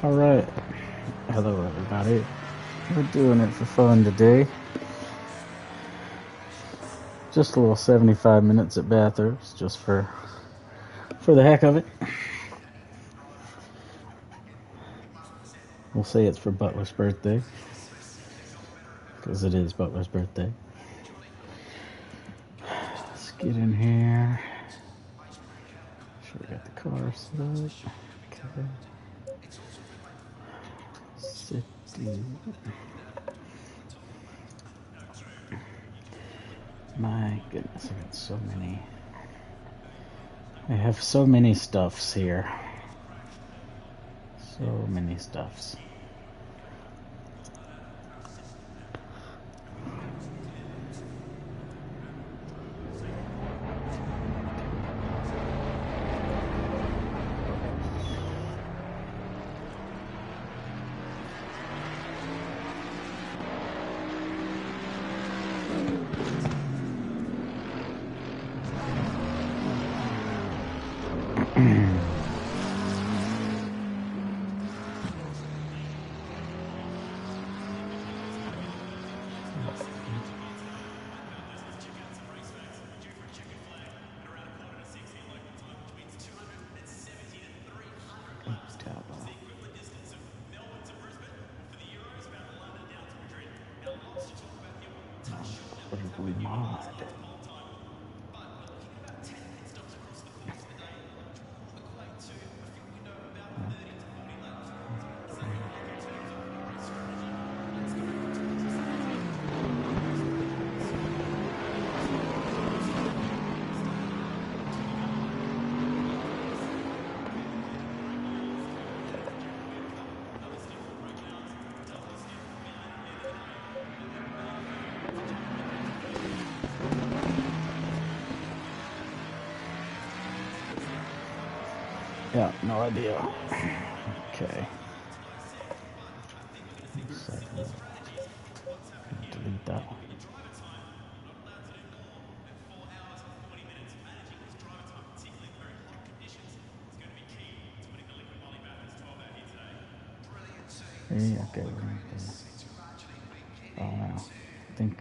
Alright, hello everybody. We're doing it for fun today. Just a little 75 minutes at Bathurst, just for the heck of it. We'll say it's for Butler's birthday, because it is Butler's birthday. Let's get in here. Make sure we got the car set up. Okay. City. My goodness, I got so many. I have so many stuffs here. So many stuffs. Mod. Yeah, no idea. Okay. Delete that one. Yeah, okay. Oh no. I think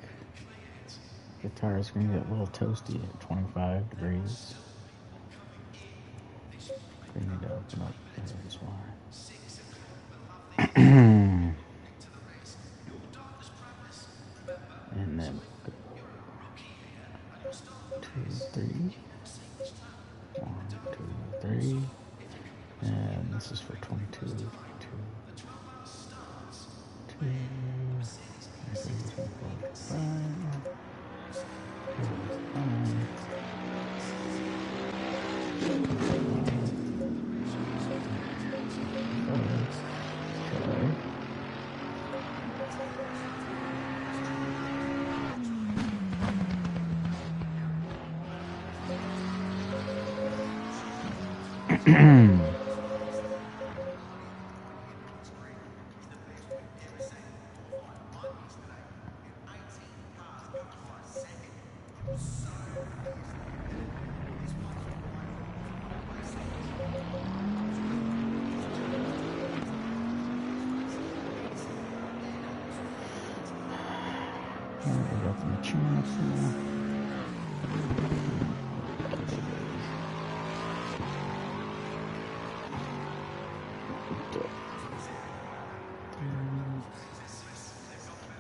the guitar's gonna get a little toasty at 25 degrees. We need to open up this wire. And then go 2, 3. 1, 2, 3. And this is for 22. 2, 3, 4, 5.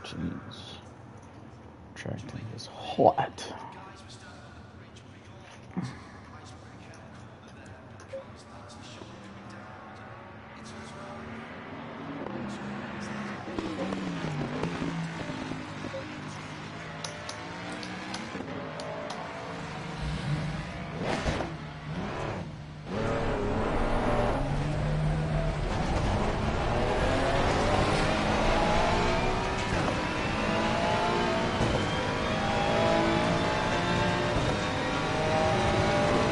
Jeez. Tracking is hot.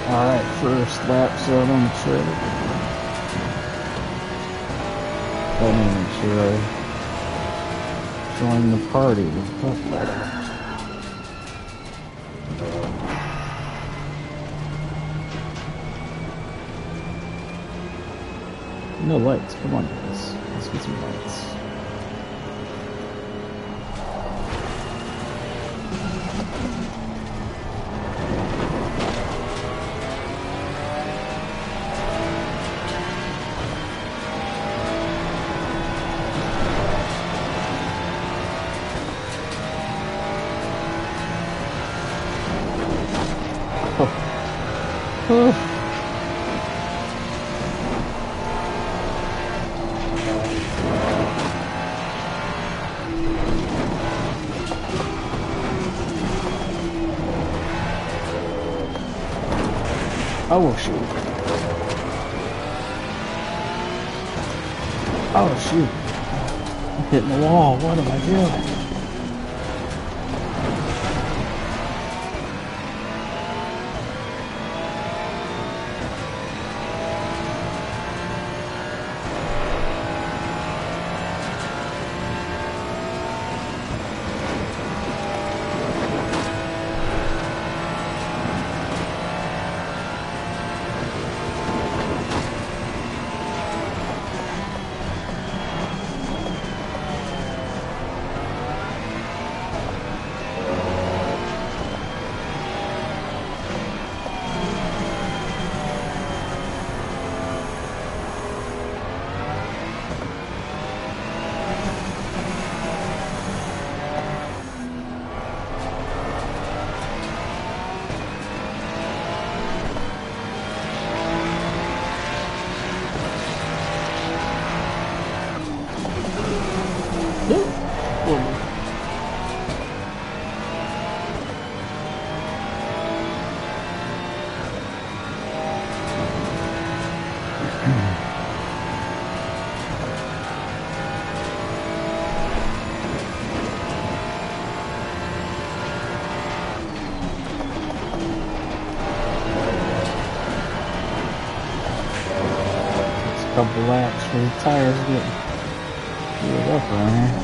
Alright, first lap set on the trailer. Let me make sure I join the party with Butler. No lights. Come on, guys. Let's get some lights. Oh. Oh shoot. Oh shoot. I'm hitting the wall. What am I doing? Couple laps for the tires getting filled up around here.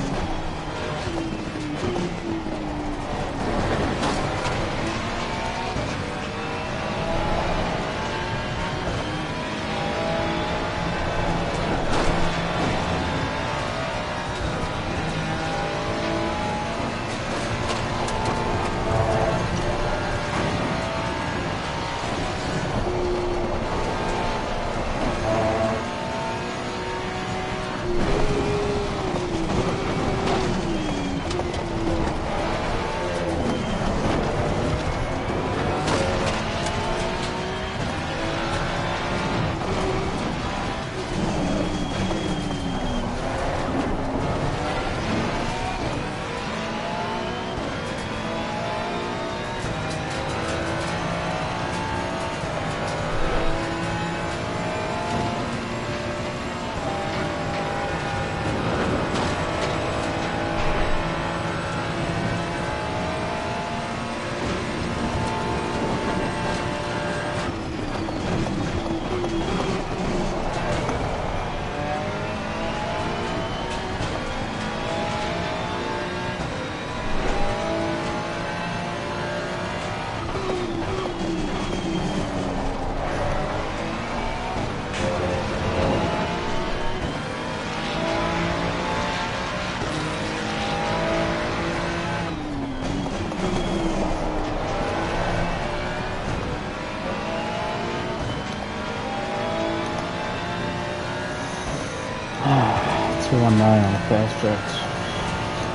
On the fast tracks.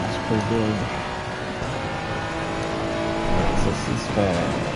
That's pretty good. This is fast.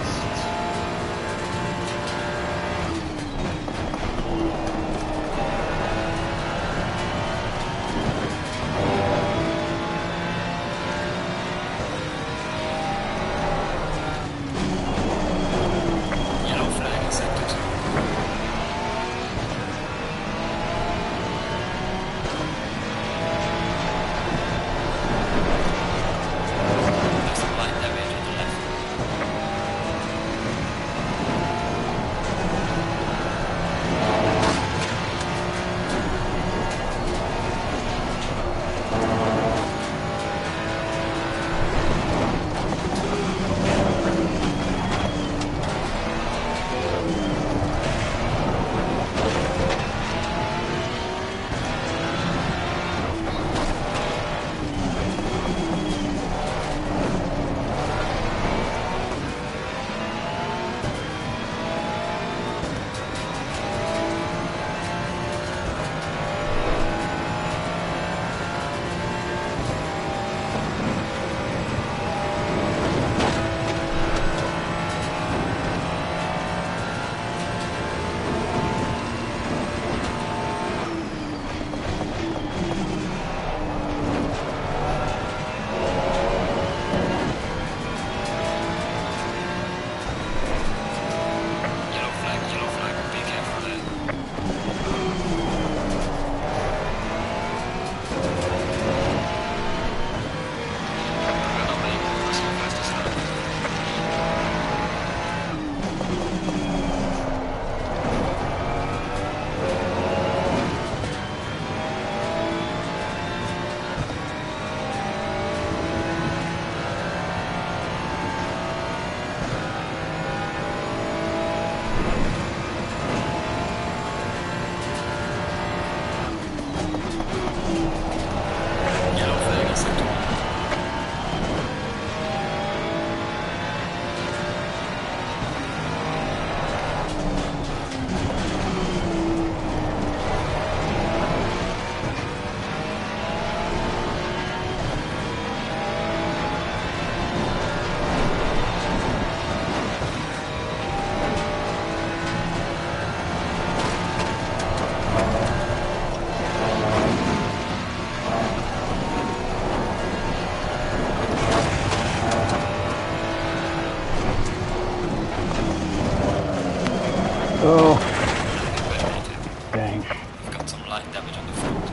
some light damage on the front.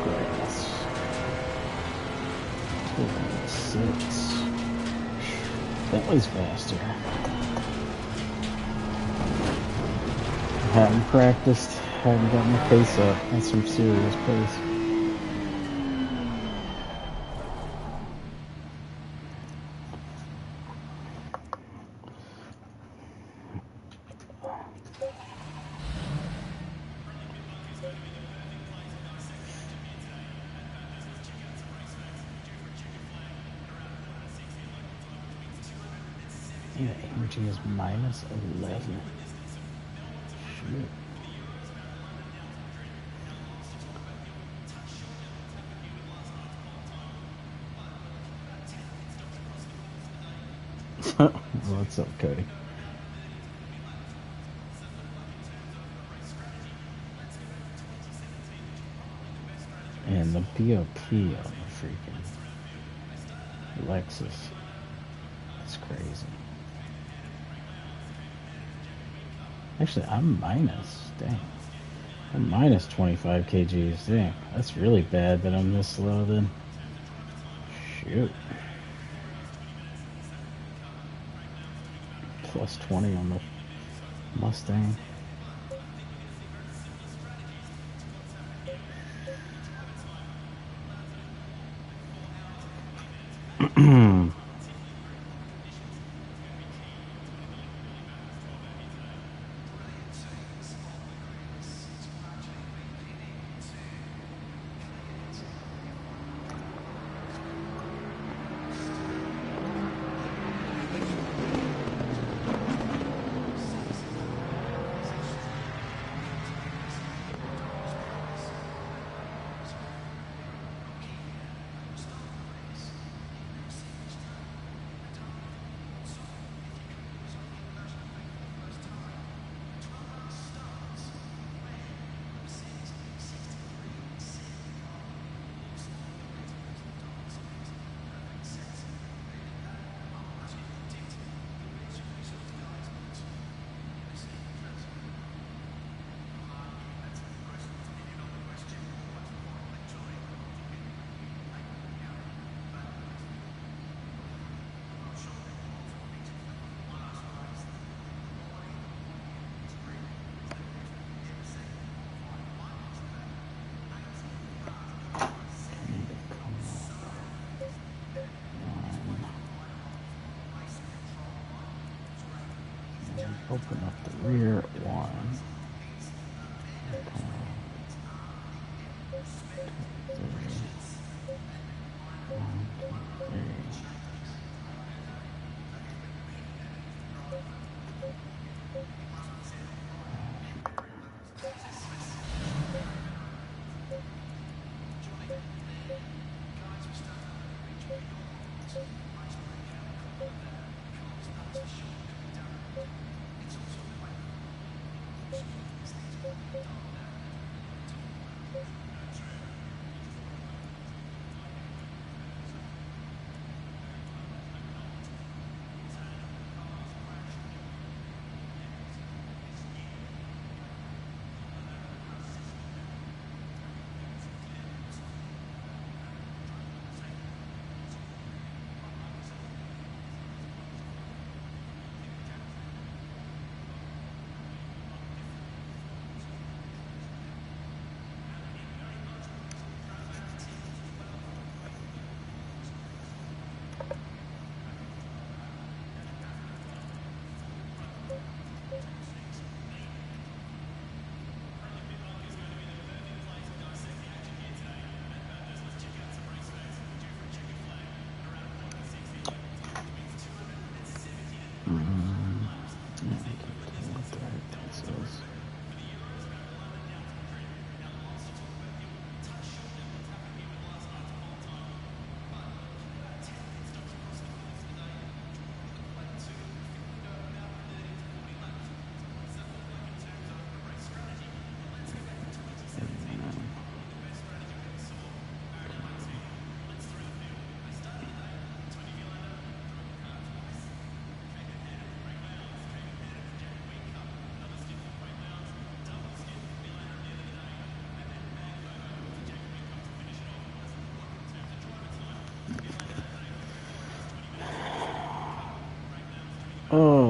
Grass. 206. That was faster. Hadn't practiced, hadn't got my pace up. That's some serious pace. Yeah, energy is minus 11. Shit. What's up, Cody? And the BOP on the freaking Lexus. That's crazy. Actually, I'm minus. Dang. I'm minus 25 kgs. Dang. That's really bad that I'm this slow then. Shoot. Plus 20 on the Mustang. Open up the rear one.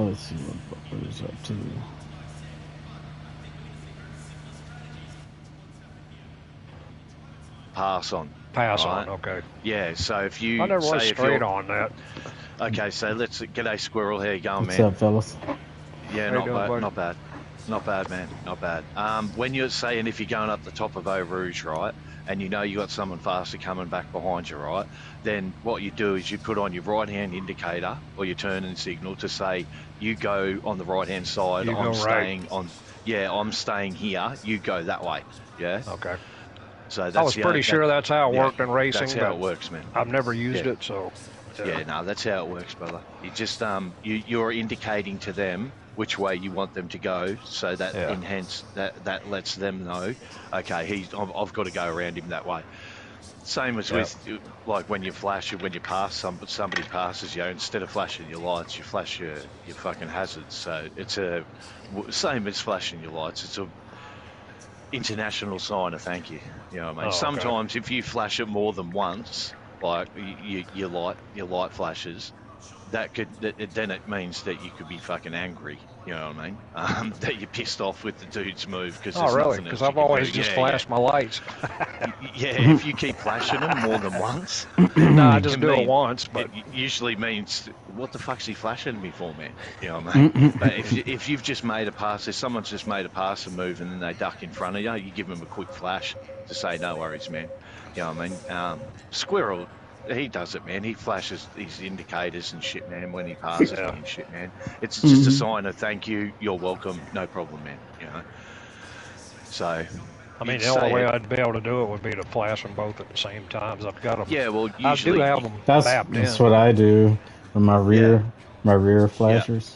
let's see what Butler's up to. Pass on. Pass right? on, okay. Yeah, so if you... I never say went if straight you're, on that. Okay, so let's... G'day, Squirrel. How you going, What's man? up, fellas? Yeah, How you doing, buddy? not bad. Not bad, man. Not bad. When you're saying if you're going up the top of Eau Rouge, right, and you know you got someone faster coming back behind you, right, then what you do is you put on your right-hand indicator or your turn-in signal to say, you go on the right-hand side, You go I'm right. staying on... Yeah, I'm staying here, you go that way. Yeah? Okay. So that's I was pretty sure that's how it worked in racing, that's how but it works, man. I've never used Yeah. it, so... Yeah, no, that's how it works, brother. You just you're indicating to them which way you want them to go, so that that lets them know, okay, I've got to go around him that way. Same as with like when you flash, when you pass somebody passes you, instead of flashing your lights, you flash your fucking hazards. So it's same as flashing your lights. It's a international sign of thank you. You know what I mean? Sometimes if you flash it more than once, like your light flashes, then it means that you could be fucking angry. You know what I mean? That you're pissed off with the dude's move because there's nothing else. Because I've always just flashed my lights. Yeah, if you keep flashing them more than once, no, I just do it once. But it usually means, what the fuck's he flashing me for, man? You know what I mean? But if you've just made a pass, if someone's just made a pass and move and then they duck in front of you, you give them a quick flash to say, no worries, man. You know what I mean? Squirrel, he does it, man. He flashes his indicators and shit, man, when he passes me and shit, man. It's just a sign of thank you, you're welcome, no problem, man. You know. So, I mean, the only way I'd be able to do it would be to flash them both at the same time. I've got them. Yeah, well, usually I do have them. That's what I do with my rear flashers.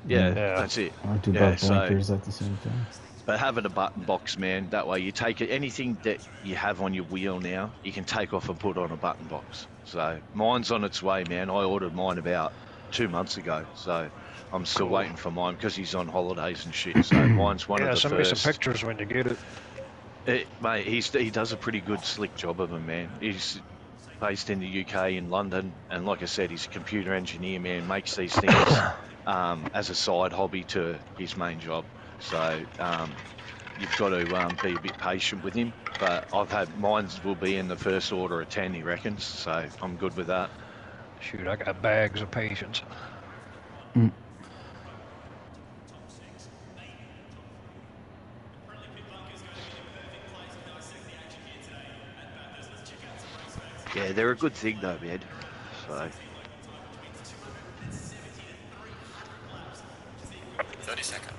Yeah, that's it. I do both blinkers at the same time. But having a button box, man, that way you take it, anything that you have on your wheel now, you can take off and put on a button box. So mine's on its way, man. I ordered mine about 2 months ago, so I'm still waiting for mine because he's on holidays and shit. So mine's one of the first. Yeah, send me some pictures when you get it. Mate, he does a pretty good, slick job of them, man. He's based in the UK, in London, and like I said, he's a computer engineer, man. Makes these things as a side hobby to his main job. So you've got to be a bit patient with him. But mine will be in the first order of 10, he reckons. So I'm good with that. Shoot, I got bags of patience. Yeah, they're a good thing though, man. So 30 seconds.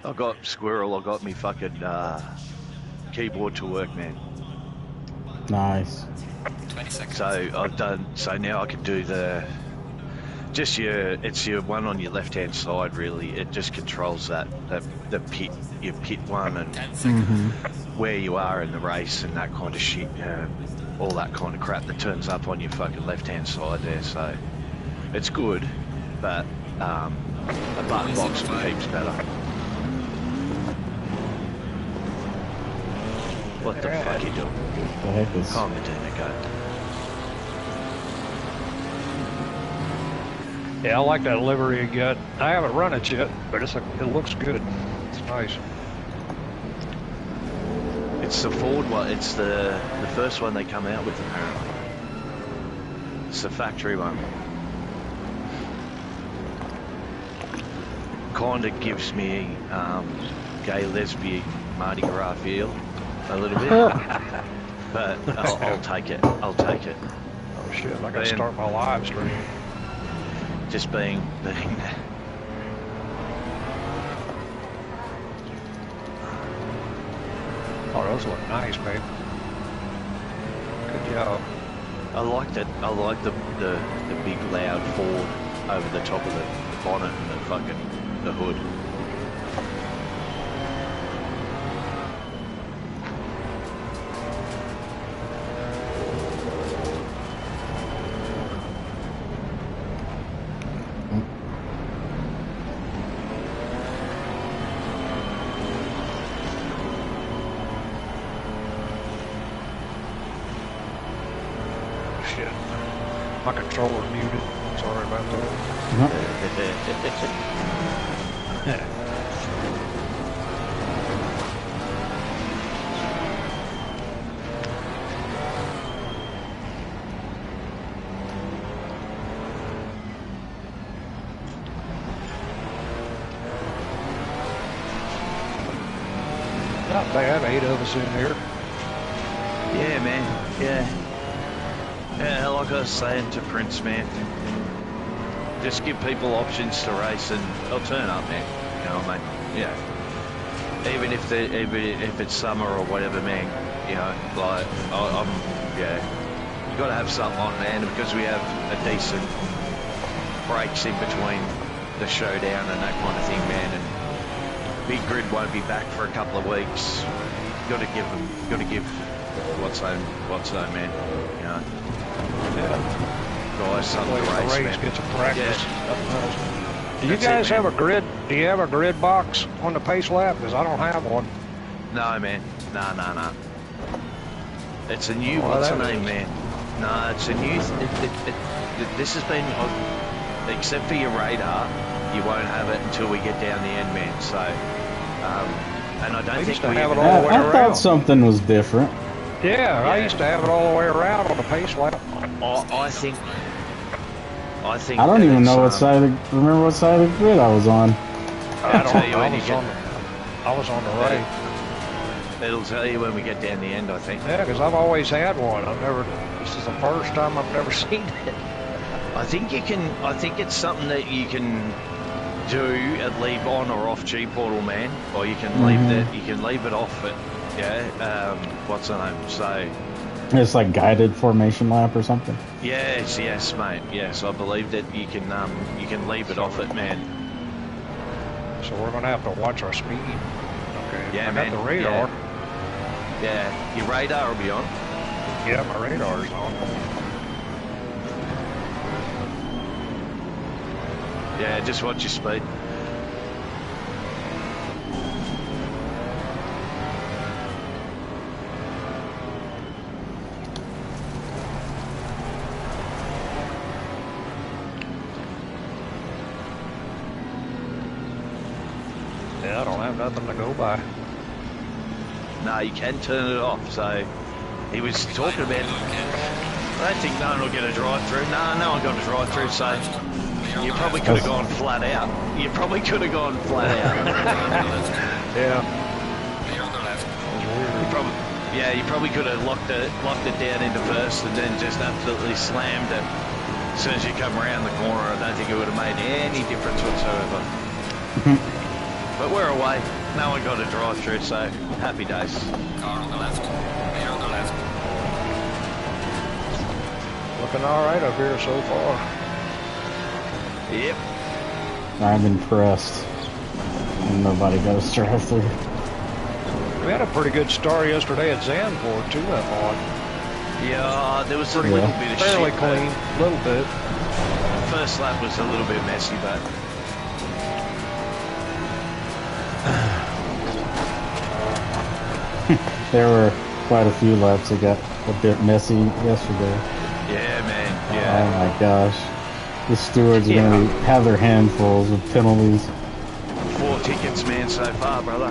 I got me fucking keyboard to work, man. Nice. 20 seconds. So now I can do it's your one on your left hand side, really. It just controls the pit, your pit one, and 10 seconds. where you are in the race and that kind of shit, all that kind of crap that turns up on your fucking left hand side there. So it's good, but a button box keeps better. What the fuck you doing? The heck is... Calm it down, go. Yeah, I like that livery you got. I haven't run it yet, but it looks good. It's nice. It's the Ford one. It's the first one they come out with, apparently. It's the factory one. Kind of gives me gay lesbian Mardi Gras feel a little bit, but I'll take it. I'll take it. Oh shit! I gotta start my live stream. Just being. Oh, those look nice, babe. Good job. I liked it. I like the big loud Ford over the top of the bonnet and the hood. My controller's muted. Sorry. about that. Not bad, 8 of us in here. Yeah, man. Yeah. Yeah, like I was saying to Prince, man, just give people options to race and they'll turn up, man. You know what I mean? Yeah. Even if it's summer or whatever, man, you know, like, yeah. You got to have something on, man, because we have a decent breaks in between the showdown and that kind of thing, man. And Big Grid won't be back for a couple of weeks. Got to give what's own, man. You know. Yeah. Guys, something to race, man. Get some practice. Yeah. Do you guys have a grid? Do you have a grid box on the pace lap? Because I don't have one. No, man. No. It's a new. What's the name, man? No, it's a new. This has been, except for your radar, you won't have it until we get down the end, man. So, and I don't think we have it all the way around. I thought something was different. Yeah, I used to have it all the way around on the pace lap. I think. I don't even know what side of remember what side of the grid I was on. I was on the right. It'll tell you when we get down the end, I think. Yeah, because I've always had one. This is the first time I've never seen it. I think it's something that you can do and leave on or off G-Portal, man. Or you can leave it off at, what's the name? So... It's like guided formation lap or something? Yes, mate. Yes, I believe that you can leave it off it, man. So we're going to have to watch our speed. Okay. Yeah, I got the radar. Yeah. Your radar will be on. Yeah, my radar's on. Yeah, just watch your speed. Yeah, I don't have nothing to go by. No, you can turn it off. So he was talking about, I don't think no one will get a drive-through. No one got a drive-through, so you probably could have gone flat out. You probably could have gone flat out. Yeah. You probably could have locked it down into first and then just absolutely slammed it as soon as you come around the corner. I don't think it would have made any difference whatsoever. But we're away. No one got a drive-through, so happy days. Car on the left. Clear on the left. Looking all right up here so far. Yep. I'm impressed. And nobody got a drive-through. We had a pretty good start yesterday at Zandvoort too, I thought. Yeah, there was a little bit of fairly shit, clean, a little bit. First lap was a little bit messy, but There were quite a few laps that got a bit messy yesterday. yeah, man. Yeah. Oh my gosh. The stewards are going to have their handfuls of penalties. 4 tickets, man, so far, brother.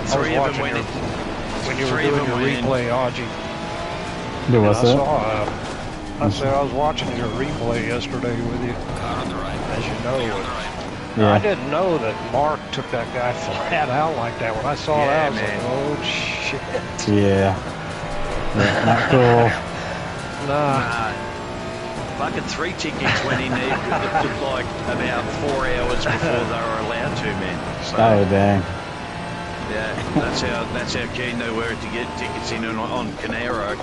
Three of them went when you were doing your replay, Audgie. Do what's that? I said I was watching your replay yesterday with you. Car on the right. As you know, Yeah. I didn't know that Mark took that guy flat out like that. When I saw that, I was like, oh shit. Yeah. Not cool. Nah. Fucking 3 tickets went in there. It took like about 4 hours before they were allowed to, man. So, Oh, dang. yeah, that's how keen they were to get tickets in on Canaro.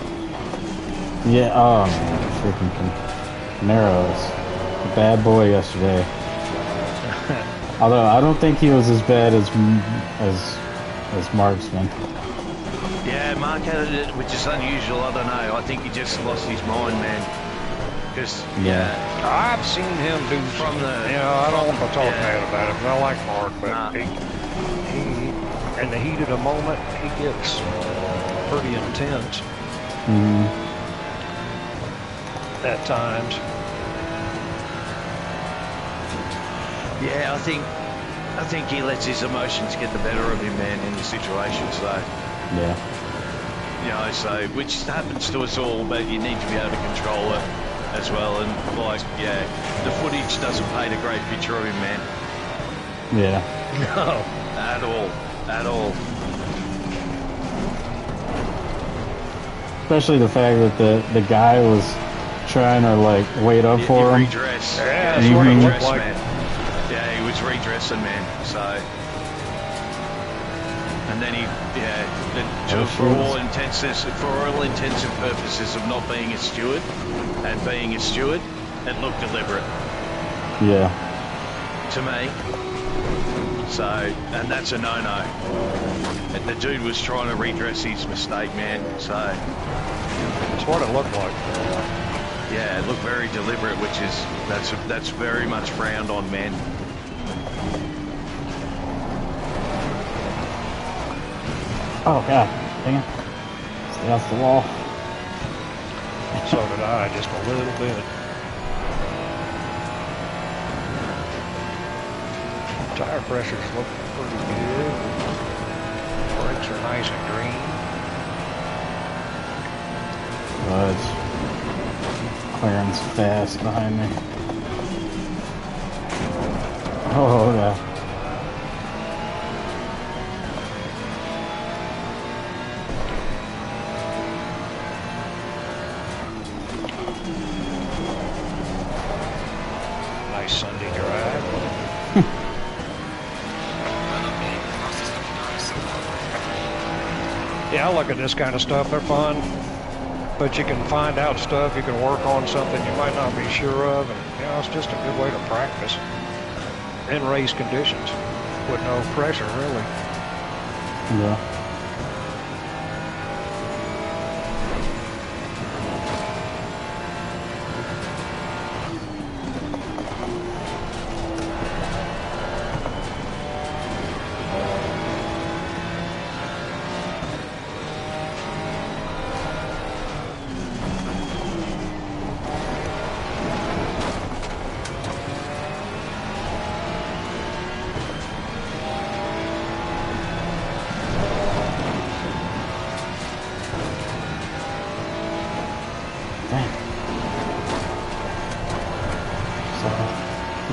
Yeah, oh, freaking Canaro's a bad boy yesterday. Although I don't think he was as bad as Marksman. Yeah, Mark had it, which is unusual. I don't know. I think he just lost his mind, man. Because I've seen him do from the. I don't want to talk bad about him. I like Mark, but he in the heat of the moment, he gets pretty intense. at times. Yeah, I think he lets his emotions get the better of him, man, in the situation. So Yeah. you know, so which happens to us all, but you need to be able to control it as well. And like, yeah, the footage doesn't paint a great picture of him, man. Yeah. No. At all. At all. Especially the fact that the guy was trying to like wait up for him. Redress. Yeah, that's what it looked redress, like. man. Yeah, he was redressing, man. So, and then for all intents and purposes of not being a steward and being a steward, it looked deliberate. Yeah. To me. So, and that's a no-no. And the dude was trying to redress his mistake, man. So, That's what it looked like. yeah, it looked very deliberate, which is that's very much frowned on, man. Oh god, dang it! Stay off the wall. So did I, just a little bit. Tire pressures look pretty good. Brakes are nice and green. It's clearance fast behind me. Oh yeah. Nice Sunday drive. Yeah, I look at this kind of stuff. They're fun. But you can find out stuff. You can work on something you might not be sure of. And, you know, it's just a good way to practice in race conditions with no pressure, really. Yeah.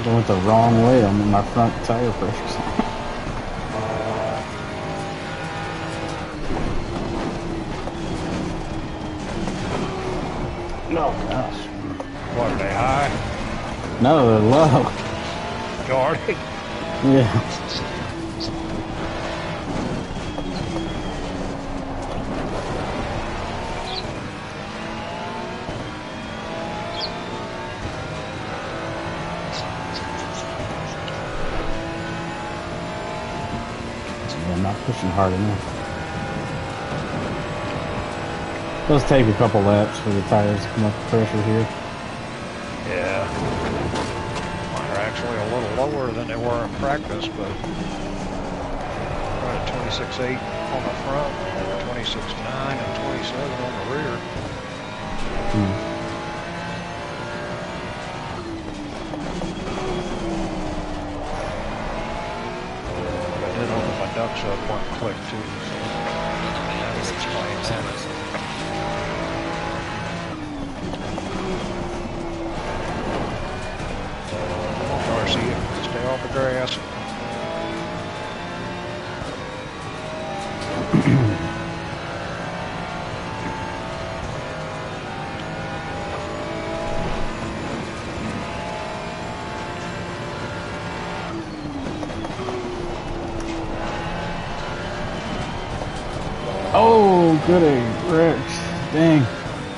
I went the wrong way on my front tire pressures. No, gosh. What, are they high? No, they're low. Jordy? Yeah. I'm not pushing hard enough. Does take a couple laps for the tires to come up to pressure here. Yeah. Mine are actually a little lower than they were in practice, but right at 26.8 on the front, 26.9 and 27 on the rear. I did open my ducts up one click too, so that would explain that. Stay off the grass. Oh, good A, Rex. Dang.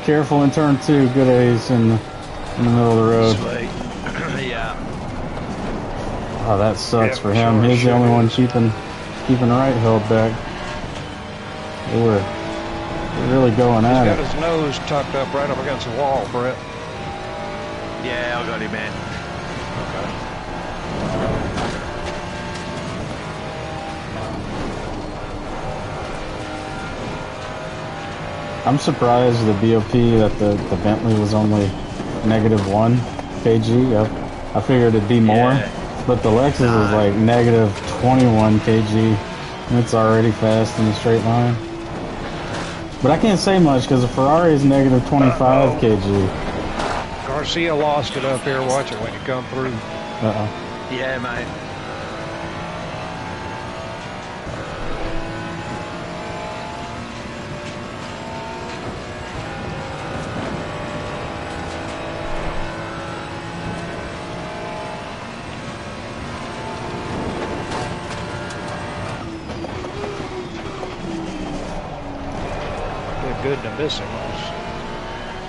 Careful in turn 2. Good A's in the middle of the road. Sweet. Yeah. Oh, that sucks for him. Sure, He's the only one keeping the right held back. They were really going at He's it. got his nose tucked up right up against the wall, Brett. Yeah, I got him, man. I'm surprised the BOP that the Bentley was only -1 kg. I figured it'd be more, but the Lexus is like -21 kg, and it's already fast in the straight line. But I can't say much because the Ferrari is -25 kg. Garcia lost it up here. Watch it when you come through. Yeah, mate. Good to miss him.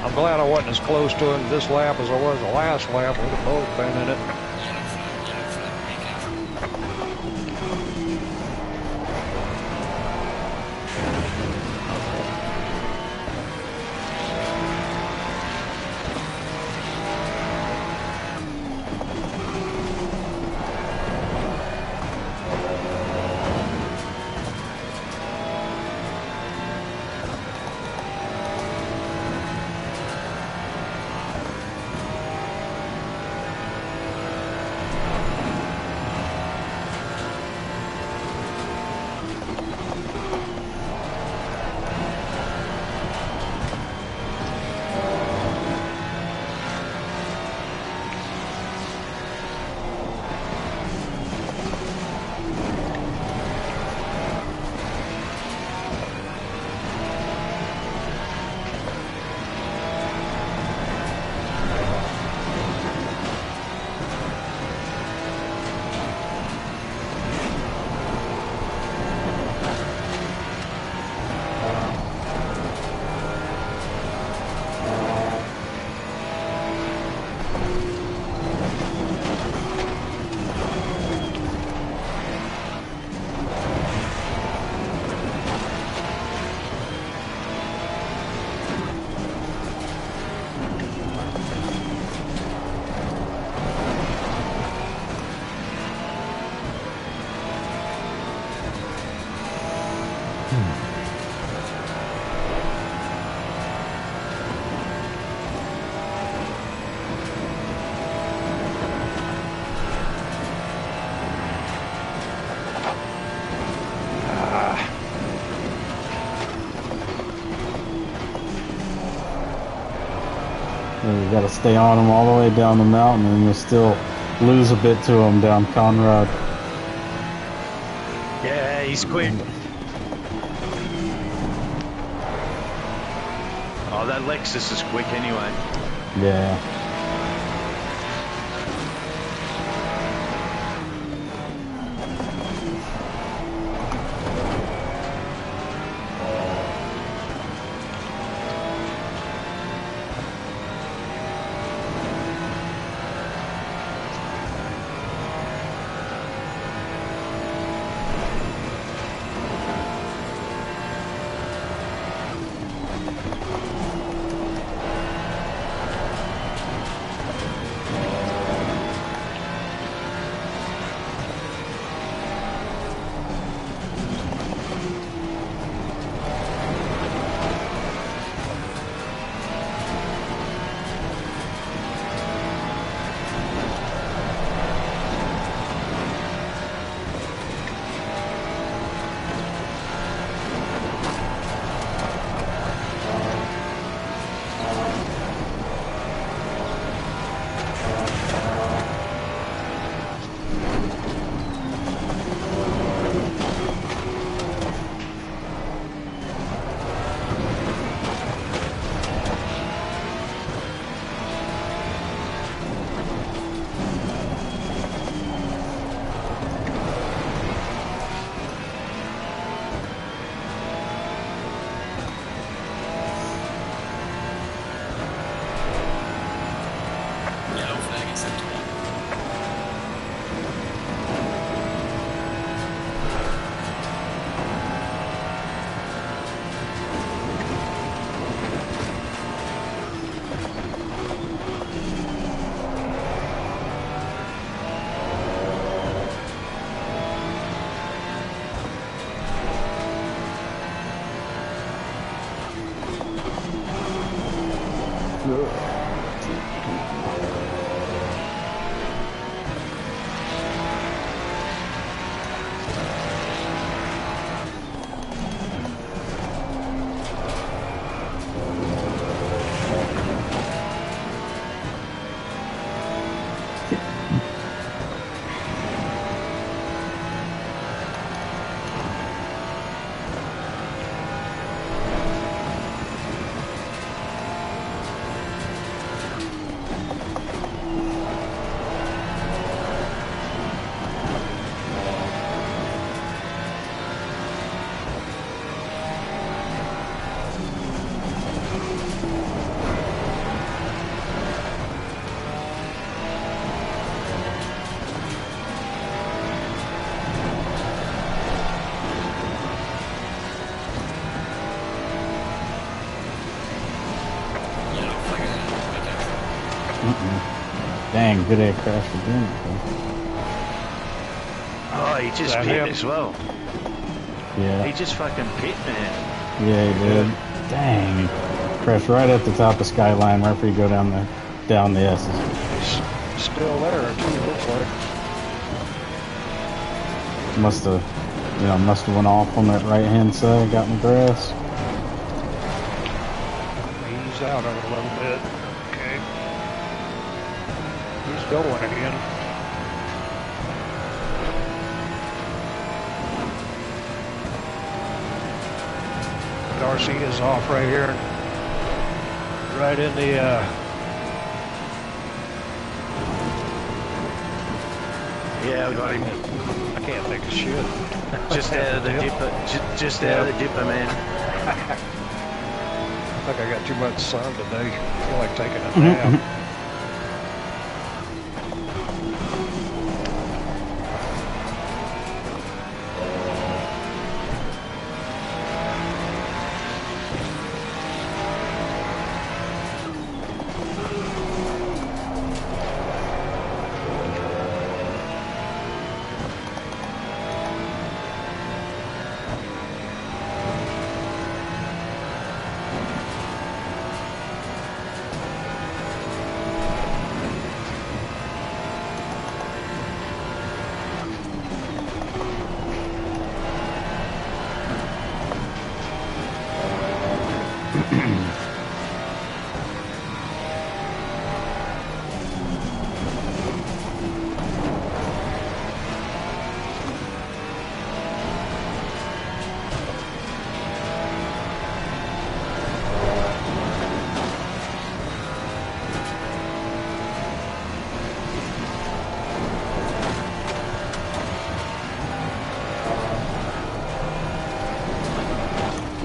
I'm glad I wasn't as close to him this lap as I was the last lap. We'd have both been in it. You got to stay on them all the way down the mountain, and you'll still lose a bit to them down Conrad. Yeah, he's quick. Oh, that Lexus is quick anyway. Yeah. Dang, good air crash again. Oh, he just That pit him? as well. Yeah. He just fucking pit, man. Yeah, he did. Dang. Crashed right at the top of Skyline, right before you go down the S's. He's still there, too, looks like. Must have went off on that right-hand side, got in the grass. He's out of it a little bit. Okay. He's going again. Darcy is off right here. Right in the, Yeah, we got him. I can't think of shit. Just out of the dipper. Just out of the dipper, man. I think I got too much sun today. I feel like taking a nap.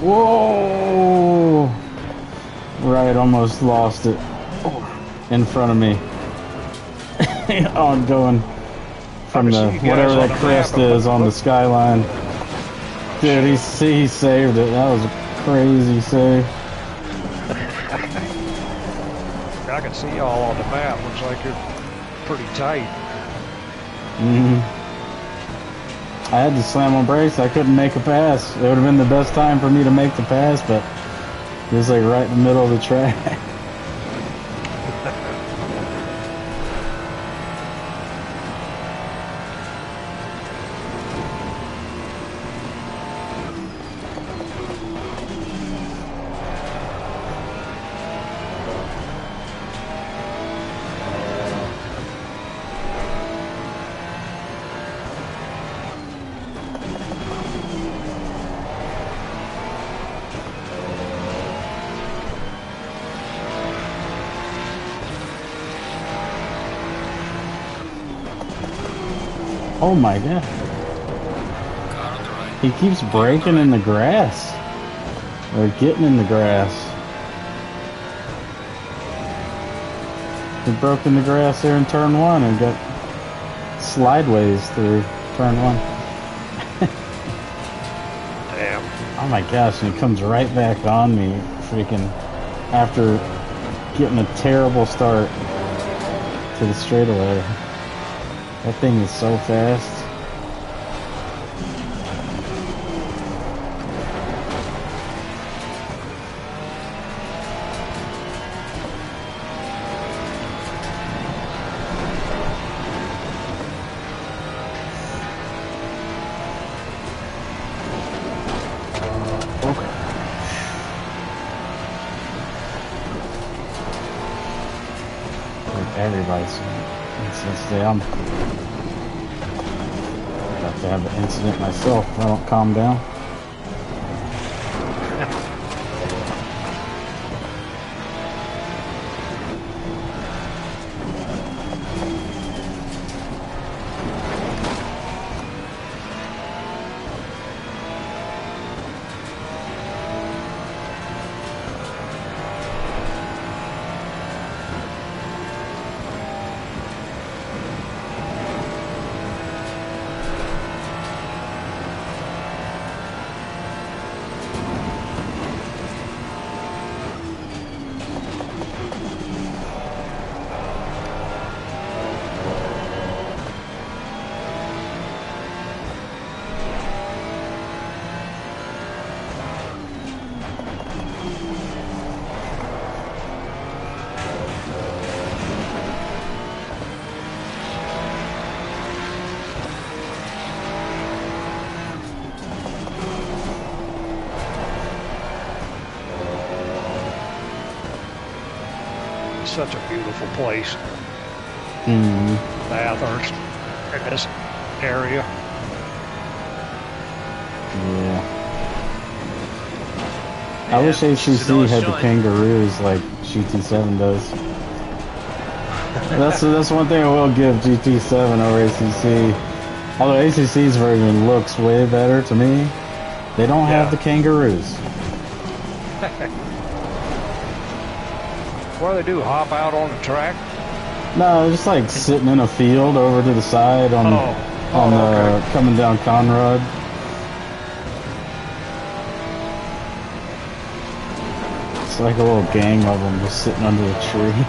Whoa! Right, almost lost it. In front of me. Oh, going from the whatever that crest is on the Skyline. Dude, he saved it. That was a crazy save. I can see y'all on the map. Looks like you're pretty tight. I had to slam on brakes. I couldn't make a pass. It would have been the best time for me to make the pass, but it was like right in the middle of the track. Oh my god. Car on the right. He keeps breaking in the grass. Or getting in the grass. He broke in the grass there in turn 1 and got slideways through turn 1. Damn. Oh my gosh, and he comes right back on me freaking after getting a terrible start to the straightaway. That thing is so fast. Everybody's today. I'm about to have an incident myself if I don't calm down. such a beautiful place. Mm-hmm. Bathurst, in this area. Yeah. Yeah, I wish it's a ACC nice had the joint. kangaroos like GT7 does. That's one thing I will give GT7 over ACC. Although ACC's version looks way better to me, they don't have the kangaroos. What do they do? Hop out on the track? No, just like sitting in a field over to the side on okay. coming down Conrad. It's like a little gang of them just sitting under a tree.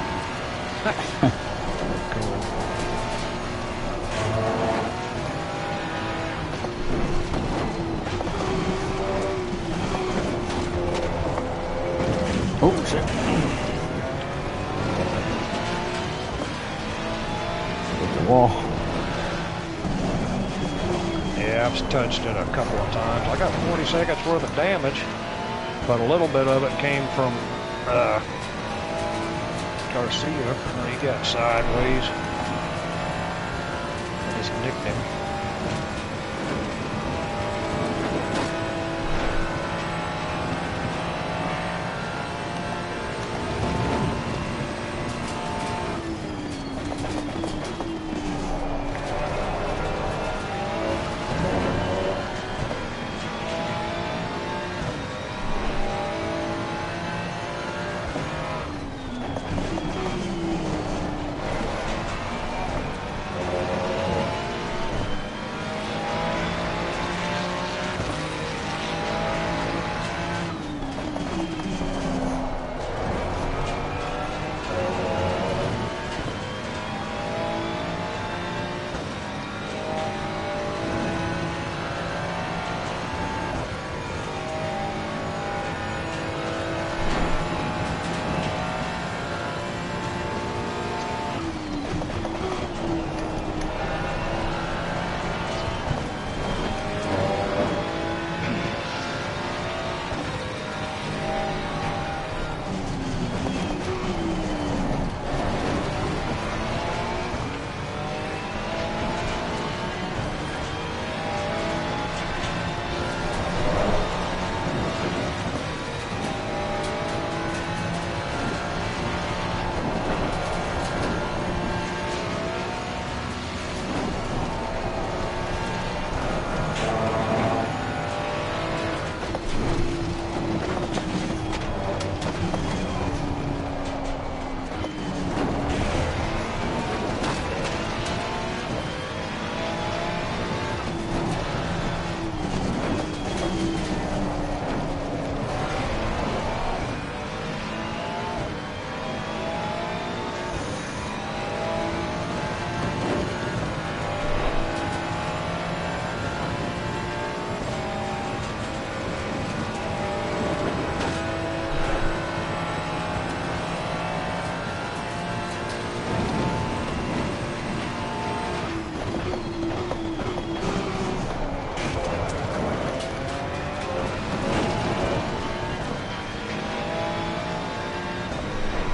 Oh shit. Hit the wall. Yeah, I've touched it a couple of times. I got 40 seconds worth of damage, but a little bit of it came from Garcia. He got sideways. I just nicked him.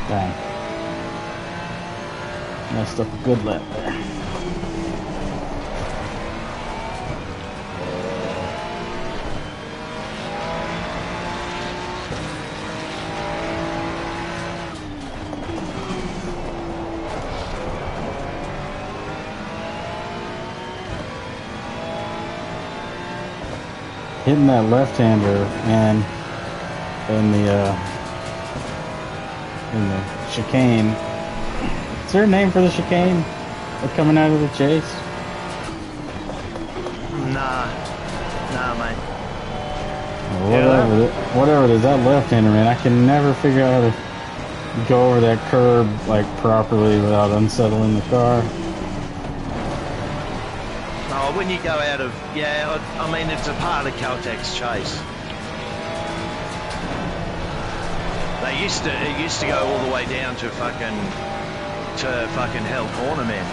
Dang. Messed up a good lap there. Hitting that left-hander and in the chicane. Is there a name for the chicane? Or coming out of the chase? Nah, mate. Whatever it is, that left-hander, man, I can never figure out how to go over that curb like properly without unsettling the car. Oh, when you go out of, I mean, it's a part of Caltech's chase. It used to go all the way down to fucking Hell Corner, man.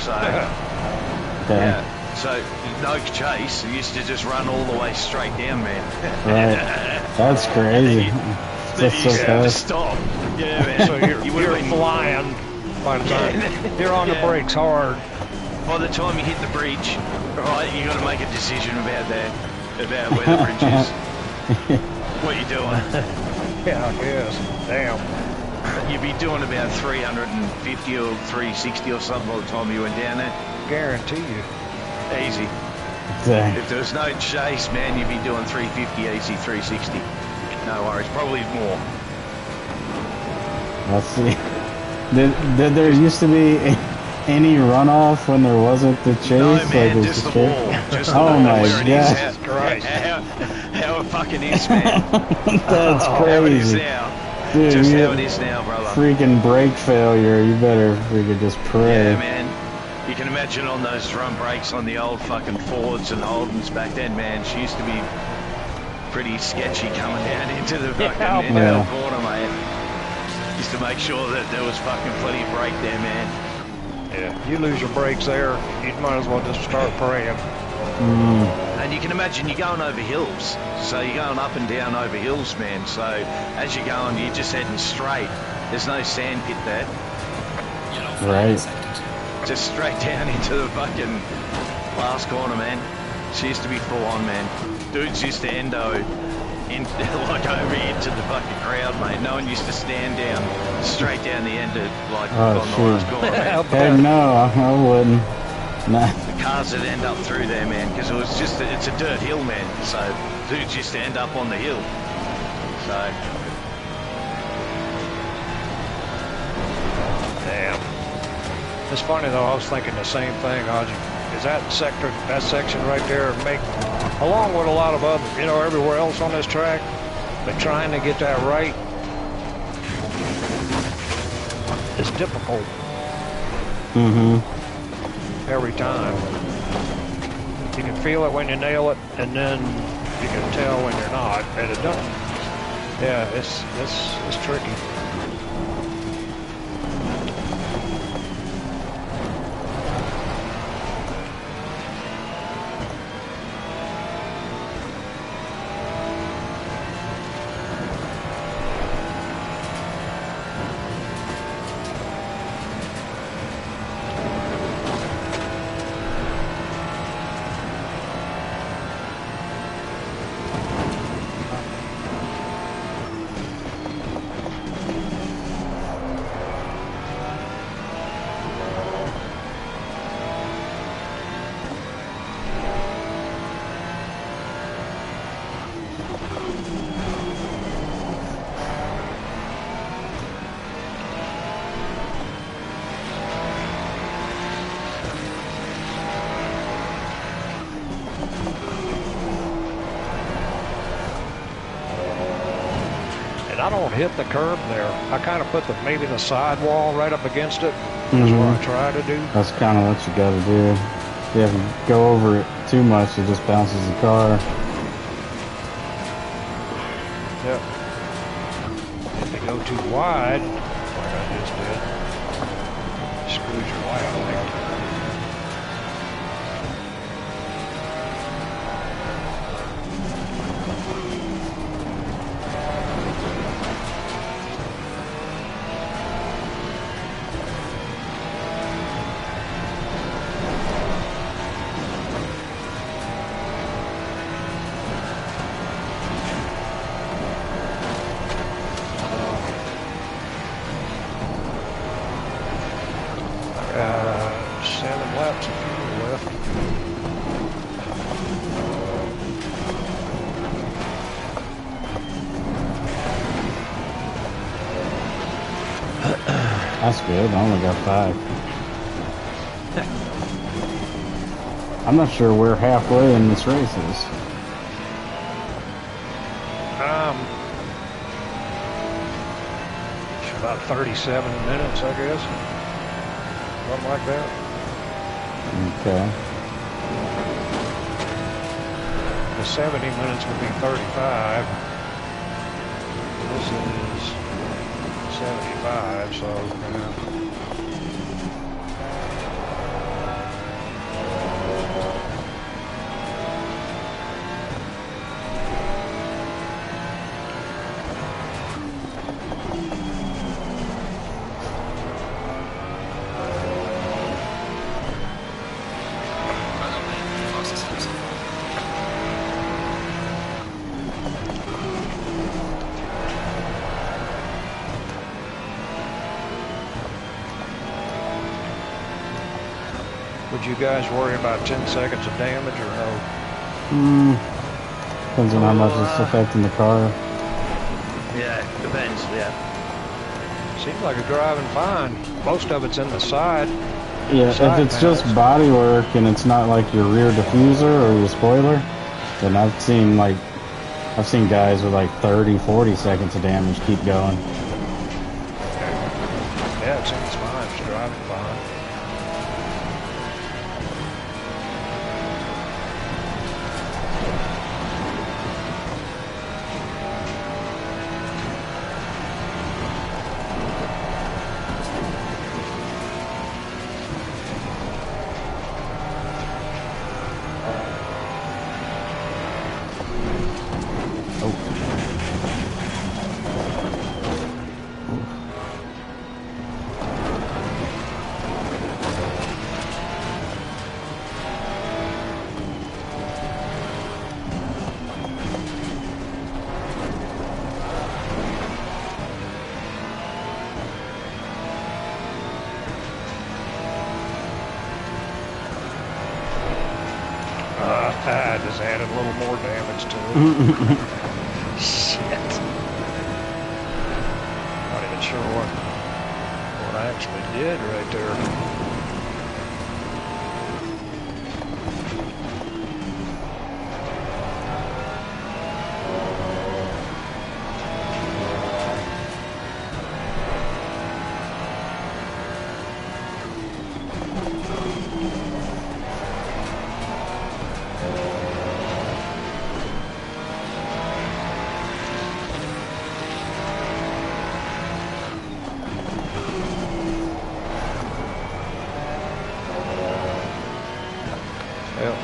So, Okay. yeah. So, no chase. It used to just run all the way straight down, man. Right. That's crazy. Then you used to have to fast. stop. Yeah, man. So you're been flying by the time you're on the brakes hard. By the time you hit the bridge, right, you got to make a decision about where the bridge is. What you doing? Yeah, I guess. Damn. You'd be doing about 350 or 360 or something by the time you went down there. Guarantee you. Easy. Dang. If there was no chase, man, you'd be doing 350 easy, 360. No worries, probably more. Let's see. Did there used to be any runoff when there wasn't the chase? No, man, like just the wall. Just the oh wall my where it God. is. How it fucking is, man. That's How it is crazy. now. Dude, Just you how have it is now, brother. freaking brake failure. You better freaking just pray. Yeah, man. You can imagine on those drum brakes on the old fucking Fords and Holdens back then, man. She used to be pretty sketchy coming down into the fucking into the corner, mate. Used to make sure that there was fucking plenty of brake there, man. Yeah, you lose your brakes there, you might as well just start praying. And you can imagine you're going over hills. So you're going up and down over hills, man. So as you're going, you're just heading straight. There's no sand pit there. Right. Just straight down into the fucking last corner, man. She used to be full on, man. Dudes used to endo like over into the fucking crowd, mate. No one used to stand down, straight down the end of like on the last corner, man. Heck no, I wouldn't. Nah. The cars would end up through there, man, because it was just it's a dirt hill, man. So dudes used to end up on the hill. So Damn. It's funny though, I was thinking the same thing, Audrey. Is that section right there, along with a lot of other, everywhere else on this track, but trying to get that right is difficult. Every time. You can feel it when you nail it, and then you can tell when you're not, and it doesn't. Yeah, it's tricky. I don't hit the curb there. I kind of put maybe the sidewall right up against it. That's what I try to do. That's kind of what you got to do. If you have to go over it too much, it just bounces the car. Yep. If you go too wide, like I just did, screws your light on. That's good. I only got 5. I'm not sure where halfway in this race is. About 37 minutes, I guess. Something like that. Okay. The 70 minutes would be 35. This is 75, so Did you guys worry about 10 seconds of damage or no? Depends on how much it's affecting the car. Yeah, depends. Yeah. Seems like it's driving fine. Most of it's in the side. Yeah, if it's just body work and it's not like your rear diffuser or your spoiler, then I've seen guys with like 30, 40 seconds of damage keep going. Yeah, it seems fine. It's driving fine. I just added a little more damage to it. Shit. Not even sure what I actually did right there.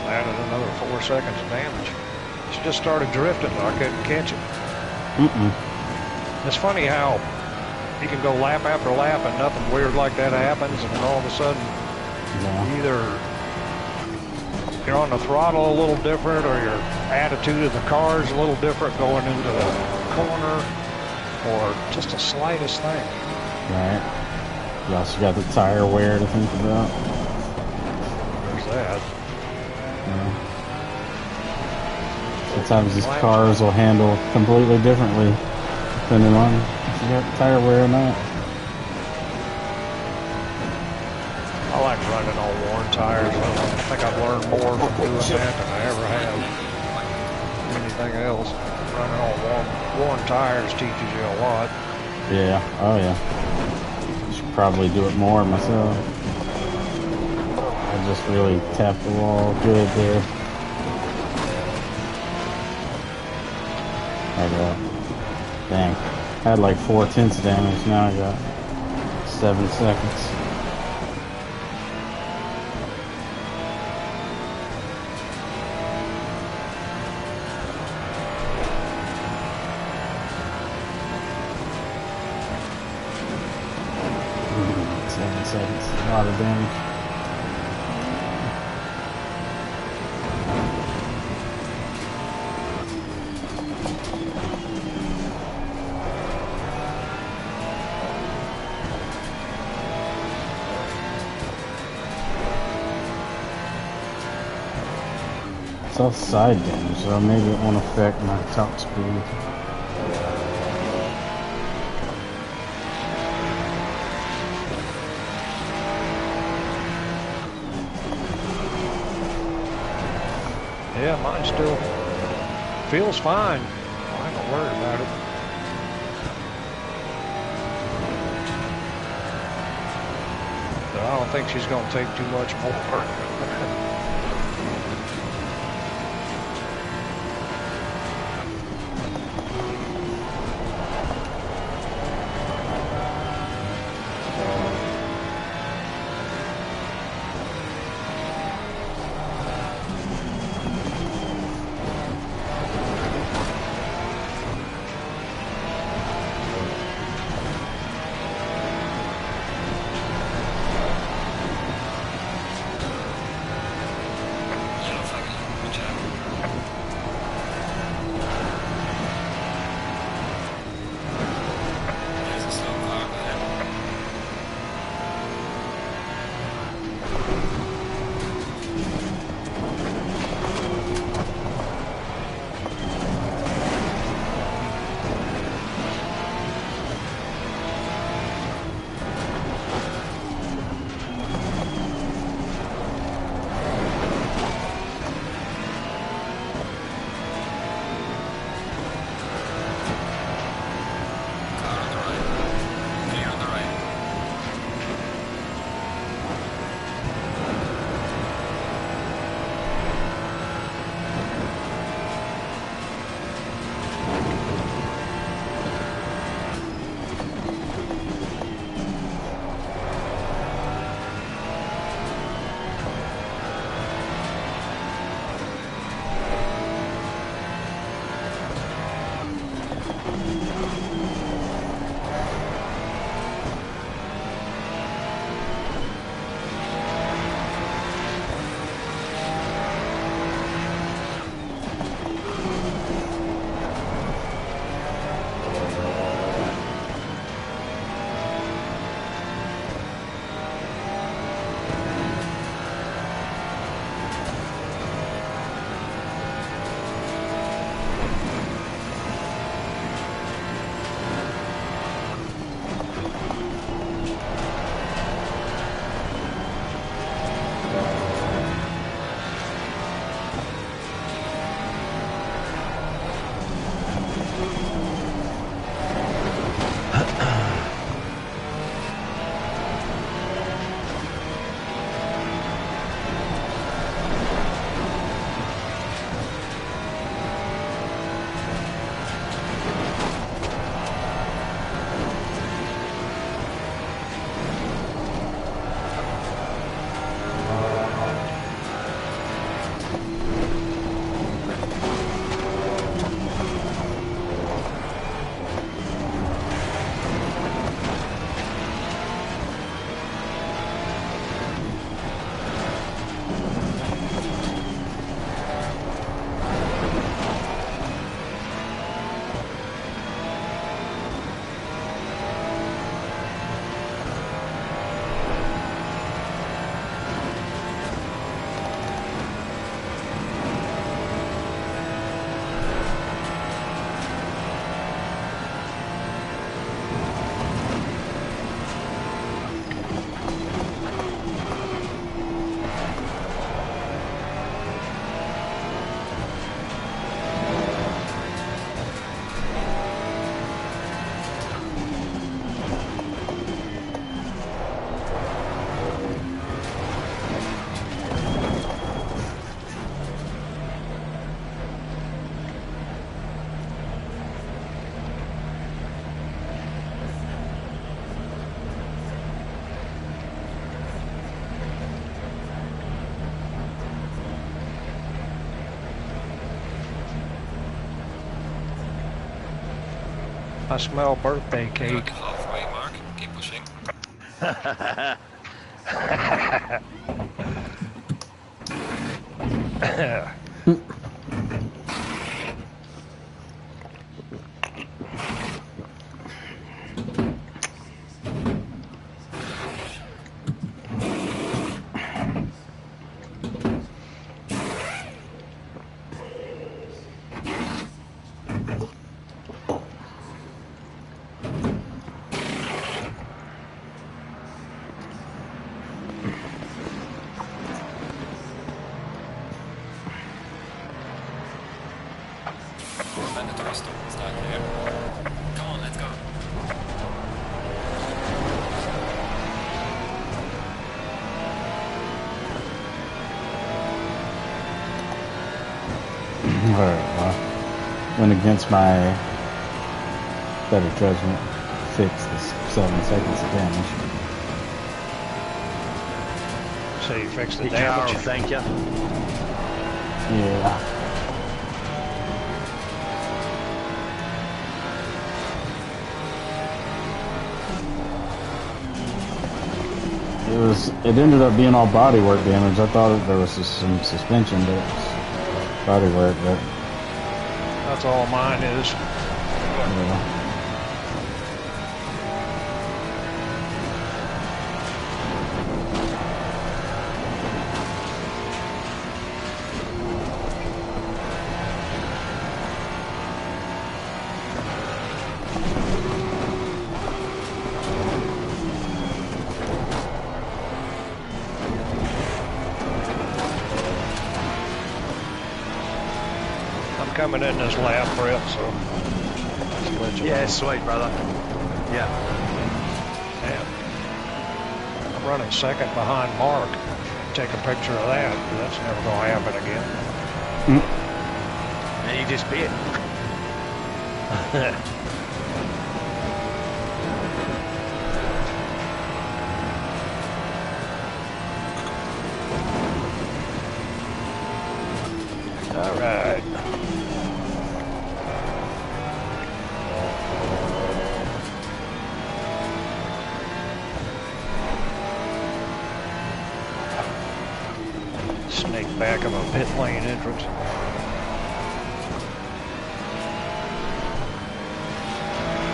Added another 4 seconds of damage. She just started drifting, so I couldn't catch it. It's funny how you can go lap after lap and nothing weird like that happens, and then all of a sudden, either you're on the throttle a little different, or your attitude of the car is a little different going into the corner, or just the slightest thing. Right. You also got the tire wear to think about. There's that. Sometimes these cars will handle completely differently depending on if you got tire wear or not. I like running on worn tires. I think I've learned more from doing that than I ever have anything else. Running on worn tires teaches you a lot. Yeah, oh yeah. I should probably do it more myself. I just really tapped the wall good there. Dang. I had like 4/10 damage, now I got 7 seconds. A lot of damage. It's all side damage, so maybe it won't affect my top speed. Yeah, mine still feels fine. I ain't gonna worry about it. But I don't think she's gonna take too much more. I smell birthday Got cake. the halfway mark. Keep pushing. Suspended thrust. Start clear. Come on, let's go. Alright, well, went against my better judgment. Fix the 7 seconds of damage. So you fix the Hey, Carl, damage. thank you. Yeah. It ended up being all bodywork damage. I thought there was some suspension, but it's bodywork. But That's all mine is. yeah. I'm coming in this lap prep, so just let you Yeah, know. sweet, brother. Yeah. Man, I'm running second behind Mark. Take a picture of that. That's never going to happen again. And he just bit. All right. Snake back of a pit lane entrance.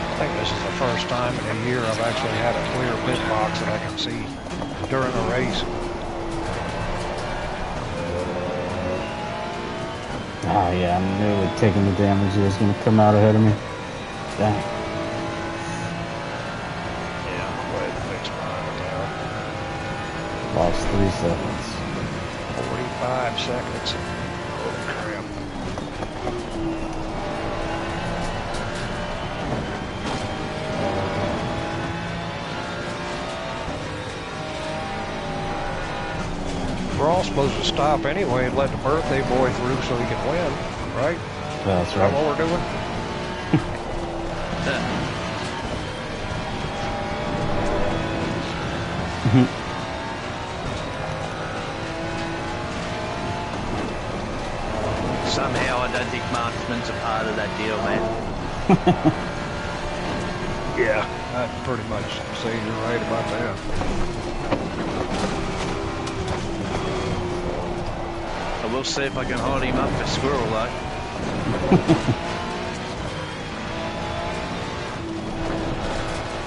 I think this is the first time in a year I've actually had a clear pit box that I can see during a race. Ah, yeah, I'm nearly taking the damage. He was going to come out ahead of me. Dang. Yeah, I'm glad to fix mine now. Lost 3 seconds. 45 seconds. Holy crap. We're all supposed to stop anyway and let the birthday boy through so he can win, right? That's Is that right. what we're doing? Somehow I don't think marksman's a part of that deal, man. Yeah, I'd pretty much say you're right about that. I will see if I can hold him up for squirrel, though.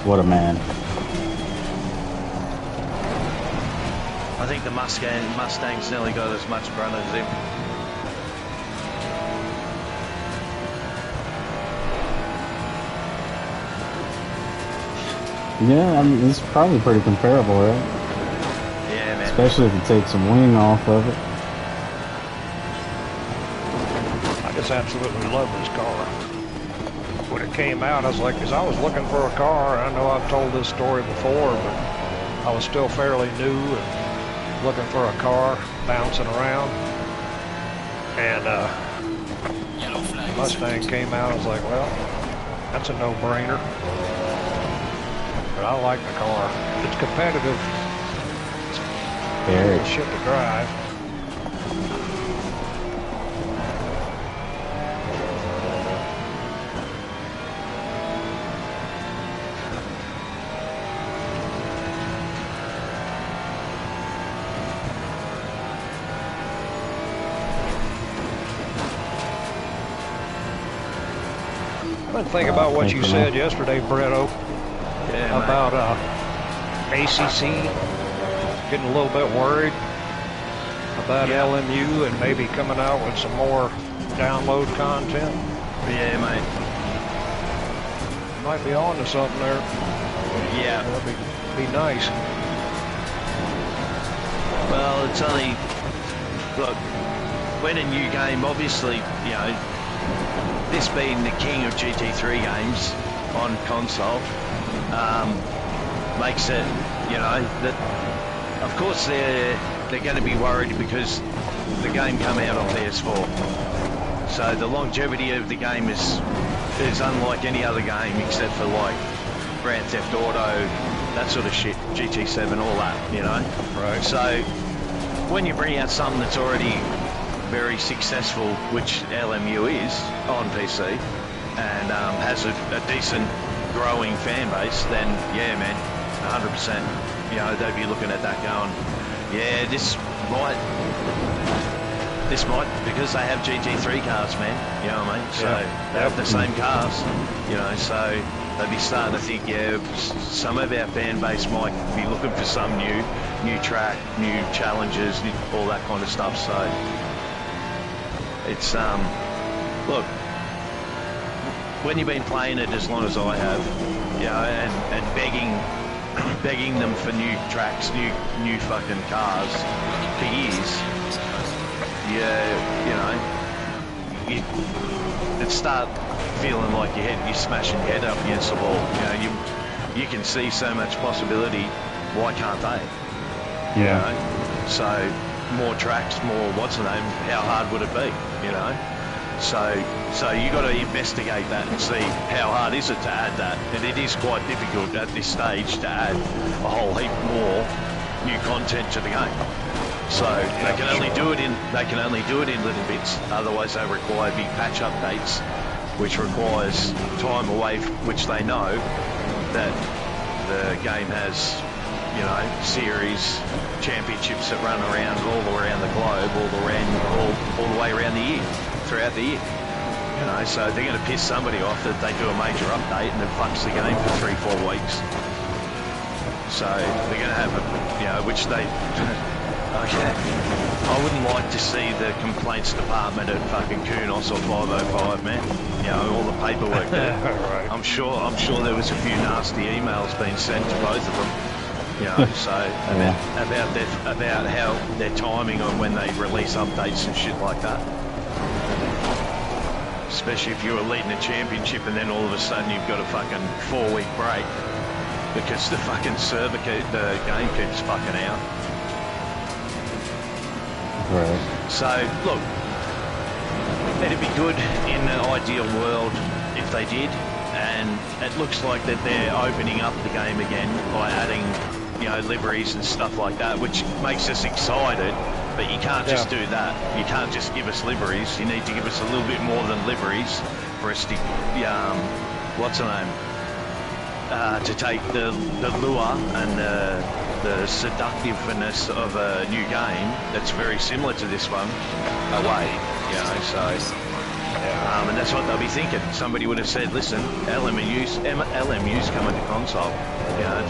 What a man. I think the Mustang's nearly got as much grunt as him. Yeah, I mean, it's probably pretty comparable, right? Yeah, man. Especially if you take some wing off of it. I just absolutely love this car. When it came out, I was like, because I was looking for a car. I know I've told this story before, but I was still fairly new and looking for a car, bouncing around. And Yellow flag. Mustang came out. I was like, well, that's a no-brainer. But I like the car. It's competitive. Very. It's shit to drive. I've been thinking about what you said yesterday, Bretto, about ACC getting a little bit worried about LMU and maybe coming out with some more download content. Yeah, mate. Might be on to something there. Yeah. That'd be nice. Well, it's only, look, when a new game, obviously, you know, this being the king of GT3 games on console, makes it, you know, that of course they're going to be worried because the game come out on PS4. So the longevity of the game is unlike any other game except for like Grand Theft Auto, that sort of shit, GT7, all that, you know. Right. So when you bring out something that's already very successful, which LMU is on PC, and has a decent growing fan base, then yeah, man, 100%. You know, they'd be looking at that going, yeah, this might, because they have GT3 cars, man. You know what I mean? So they have the same cars, you know, so they'd be starting to think, yeah, some of our fan base might be looking for some new track, new challenges, all that kind of stuff. So it's, look, when you've been playing it as long as I have, you know, and begging them for new tracks, new fucking cars for years, it start feeling like you're smashing your head up against the wall. You know, you can see so much possibility. Why can't they? Yeah. You know? So more tracks, more what's the name? How hard would it be? You know. So you got to investigate that and see how hard is it to add that, and it is quite difficult at this stage to add a whole heap more new content to the game. So they can only do it in little bits. Otherwise, they require big patch updates, which requires time away, which they know that the game has, you know, series championships that run around all around the globe, all the way around the year, throughout the year. You know, so they're going to piss somebody off that they do a major update and it fucks the game for 3-4 weeks. So they're going to have which they. Okay. I wouldn't like to see the complaints department at fucking Kunos or 505, man. You know, all the paperwork there. Right. I'm sure there was a few nasty emails being sent to both of them. You know, so about how their timing on when they release updates and shit like that. Especially if you were leading a championship and then all of a sudden you've got a fucking 4-week break because the fucking the game keeps fucking out. Right. So, look, it'd be good in an ideal world if they did, and it looks like that they're opening up the game again by adding, you know, liveries and stuff like that, which makes us excited, but you can't just do that. You can't just give us liveries. You need to give us a little bit more than liveries for us to, what's the name? To take the lure and the seductiveness of a new game that's very similar to this one away, you know, so and that's what they'll be thinking. Somebody would have said, listen, LMU's coming to console, you know,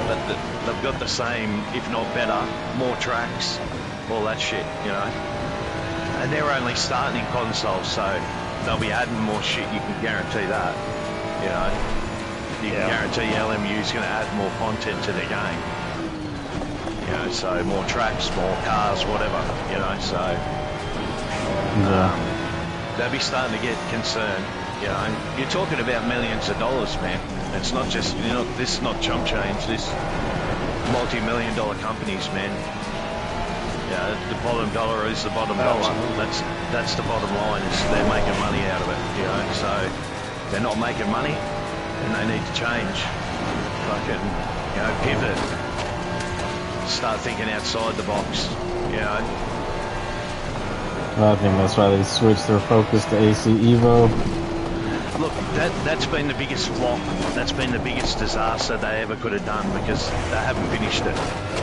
but they've got the same, if not better, more tracks, all that shit, you know, and they're only starting in console, so they'll be adding more shit, you can guarantee that, you know. You can guarantee LMU's going to add more content to their game. You know, so more tracks, more cars, whatever, you know, so they'll be starting to get concerned, you know. You're talking about millions of dollars, man. It's not just, you know, this is not chump change, this multi-million-dollar companies, man. You know, the bottom dollar is the bottom dollar. That's the bottom line, is they're making money out of it, you know, so they're not making money. And they need to change, fucking, you know, pivot, start thinking outside the box, you know. Well, I think that's why they switched their focus to AC Evo. Look, that's been the biggest flop. That's been the biggest disaster they ever could have done because they haven't finished it,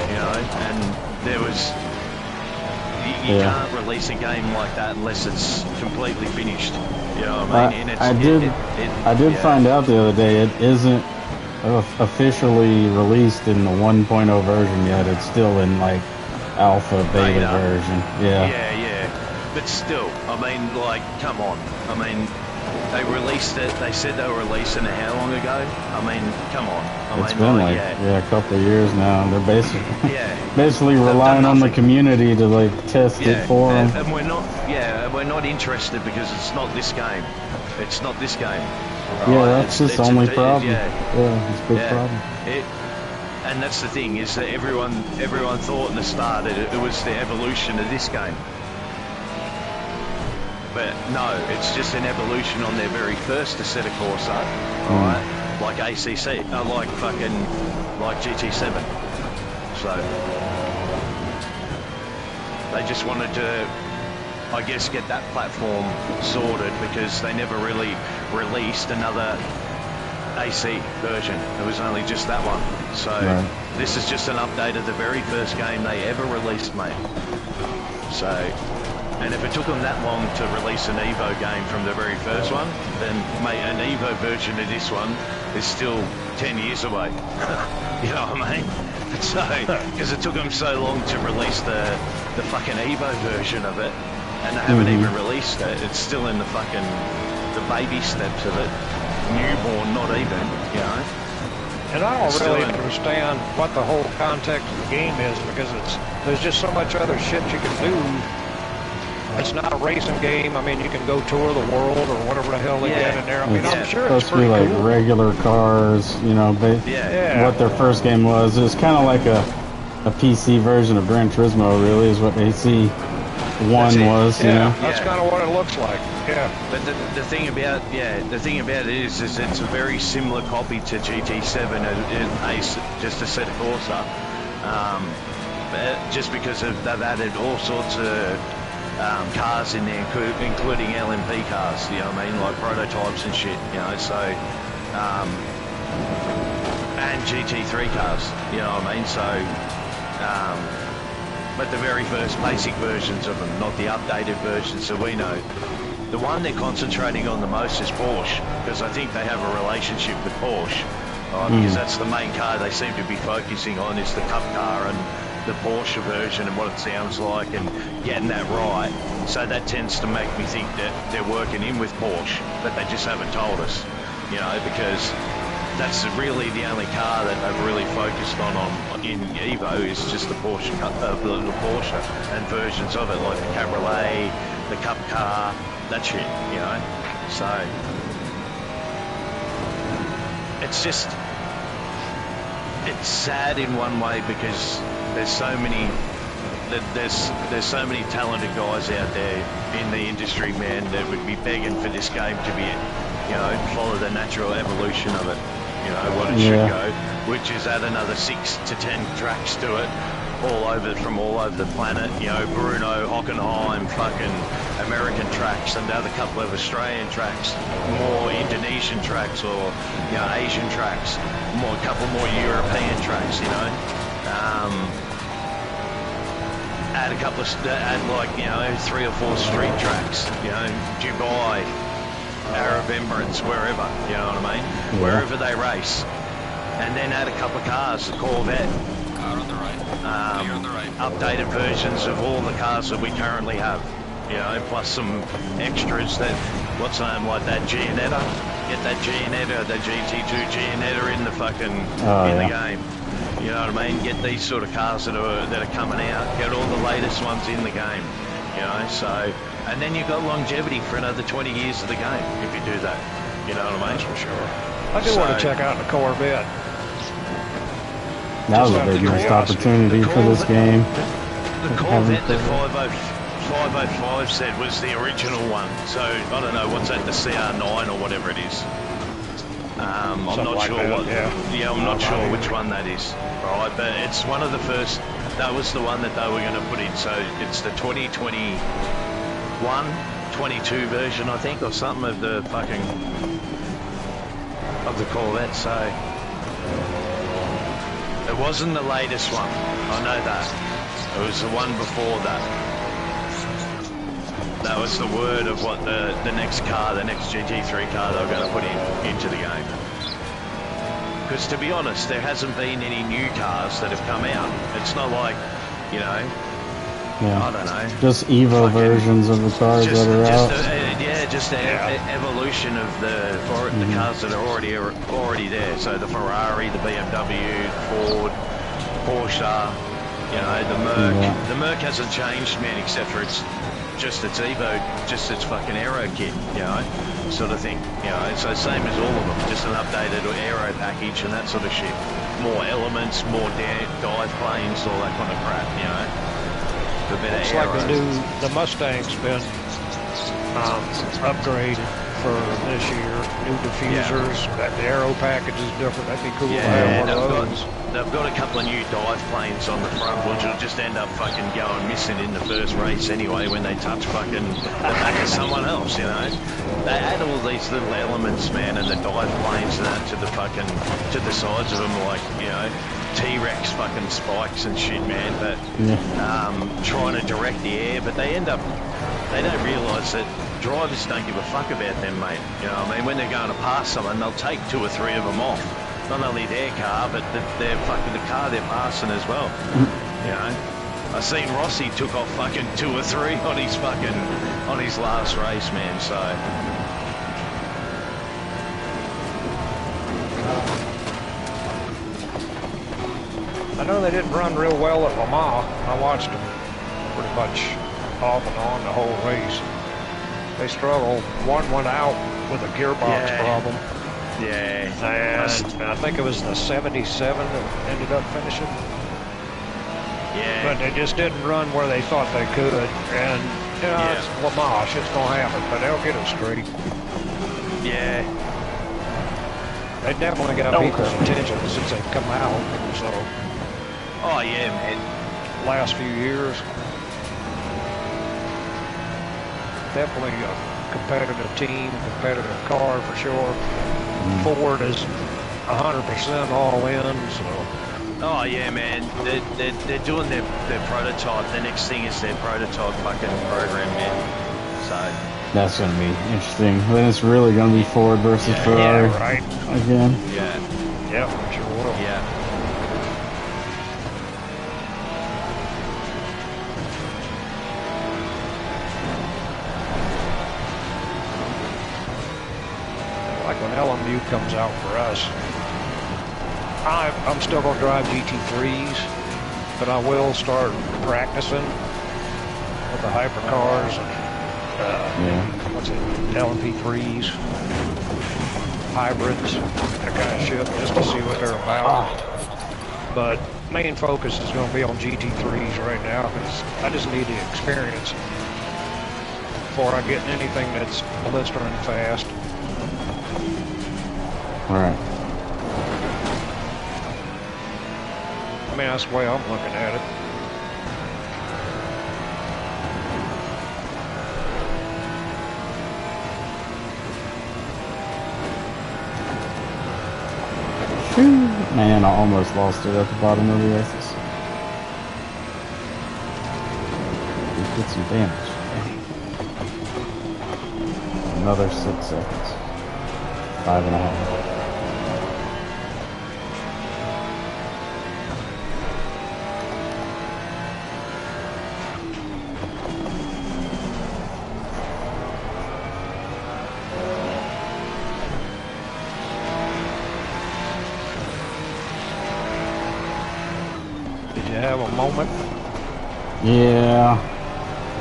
you know. And there was, You can't release a game like that unless it's completely finished. You know what I mean? I did find out the other day it isn't officially released in the 1.0 version yet. It's still in like alpha beta version. Yeah. But still, I mean, like, come on. I mean, they released it. They said they were releasing it how long ago? I mean, come on. It's been like a couple of years now. They're basically relying on the community to like test it for them. And we're not interested because it's not this game. It's not this game. Right? Yeah, that's its only problem. It's a big problem. And that's the thing, is that everyone thought in the start that it was the evolution of this game. But no, it's just an evolution on their very first Assetto Corsa, right? Like ACC, like GT7. So they just wanted to, I guess, get that platform sorted because they never really released another AC version. It was only just that one. So this is just an update of the very first game they ever released, mate. So, and if it took them that long to release an Evo game from the very first one, then, mate, an Evo version of this one is still 10 years away. You know what I mean? So, because it took them so long to release the fucking Evo version of it, and they haven't even released it. It's still in the baby steps of it. Newborn, not even, you know. And I don't really understand what the whole context of the game is, because there's just so much other shit you can do. It's not a racing game. I mean, you can go tour the world or whatever the hell they get in there. I mean, I'm sure it's pretty like cool. regular cars, you know. What their first game was. It was kind of like a PC version of Gran Turismo, really, is what AC1 was. You know? That's kind of what it looks like. Yeah. But the thing about it is it's a very similar copy to GT7, just a set of Corsa. Just because they've added all sorts of cars in there, including LMP cars, you know what I mean, like prototypes and shit, you know, so, and GT3 cars, you know what I mean, so, but the very first basic versions of them, not the updated versions that we know. The one they're concentrating on the most is Porsche, because I think they have a relationship with Porsche, right? Because that's the main car they seem to be focusing on, is the Cup car and the Porsche version and what it sounds like and getting that right. So that tends to make me think that they're working in with Porsche, but they just haven't told us, you know, because that's really the only car that they've really focused on in Evo is just the Porsche, the Porsche and versions of it, like the Cabriolet, the Cup car, that shit, you know. So it's just, it's sad in one way because there's so many talented guys out there in the industry, man, that would be begging for this game to be, you know, follow the natural evolution of it, you know, what it should go, which is add another 6 to 10 tracks to it, from all over the planet, you know, Bruno, Hockenheim, fucking American tracks, and another couple of Australian tracks, more Indonesian tracks, or, you know, Asian tracks, a couple more European tracks, you know. Add like, you know, 3 or 4 street tracks, you know, Dubai, Arab Emirates, wherever, you know what I mean? Wherever they race. And then add a couple of cars, the Corvette. Car on the right. Clear on the right. Updated versions of all the cars that we currently have, you know, plus some extras that, what's the name, like that Gianetta? Get that Gianetta, that GT2 Gianetta in the fucking, the game. You know what I mean? Get these sort of cars that are coming out. Get all the latest ones in the game. You know, so, and then you've got longevity for another 20 years of the game if you do that. You know what I mean? That's for sure. I do want to check out the Corvette. That was a big missed opportunity for this game. The Corvette that 505 said was the original one. So I don't know, what's that, the CR9 or whatever it is. I'm not sure I'm not sure which one that is, right? But it's one of the first. That was the one that they were going to put in. So it's the 2021, 22 version, I think, or something of the Corvette. So it wasn't the latest one. I know that. It was the one before that. that was the word of what the next car, the next GT3 car they were going to put into the game. Because to be honest, there hasn't been any new cars that have come out. It's not like, you know, I don't know. Just Evo versions of the cars that are out. Just an evolution of the cars that are already there. So the Ferrari, the BMW, Ford, Porsche, you know, the Merc. Yeah. The Merc hasn't changed, man, except for its Evo, just its fucking aero kit, you know, sort of thing. You know, so same as all of them, just an updated aero package and that sort of shit. More elements, more dive planes, all that kind of crap, you know. It's like the Mustang's been upgraded for this year. New diffusers, the aero package is different. That'd be cool to have one of those. They've got a couple of new dive planes on the front, which will just end up fucking going missing in the first race anyway when they touch fucking the back of someone else, you know. They add all these little elements, man, and the dive planes and that to the sides of them, like, you know, T-Rex fucking spikes and shit, man, but trying to direct the air, but they don't realise that drivers don't give a fuck about them, mate. You know what I mean? When they're going to pass someone, they'll take 2 or 3 of them off. Not only their car, but the car they're passing as well. You know? I seen Rossi took off fucking 2 or 3 on his last race, man, so... I know they didn't run real well at Le Mans. I watched them pretty much off and on the whole race. They struggled. One went out with a gearbox problem. Yeah. And I think it was the 77 that ended up finishing. Yeah. But they just didn't run where they thought they could. And, you know, it's Le Mans. It's going to happen, but they'll get it straight. Yeah. They definitely got people's attention since they've come out. So... Oh, yeah, man. Last few years. Definitely a competitive team, competitive car for sure. Ford is 100% all in, so. Oh, yeah, man. They're doing their prototype. The next thing is their prototype fucking program, man. So. That's going to be interesting. Then it's really going to be Ford versus Ferrari. Yeah, right. Again. Yeah. Yeah, sure will. Yeah. When LMU comes out for us, I'm still going to drive GT3s, but I will start practicing with the hypercars and LMP3s, hybrids, that kind of shit, just to see what they're about. But main focus is going to be on GT3s right now because I just need the experience before I get in anything that's blistering fast. Right. I mean, that's the way I'm looking at it. Man, I almost lost it at the bottom of the S's. We did some damage. Another 6 seconds. 5.5. Did you have a moment? Yeah.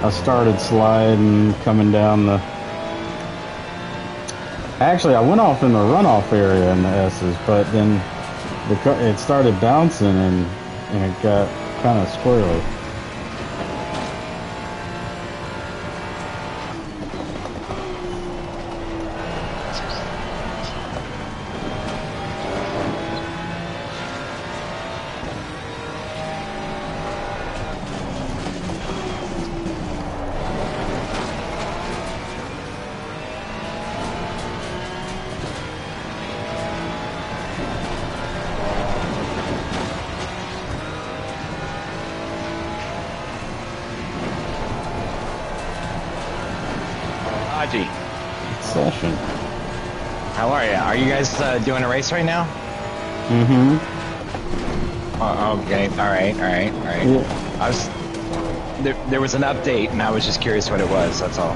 I started sliding, coming down the... Actually, I went off in the runoff area in the S's, but then it started bouncing and it got kind of squirrely. Haji. Session. How are you? Are you guys doing a race right now? Mm-hmm. Okay. All right. Yeah. I was there was an update, and I was just curious what it was. That's all.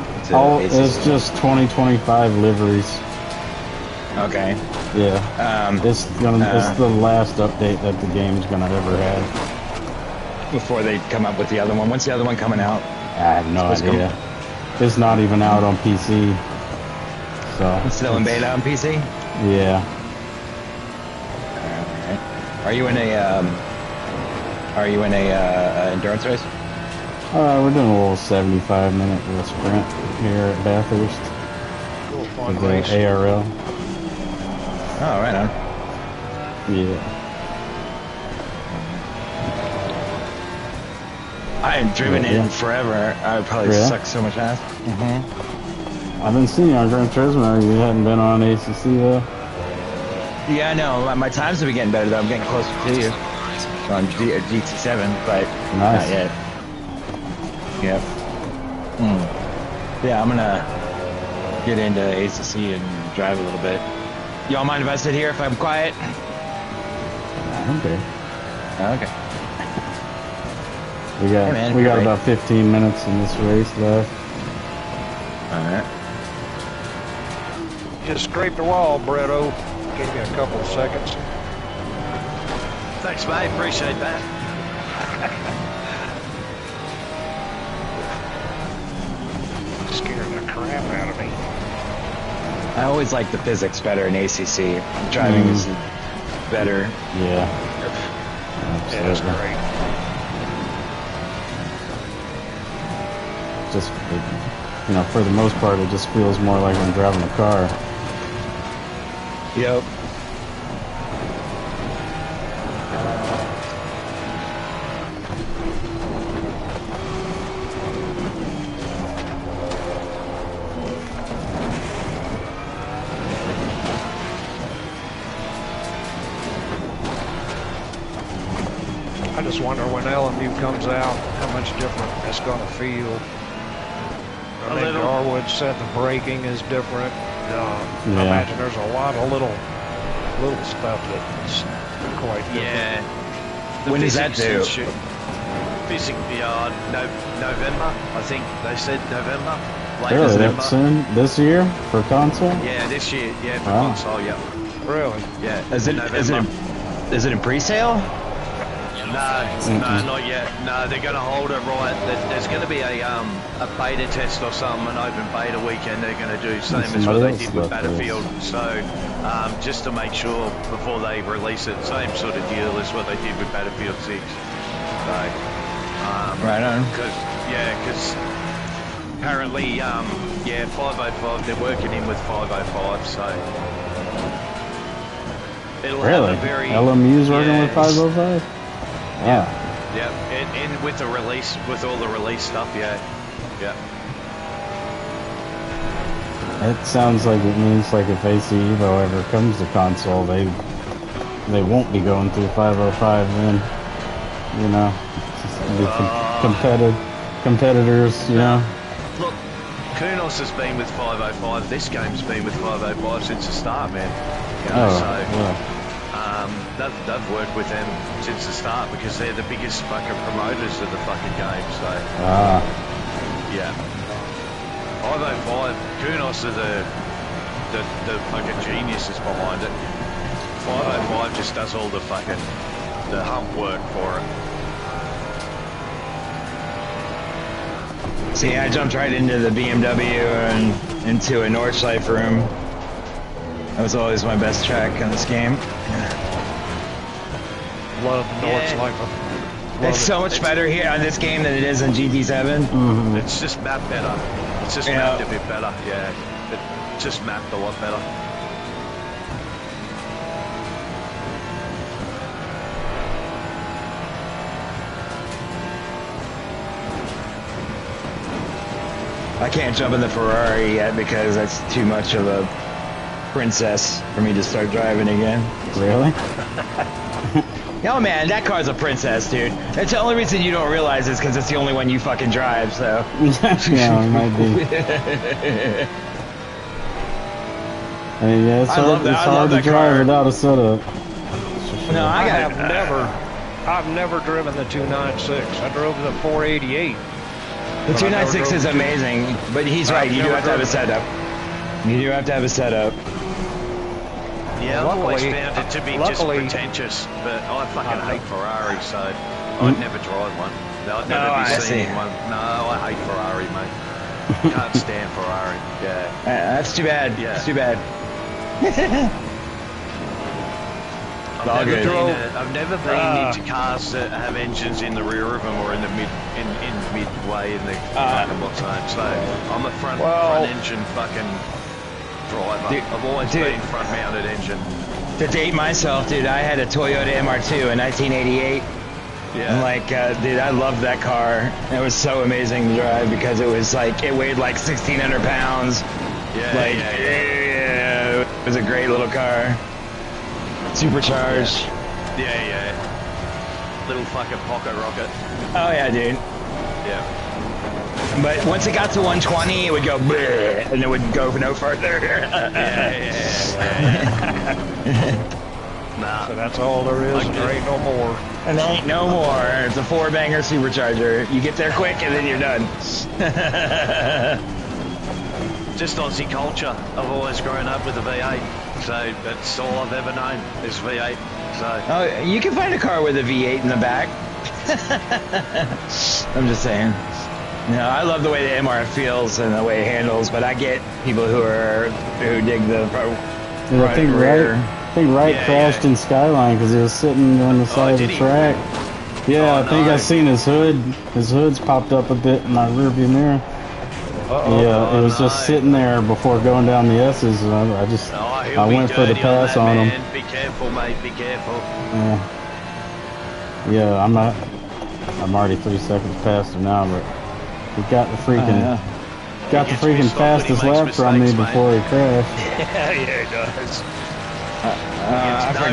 It's just 2025 liveries. Okay. Yeah. It's the last update that the game's gonna ever have. Before they come up with the other one. When's the other one coming out? I have no idea. It's not even out on PC. So it's still in beta on PC? Yeah. Alright. Are you in a endurance race? We're doing a little 75-minute sprint here at Bathurst. Cool, fun with the race. ARL. Oh, right on. Yeah. I haven't driven in forever. I would probably suck so much ass. I've been seeing you on Gran Turismo. You hadn't been on ACC though. Yeah, I know. My times have been getting better though. I'm getting closer to you on GT7, but not yet. Yep. Yeah, I'm gonna get into ACC and drive a little bit. Y'all mind if I sit here if I'm quiet? Okay. Okay. We got about 15 minutes in this race left. Alright. Just scraped the wall, Bretto. Gave me a couple of seconds. Thanks, mate. Appreciate that. Scared the crap out of me. I always like the physics better in ACC. Driving is better. Yeah. Yeah, it's great. Just, for the most part, it just feels more like I'm driving a car. Yep. I just wonder when LMU comes out, how much different it's going to feel. I think Darwood said the braking is different. I imagine there's a lot of little stuff that's quite different. Yeah. When does that do? Physically, November. I think they said November. Really, that soon? This year for console? Yeah, this year. Yeah, for console. Yeah. Really? Yeah. Is it in pre-sale? No, not yet. No, they're going to hold it right. There's going to be a beta test or something, an open beta weekend they're going to do, same as what they did with Battlefield. So, just to make sure before they release it, same sort of deal as what they did with Battlefield 6. So, right on. Because apparently, 505, they're working in with 505, so it'll have a very... LMU's working with 505? Yeah, and with the release, with all the release stuff, yeah. It sounds like it means like if AC Evo ever comes to console, they won't be going through 505 then, competitors, Look, Kunos has been with 505. This game's been with 505 since the start, man. They've worked with them since the start because they're the biggest fucking promoters of the fucking game. So, yeah. 505, Kunos are the fucking geniuses behind it. 505 just does all the hump work for it. See, I jumped right into the BMW and into a Nordschleife room. That was always my best track in this game. Love Nordschleife. It's so much better here on this game than it is in GT7. Mm-hmm. It's just mapped better. It's just mapped a bit better. Yeah, it's just mapped a lot better. I can't jump in the Ferrari yet because that's too much of a princess for me to start driving again. Really? Oh man, that car's a princess, dude. That's the only reason you don't realize is because it's the only one you fucking drive, so. Yeah, it might be. I mean, yeah, it's hard to drive without a setup. No, I've never driven the 296. I drove the 488. The 296 is amazing, but he's right. You do have to have a setup. You do have to have a setup. Yeah, I've always found it to be just pretentious, but I fucking hate Ferrari, so I'd never drive one. I'd never be seeing one. No, I hate Ferrari, mate. Can't stand Ferrari. Yeah. That's too bad. Yeah. That's too bad. I've never been into cars that have engines in the rear of them or in the midway in the box zone. So I'm a front engine fucking driver. Dude, I've always been front mounted engine. To date myself, dude, I had a Toyota MR2 in 1988. Yeah. And like, dude, I loved that car. It was so amazing to drive because it was like, it weighed like 1,600 pounds. Yeah, yeah, it was a great little car. Supercharged. Yeah. Little fucking pocket rocket. Oh yeah, dude. Yeah. But once it got to 120, it would go bleh, and it would go no further. Yeah. Nah. So that's all there is. There ain't no more. And there ain't no more. It's a 4-banger supercharger. You get there quick, and then you're done. Just Aussie culture. I've always grown up with a V8, so that's all I've ever known is V8. So. Oh, you can find a car with a V8 in the back. I'm just saying. You know, I love the way the MR feels and the way it handles, but I get people who dig the front I think Wright crashed in Skyline because he was sitting on the side of the track. Yeah, I think I seen his hood. His hood's popped up a bit in my rearview mirror. It was just sitting there before going down the S's. And I went for the pass on him. Be careful, mate. Be careful. Yeah, I'm already 3 seconds past him now, but he got the freaking fastest lap from me before he crashed. Yeah, he does.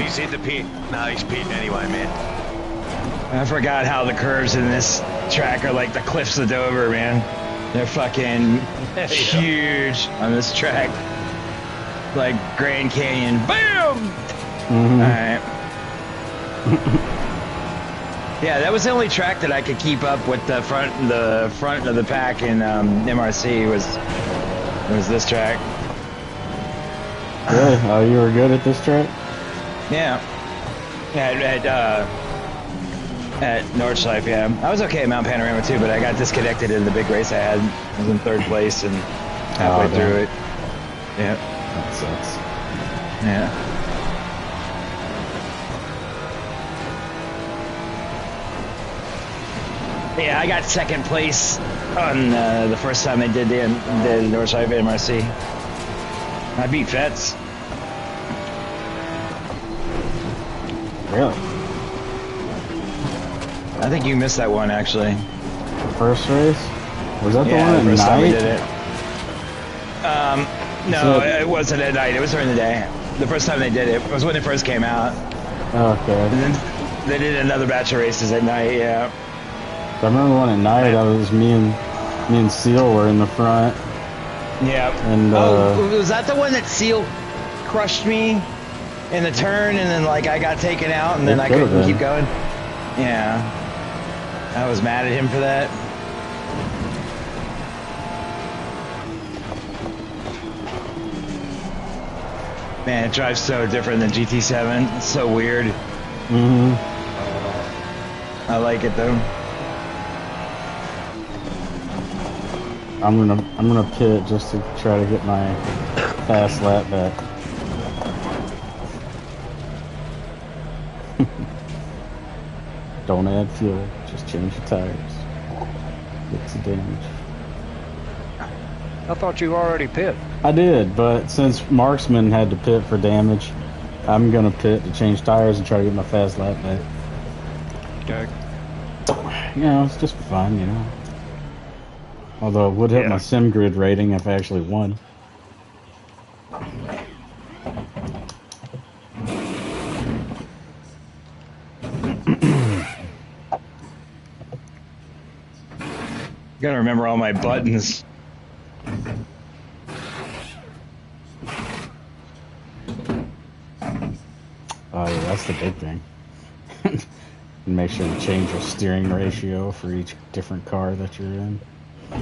He's in the pit. No, he's pitting anyway, man. I forgot how the curves in this track are like the cliffs of Dover, man. They're fucking huge on this track. Like Grand Canyon. Boom! Alright. Yeah, that was the only track that I could keep up with the front of the pack in MRC was this track. Really? Oh, you were good at this track? Yeah. At Nordschleife, yeah. I was okay at Mount Panorama too, but I got disconnected in the big race I had. I was in 3rd place and halfway through it. Yeah. That sucks. Yeah. Yeah, I got 2nd place on the first time they did the Nordschleife MRC. I beat Fetz. Really? I think you missed that one, actually. The first race? Was that the one at first night? Time we did it. No, it wasn't at night. It was during the day. The first time they did it was when it first came out. Okay. And then they did another batch of races at night, yeah. I remember one at night. I was me and Seal were in the front. Yeah. And was that the one that Seal crushed me in the turn, and then like I got taken out, and then I couldn't keep going? Yeah. I was mad at him for that. Man, it drives so different than GT7. It's so weird. I like it though. I'm gonna pit just to try to get my fast lap back. Don't add fuel, just change your tires. Fix the damage. I thought you already pit. I did, but since Marksman had to pit for damage, I'm gonna pit to change tires and try to get my fast lap back. Okay. You know, it's just fun, you know. Although it would hit my sim grid rating if I actually won. Gotta remember all my buttons. Oh yeah, that's the big thing. And make sure to change your steering ratio for each different car that you're in.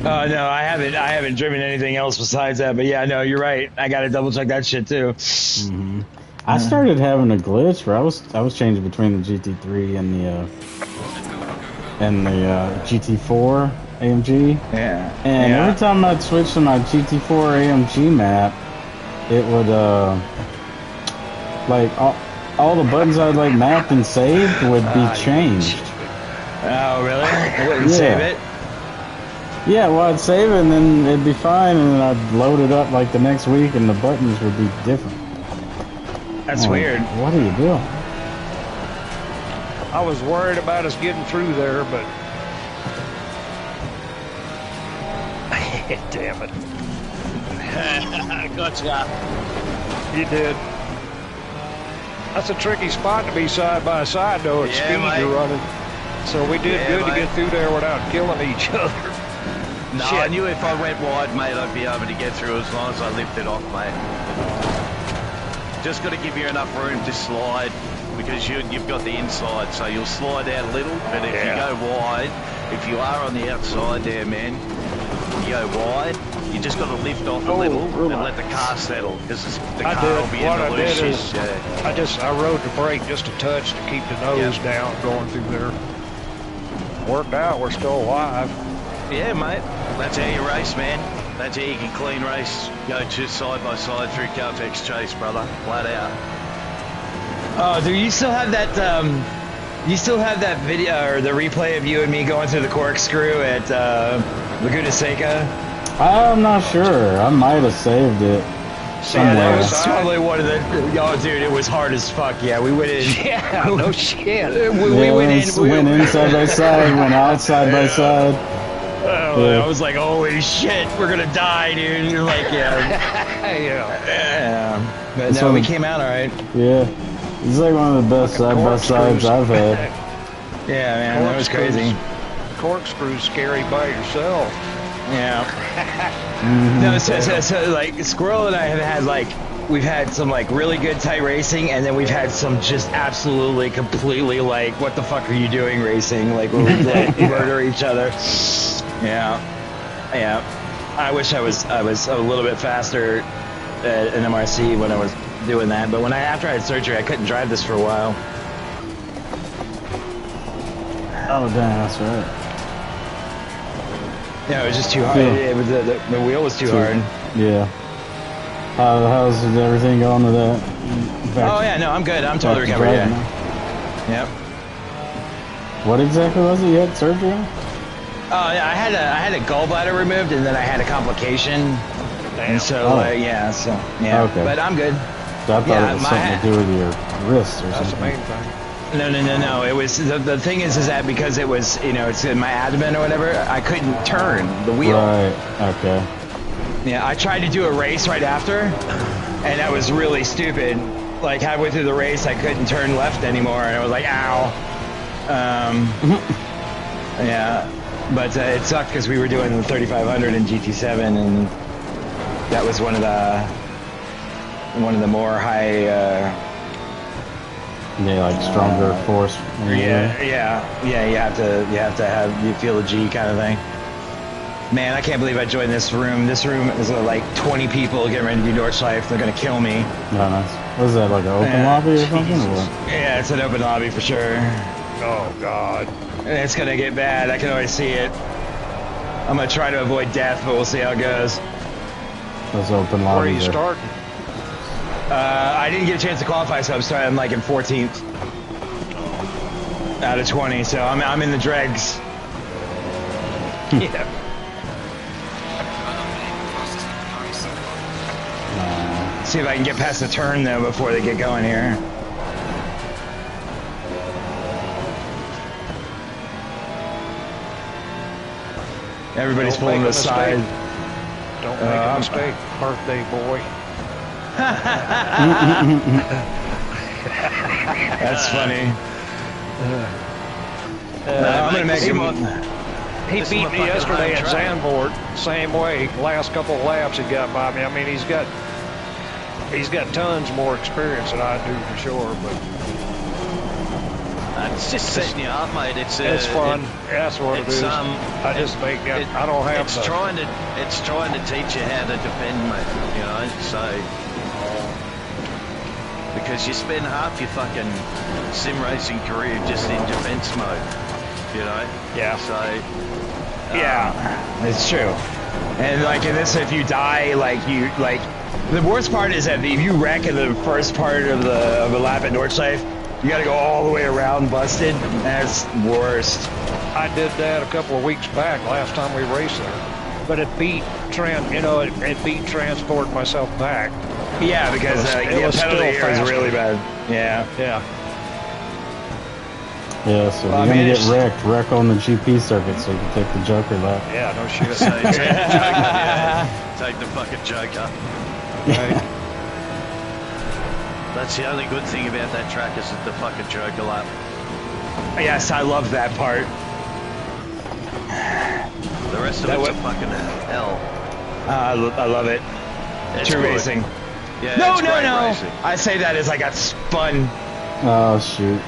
No, I haven't driven anything else besides that. But yeah, no, you're right. I gotta double check that shit too. Mm-hmm. I started having a glitch where I was changing between the GT3 and the GT4 AMG. Yeah. And every time I'd switch to my GT4 AMG map, it would like all the buttons I'd like mapped and saved would be changed. Oh really? It wouldn't save it? Yeah, well I'd save it and then it'd be fine, and then I'd load it up like the next week and the buttons would be different. That's weird. What are you doing? I was worried about us getting through there, but damn it. Gotcha. You did. That's a tricky spot to be side by side, though, at speed you're running. So we did good to get through there without killing each other. No, I knew if I went wide, mate, I'd be able to get through as long as I lifted off, mate. Just got to give you enough room to slide, because you've got the inside, so you'll slide out a little. But if you go wide, if you are on the outside there, man, you go wide, you just got to lift off a little and let the car settle, because the car will be in the loose shit. I rode the brake just a touch to keep the nose down going through there. Worked out, we're still alive. Yeah, mate, that's how you race, man. That's how you can clean race. Go to side by side through Caltex Chase, brother. Flat out. Oh, do you still have that? You still have that video or the replay of you and me going through the corkscrew at Laguna Seca? I'm not sure. I might have saved it somewhere. Yeah, that was probably one of the. Oh, dude, it was hard as fuck. Yeah, we went in. Yeah, no shit. We went in. We went in side by side. Went out side by side. I was like, holy shit, we're gonna die, dude. And you're like, But no, we came out all right. Yeah, it's like one of the best side by sides I've had. Yeah, man, that was crazy. Corkscrew's scary by yourself. Yeah. No, so like Squirrel and I have had we've had some really good tight racing, and then we've had some just absolutely completely what the fuck are you doing racing, where we murder each other. Yeah. I wish I was a little bit faster at an MRC when I was doing that, but after I had surgery, I couldn't drive this for a while. Oh damn, that's right. Yeah, it was just too hard. It was the wheel was too hard. Yeah. How's everything going with that? Oh yeah, no, I'm good. I'm totally recovered. Yeah. Yep. What exactly was it you had surgery on? Oh yeah, I had a gallbladder removed, and then I had a complication. Damn. And so yeah. Okay. But I'm good. So I thought it was something to do with your wrist or something. That's the main thing. No. It was the thing is that because it was it's in my abdomen or whatever, I couldn't turn the wheel. Right. Okay. Yeah, I tried to do a race right after, and that was really stupid. Like halfway through the race, I couldn't turn left anymore, and I was like, ow. Yeah, but it sucked because we were doing the 3500 in GT7, and that was one of the more high. Stronger force. Yeah. You feel the G kind of thing. Man, I can't believe I joined this room. This room is 20 people getting ready to do Nordschleife. They're gonna kill me. Oh, nice. What is that, like an open lobby or something? Or what? Yeah, it's an open lobby for sure. Oh God. It's gonna get bad. I can always see it. I'm gonna try to avoid death, but we'll see how it goes. Those open lobbies. Where are you starting? I didn't get a chance to qualify, so I'm starting in 14th out of 20. So I'm in the dregs. Yeah. See if I can get past the turn though before they get going here. Everybody's pulling to the side. Don't make a mistake, birthday boy. That's funny. I'm gonna make him. He beat me yesterday at Zandvoort. Same way. Last couple of laps he got by me. I mean, he's got tons more experience than I do for sure. But it's just setting you up, mate. It's fun. That's what it is. I just think I don't have. It's trying to teach you how to defend, mate. You know, so because you spend half your fucking sim racing career just in defense mode. You know. Yeah. So. Yeah, it's true. And like in this, if you die, the worst part is that if you wreck in the first part of the lap at Nordschleife, you got to go all the way around busted. That's worst. I did that a couple of weeks back. Last time we raced there, but it beat it beat transporting myself back. Yeah, because the penalty here is really bad. Yeah. Yeah. Yeah, so you're going to get wreck on the GP circuit so you can take the Joker lap. Yeah, no shit. So take the Joker, take the fucking Joker. Right. That's the only good thing about that track is the fucking Joker lap. Yes, I love that part. The rest of it's a fucking hell. I love it. It's True good. racing. Yeah, No. racing. I say that as I got spun. Oh, shoot.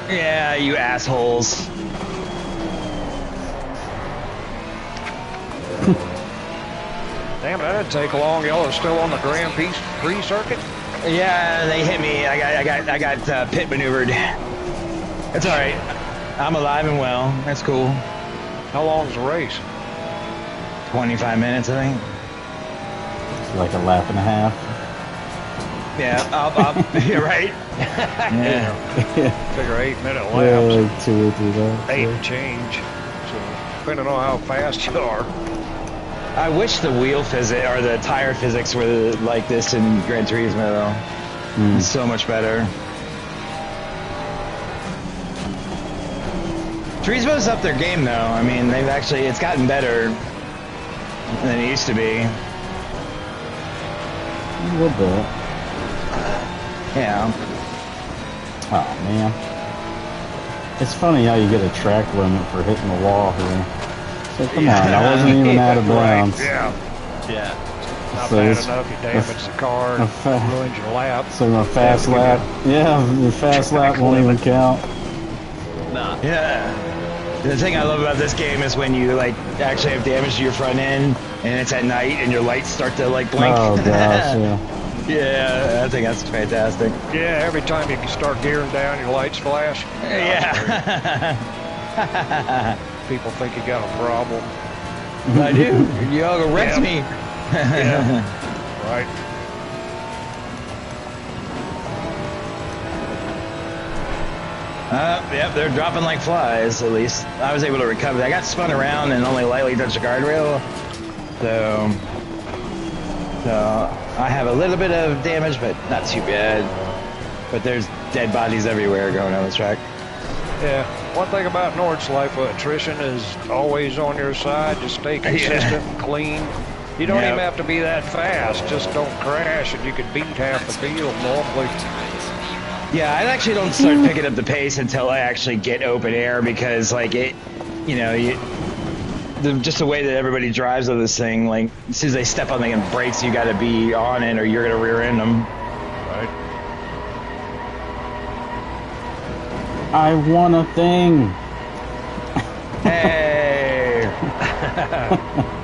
Yeah, you assholes. Damn, that didn't take long. Y'all are still on the Grand Prix circuit? Yeah, they hit me. I got pit maneuvered. It's all right. I'm alive and well. That's cool. How long's the race? 25 minutes, I think. It's like a lap and a half. Yeah, you're right. Yeah. Figure 8-minute laps. Yeah, like 2 or 3 laps. 8 and change. So, depending on how fast you are. I wish the wheel physics or the tire physics were like this in Gran Turismo, though. It's so much better. Turismo's up their game, though. I mean, it's gotten better than it used to be. A little bit. Yeah. Oh, man. It's funny how you get a track limit for hitting the wall here. So come on, I wasn't even out of bounds. Yeah. Not So bad it's enough. You damage the car, ruins your lap. So my fast lap, the fast lap won't even count. Nah. Yeah. The thing I love about this game is when you actually have damage to your front end and it's at night and your lights start to blink. Oh gosh, yeah. Yeah, I think that's fantastic. Yeah, every time you start gearing down, your lights flash. Yeah. People think you got a problem. I do. You all wrecked me. Yeah. Right. Yep, they're dropping like flies, at least. I was able to recover. I got spun around and only lightly touched the guardrail. So I have a little bit of damage, but not too bad. But there's dead bodies everywhere going on this track. Yeah. One thing about Nordschleife, attrition is always on your side. Just stay consistent and clean. You don't even have to be that fast. Just don't crash, and you could beat half the field normally. Yeah, I actually don't start picking up the pace until I actually get open air because, just the way that everybody drives on this thing, as soon as they step on the brakes, you got to be on it or you're going to rear end them. Right. I won a thing. Hey.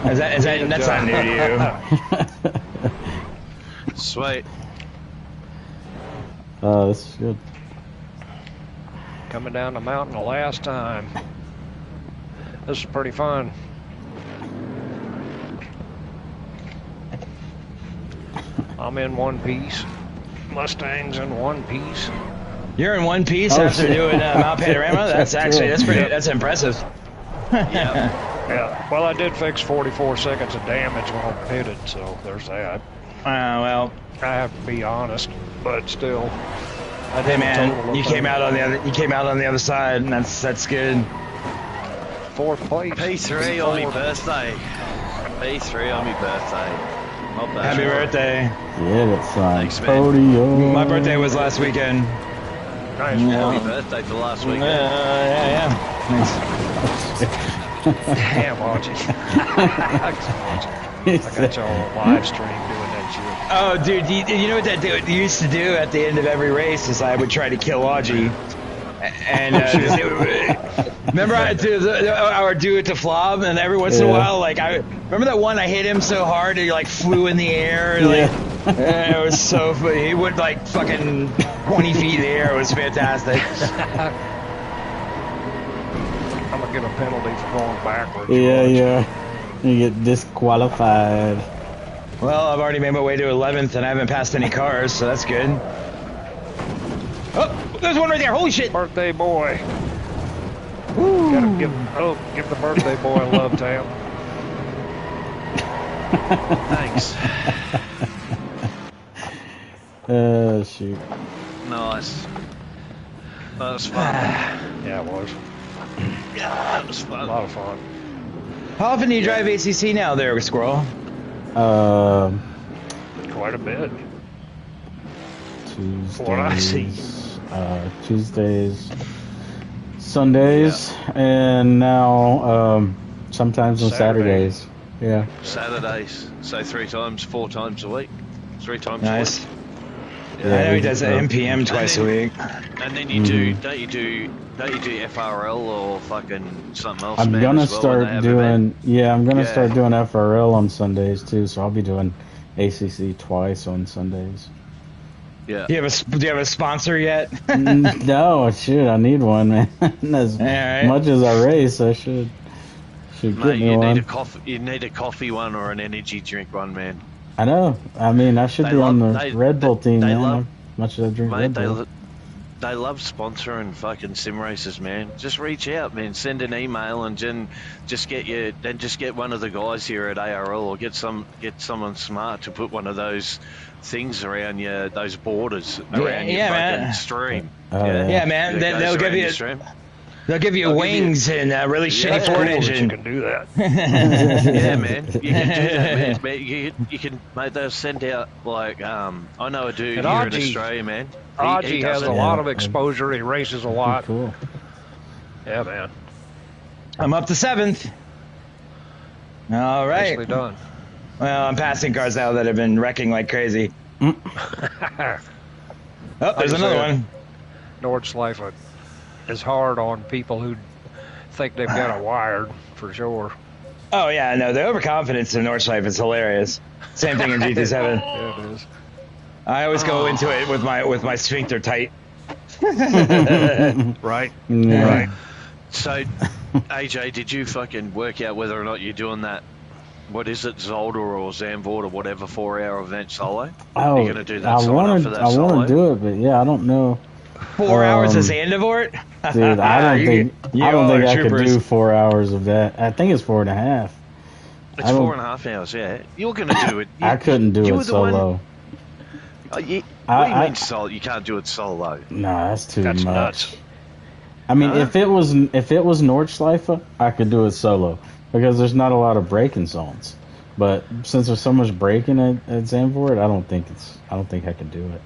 That's not new to you. Sweet. Oh, this is good. Coming down the mountain the last time. This is pretty fun. I'm in one piece. Mustang's in one piece. You're in one piece after doing Mount Panorama? That's impressive. Yeah. Well, I did fix 44 seconds of damage when I pitted, so there's that. Well, I have to be honest, but still. Hey man, you came out on the other side, and that's good. 4th place. P3 on my birthday. P3 on my birthday. Not bad. Happy birthday. Yeah, that's Thanks, man. podium. My birthday was last weekend. Nice. Happy birthday for last weekend. Yeah. Thanks. Damn, Audrey. I got y'all on live stream doing that shit. Oh, dude, you know what that dude used to do at the end of every race is I would try to kill Audrey. And remember I would do it to Flob, and every once in a while, like I remember that one I hit him so hard he like flew in the air, like it was so funny. He went like fucking 20 feet in the air. It was fantastic. I'm gonna get a penalty for going backwards. Yeah. You get disqualified. Well, I've already made my way to 11th, and I haven't passed any cars, so that's good. Oh, there's one right there. Holy shit! Birthday boy. Gotta give the birthday boy a love tap. Thanks. Shoot. Nice. That was fun. Yeah, it was. Yeah, that was fun. A lot of fun. How often do you drive ACC now there, Squirrel? Quite a bit. Tuesdays. What I see. Tuesdays, Sundays, and now sometimes on Saturdays. Yeah. Saturdays. So 4 times a week. 3 times Nice. a week. Yeah, I know he does an MPM twice a week. And then you do, don't you do FRL or fucking something else? I'm man, gonna as well, start doing, I'm gonna start doing FRL on Sundays too, so I'll be doing ACC twice on Sundays. Yeah. Do you have a sponsor yet? No, shoot, I need one, man. As much as I race, I should get me one. You need a coffee one or an energy drink one, man. I know. I mean, I should be on the Red Bull team, man. Much as I drink Red Bull. They love sponsoring fucking sim races, man. Just reach out, man. Send an email and just get one of the guys here at ARL or get someone smart to put one of those things around those borders around your fucking stream. Yeah, man. They'll give you They'll give you wings and a really shitty Ford engine. You can do that. Yeah, man. You can do that, man. You can, mate, they'll send out, like, I know a dude here in Australia, man. He has a lot of exposure. He races a lot. Cool. Yeah, man. I'm up to 7th. All right. Nicely done. Well, I'm passing cars now that have been wrecking like crazy. Oh, there's another one. Nordschleife is hard on people who think they've got it wired, for sure. Oh, yeah, no, the overconfidence in Nordschleife is hilarious. Same thing in GT7. Yeah, it is. I always go into it with my sphincter tight. Right. Yeah. Right. So, AJ, did you fucking work out whether or not you're doing that? What is it, Zolder or Zandvoort or whatever 4-hour event solo? Oh, you're gonna do that I want to do it, but yeah, I don't know. 4 hours of Zandvoort? Dude, I don't think I could do 4 hours of that. I think it's 4.5. It's 4.5 hours. Yeah, you're gonna do it. I couldn't do it solo. What do you mean solo? You can't do it solo. No, that's too much. Nuts. I mean, if it was Nordschleife, I could do it solo because there's not a lot of braking zones. But since there's so much braking at Zandvoort, I don't think I could do it.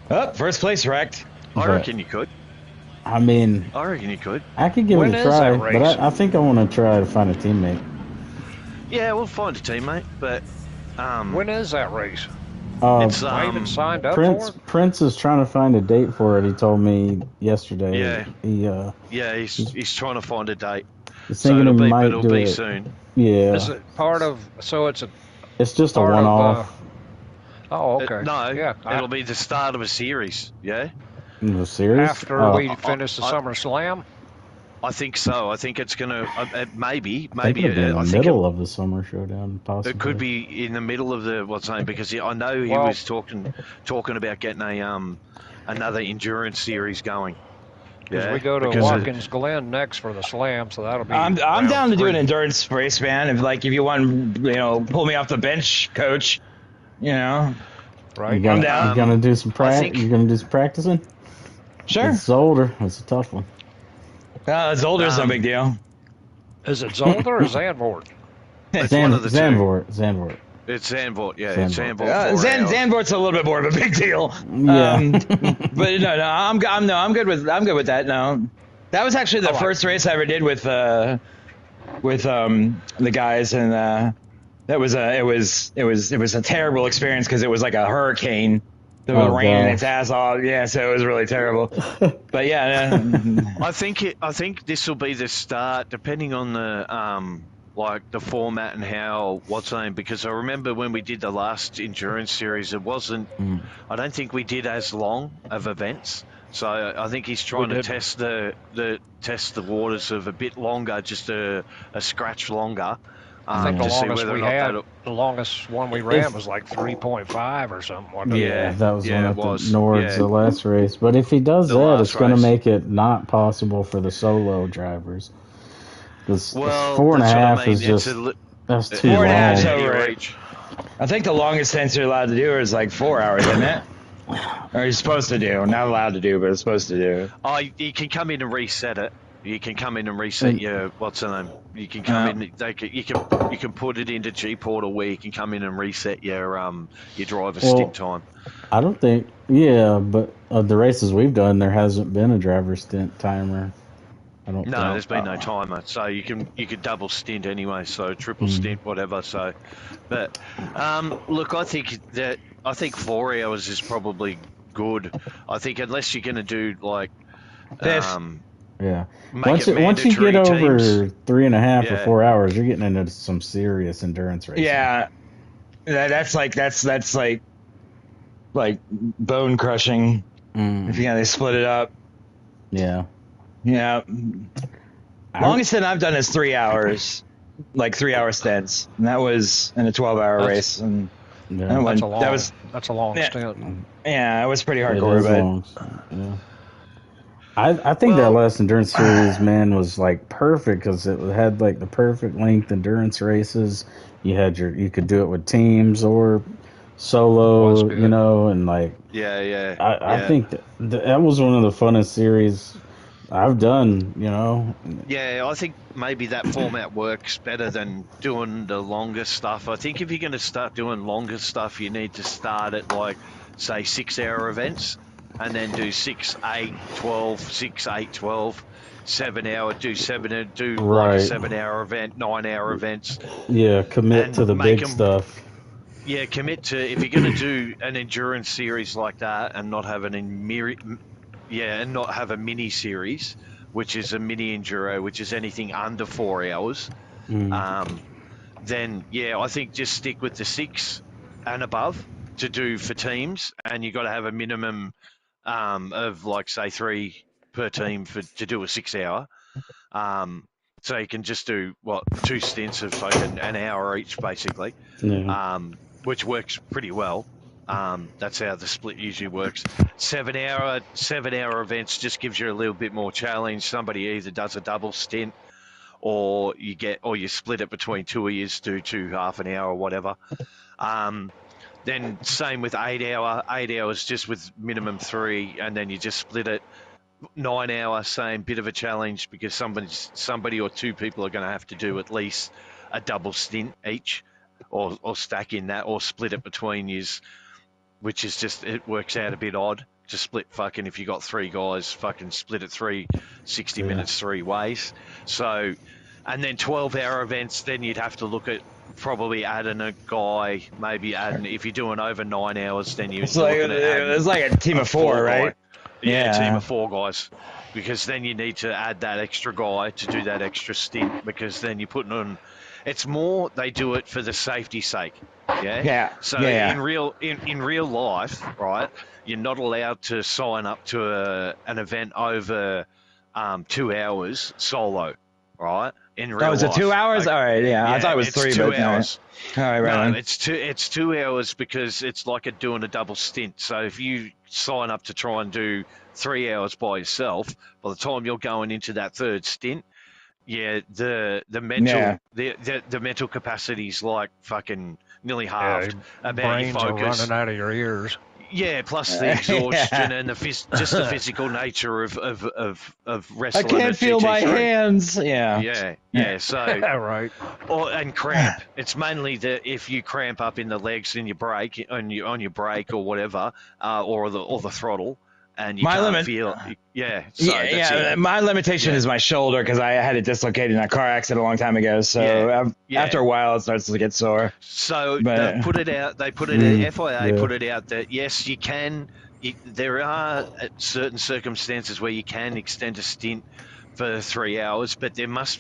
Oh, first place wrecked. I reckon you could. I mean, I reckon you could. I could give it a try, but I think I want to try to find a teammate. Yeah, we'll find a teammate, but when is that race? It's I even signed up Prince, for it? Prince is trying to find a date for it. He told me yesterday. Yeah. He's trying to find a date. So it'll be soon. Yeah. Is it part of? So it's just a one-off. Oh, okay. It'll be the start of a series. Yeah. The series after we finish the Summer Slam. I think so. I think it's gonna maybe. I think in the middle of the Summer Showdown, possibly. It could be in the middle of the because I know he was talking about getting another endurance series going. Because we go to Watkins Glen next for the Slam, so that'll be. I'm down to do an endurance race, man. If you want, pull me off the bench, coach. Right. I'm down. You're gonna do some practicing. Sure. It's Zolder. It's a tough one. Zolder's no big deal. Is it Zolder or Zandvoort? It's one of the Zandvoort. It's Zandvoort, yeah. Zandvoort. Zandvoort's a little bit more of a big deal. Yeah. But no, I'm good with that. No. That was actually the first race I ever did with the guys, and it was a terrible experience because it was like a hurricane. It was raining its ass off. Yeah, so it was really terrible. But yeah, I think this will be the start, depending on the like the format and how what's named. Because I remember when we did the last endurance series, it wasn't. I don't think we did as long of events. So I think he's trying to test the waters of a bit longer, just a scratch longer. I think the longest one we ran was like 3.5 or something. Yeah, that was one at the Nords, the last race. But if he does that, it's going to make it not possible for the solo drivers. Because 4.5 is just that's too long. I think the longest stints you're allowed to do is like 4 hours, isn't it? Or you're supposed to do, not allowed to do, but it's supposed to do. Oh, you can come in and reset it. You can come in and reset your what's the name. You can come in. You can put it into G Portal where you can come in and reset your driver stint time. I don't think. Yeah, but of the races we've done, there hasn't been a driver stint timer. No, there's been no timer, so you could double stint anyway, so triple stint, whatever. So, but look, I think 4 hours is probably good. I think unless you're going to do like, yeah. Once you get over 3.5 or 4 hours, you're getting into some serious endurance racing. Yeah, that's like bone crushing. If they split it up. Yeah. Yeah. Longest stint I've done is 3 hours, like 3 hour stints, and that was in a 12-hour race. And that's a long stint. Yeah, it was pretty hardcore, but I think that last endurance series, man, was like perfect because it had like the perfect length endurance races. You could do it with teams or solo, and like I think that was one of the funnest series I've done, Yeah, I think maybe that format works better than doing the longer stuff. I think if you're going to start doing longer stuff, you need to start at like, say, 6 hour events and then do 6, 8, 12, 6, 8, 12, 7 hour, do like a 7 hour event, 9 hour events. Yeah, commit to the big stuff. Yeah, commit to, if you're going to do an endurance series like that and not have and not have a mini series, which is a mini enduro, which is anything under 4 hours, then I think just stick with the 6 and above to do for teams, and you got to have a minimum of like say 3 per team to do a 6 hour. So you can just do 2 stints of fucking an hour each, basically, which works pretty well. That's how the split usually works. 7 hour events just gives you a little bit more challenge. Somebody either does a double stint, or you split it between 2 of you, do 2 half an hour or whatever. Then same with 8 hour. 8 hours just with minimum 3, and then you just split it. 9 hour, same, bit of a challenge because somebody or 2 people are going to have to do at least a double stint each, or stack in that, or split it between yous. Which is just, it works out a bit odd to split fucking, if you got 3 guys, fucking split it 60 minutes 3 ways. So, and then 12-hour events, then you'd have to look at probably adding a guy, maybe adding, if you're doing over 9 hours, then you're looking at adding it's like a team of 4, right? Yeah, a team of 4 guys. Because then you need to add that extra guy to do that extra stint, because then you're putting on, it's more, they do it for the safety sake. So in real life, right, you're not allowed to sign up to an event over 2 hours solo, right? In real life. Is it 2 hours? All right, I thought it was 3, 2 but hours. No. All right, right. No, it's 2 hours because it's like doing a double stint. So if you sign up to try and do 3 hours by yourself, by the time you're going into that third stint, the mental capacity is like fucking nearly halved. About your focus. Brains are running out of your ears. Yeah, plus the exhaustion and just the physical nature of wrestling. I can't feel my hands. So right. And cramp. It's mainly if you cramp up in the legs and you brake on your brake or whatever, or the throttle, and you can't feel. Yeah. So my limitation is my shoulder because I had it dislocated in a car accident a long time ago. So after a while, it starts to get sore. So they put it out. They put it. FIA put it out that yes, you can. There are certain circumstances where you can extend a stint for 3 hours, but there must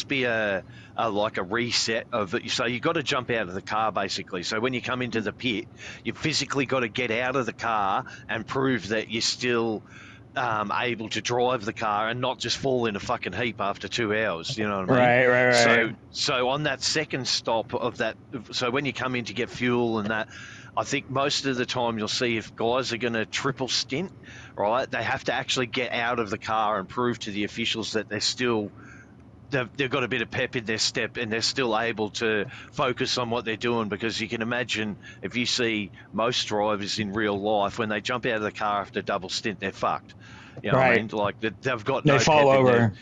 be a reset of it. So you've got to jump out of the car basically. So when you come into the pit, you physically got to get out of the car and prove that you're still able to drive the car and not just fall in a fucking heap after 2 hours. You know what I mean? Right. So on that second stop of that, so when you come in to get fuel and that, I think most of the time you'll see if guys are going to triple stint, right, they have to actually get out of the car and prove to the officials that they've got a bit of pep in their step and they're still able to focus on what they're doing, because you can imagine if you see most drivers in real life, when they jump out of the car after double stint, they're fucked. You know what I mean? Like they've got no pep. They fall over.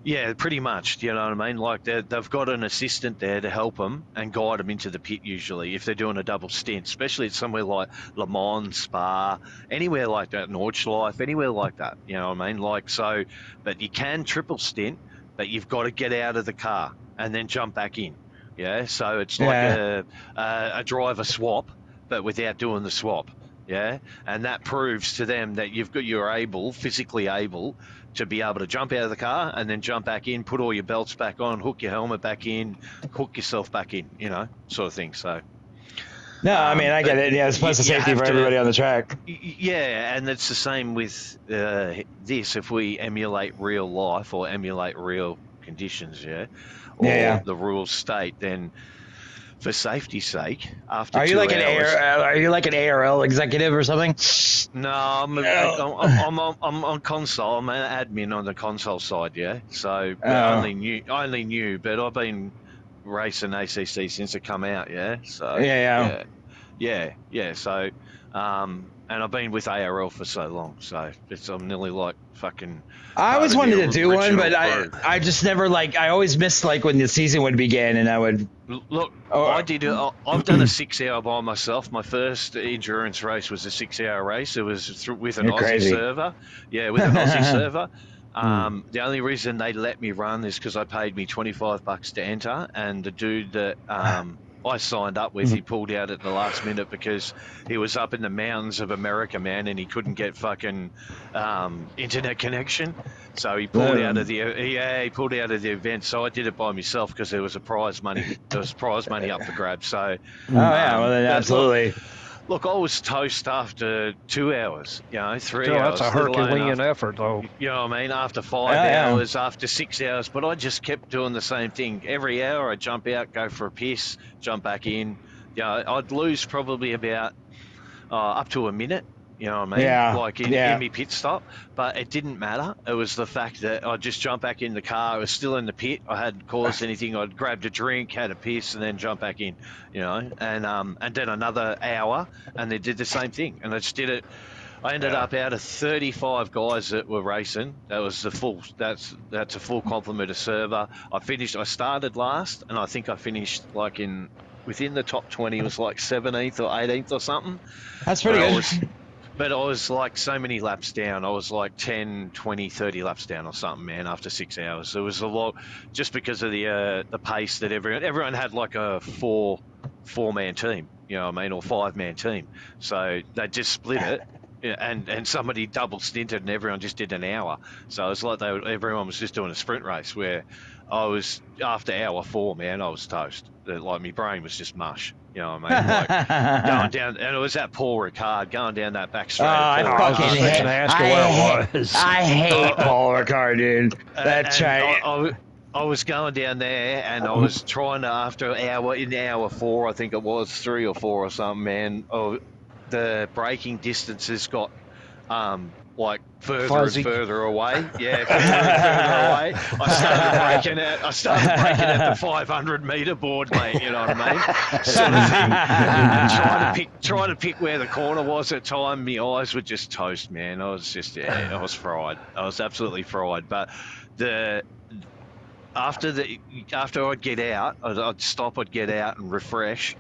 Yeah, pretty much. Do you know what I mean? Like they've got an assistant there to help them and guide them into the pit usually if they're doing a double stint, especially at somewhere like Le Mans, Spa, anywhere like that, Nordschleife, anywhere like that. You know what I mean? Like so, but you can triple stint, but you've got to get out of the car and then jump back in. Yeah, so it's like a driver swap, but without doing the swap. Yeah, and that proves to them that you're physically able to be able to jump out of the car and then jump back in, put all your belts back on, hook your helmet back in, hook yourself back in, sort of thing. So. No, I mean, I get it. Yeah, it's plus the safety for everybody on the track. Yeah, and it's the same with this. If we emulate real life or emulate real conditions, or the rules state, then for safety's sake, after are you 2 like hours, are you like an ARL executive or something? No, I'm on console. I'm an admin on the console side. Yeah, so only new, but I've been racing ACC since it come out. Yeah, so yeah. So, and I've been with ARL for so long, so I'm nearly like fucking. I always wanted to do one, but I just never I always missed when the season would begin, and I would look. I did. I've done a 6 hour by myself. My first endurance race was a 6 hour race. It was with an Aussie server. Yeah, with an Aussie server. The only reason they let me run is because I paid me $25 to enter, and the dude that I signed up with, he pulled out at the last minute because he was up in the mountains of America, man, and he couldn't get fucking internet connection. So he pulled out of the event. So I did it by myself because there was prize money up for grabs. So well then absolutely. Look, I was toast after 2 hours, 3 hours. That's a Herculean effort, though. You know what I mean? After 5 hours, after 6 hours. But I just kept doing the same thing. Every hour I'd jump out, go for a piss, jump back in. I'd lose probably about up to a minute. You know what I mean? Yeah. Like in my pit stop. But it didn't matter. It was the fact that I'd just jump back in the car. I was still in the pit. I hadn't caused anything. I'd grabbed a drink, had a piss, and then jump back in, and then another hour, and they did the same thing. And I just did it. I ended up out of 35 guys that were racing. That was that's a full complement of server. I started last, and I think I finished within the top 20. It was like 17th or 18th or something. That's pretty good. But I was like so many laps down. I was like 10, 20, 30 laps down or something, man, after 6 hours. It was a lot just because of the pace that everyone had like a four-man team, you know what I mean, or 5-man team. So they just split it. And somebody double stinted and everyone just did an hour. So it was like everyone was just doing a sprint race where I was, after hour 4, man, I was toast. Like my brain was just mush. You know what I mean? Like going down, and it was that Paul Ricard going down that back straight. I hate Paul Ricard, dude. That's right. I was going down there, and I was trying to, after hour 4, I think it was 3 or 4 or something, man. The braking distances got further and further away. Yeah, further and further away. I started braking at the 500 metre board, mate. You know what I mean? Sort of thing. And trying to pick where the corner was at time. My eyes were just toast, man. I was just I was fried. I was absolutely fried. But after I'd get out, I'd stop, I'd get out and refresh.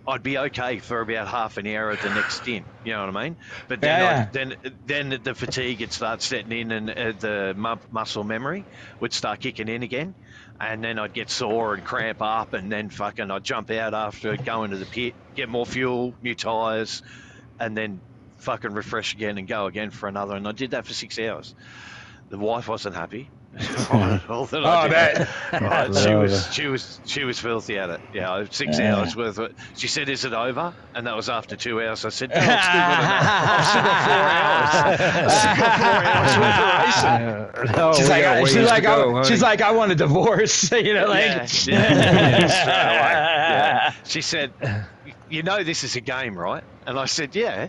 I'd be okay for about half an hour at the next stint. You know what I mean? But then then the fatigue would start setting in, and the muscle memory would start kicking in again. And then I'd get sore and cramp up, and then fucking I'd jump out after, go into the pit, get more fuel, new tyres, and then fucking refresh again and go again for another. And I did that for 6 hours. The wife wasn't happy. She was filthy at it. Yeah, 6 hours worth of it. She said, "Is it over?" And that was after 2 hours. I said, "No, I've still got 4 hours. I've still got 4 hours worth of racing." No, she's like, I want a divorce. You know, like. She said, "You know this is a game, right?" And I said, "Yeah."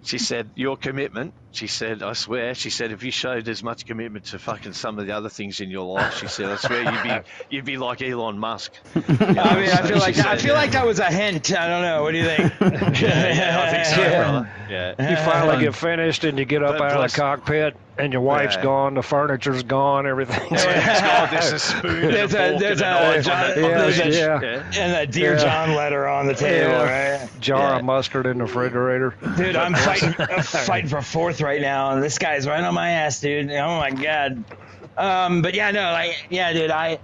She said, "Your commitment," she said, "I swear," she said, "if you showed as much commitment to fucking some of the other things in your life," she said, "I swear you'd be like Elon Musk." I mean, I feel like that was a hint. I don't know. What do you think? Yeah, I think so, brother. Yeah. You finally get finished and you get up out of the cockpit and your wife's gone, the furniture's gone, everything's gone. There's a spoon and a fork and a Dear John letter on the table, right? Jar of mustard in the refrigerator. Dude, I'm fighting for fourth right now, and this guy's right on my ass, dude. Oh my god. But yeah, no, like, yeah, dude, the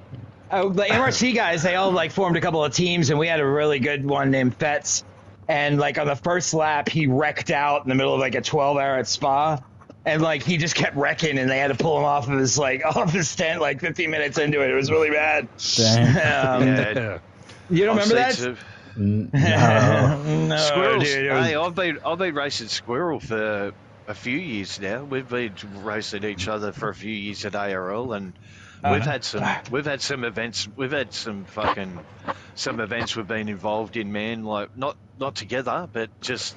MRC guys, they all like formed a couple of teams, and we had a really good one named Fetz. And like on the first lap, he wrecked out in the middle of like a 12-hour at Spa, and like he just kept wrecking, and they had to pull him off of his tent like 15 minutes into it. It was really bad. You don't remember that? No, squirrels. Dude, hey, I've been racing squirrel for a few years now. We've been racing each other for a few years at ARL, and we've had some events. We've had some events we've been involved in, man. Like not together, but just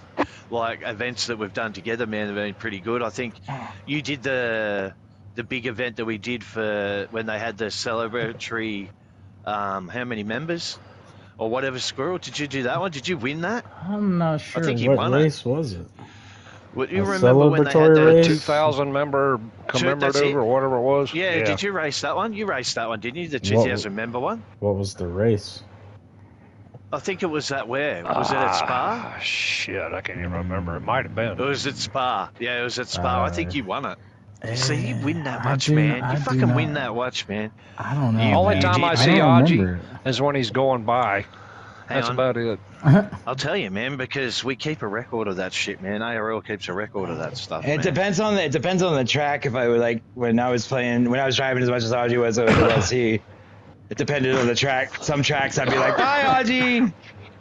like events that we've done together, man. Have been pretty good. I think you did the big event that we did for when they had the celebratory. How many members? Or whatever squirrel. Did you do that one? Did you win that? I'm not sure. I think you what won race was it? What, you remember when they had the 2,000 member commemorative or whatever it was? Yeah, did you race that one? You raced that one, didn't you? The 2,000 member one? What was the race? I think it was that where? Was it at Spa? Shit, I can't even remember. It might have been. It was at Spa. Yeah, it was at Spa. I think you won it. See, you win that much, man. You fucking win that much, man. I don't know. The only time I see Aji is when he's going by. That's about it. I'll tell you, man, because we keep a record of that shit, man. ARL keeps a record of that stuff. It depends on the track. If I would like when I was driving as much as Aji was over the LC, it depended on the track. Some tracks I'd be like, "Bye, Aji."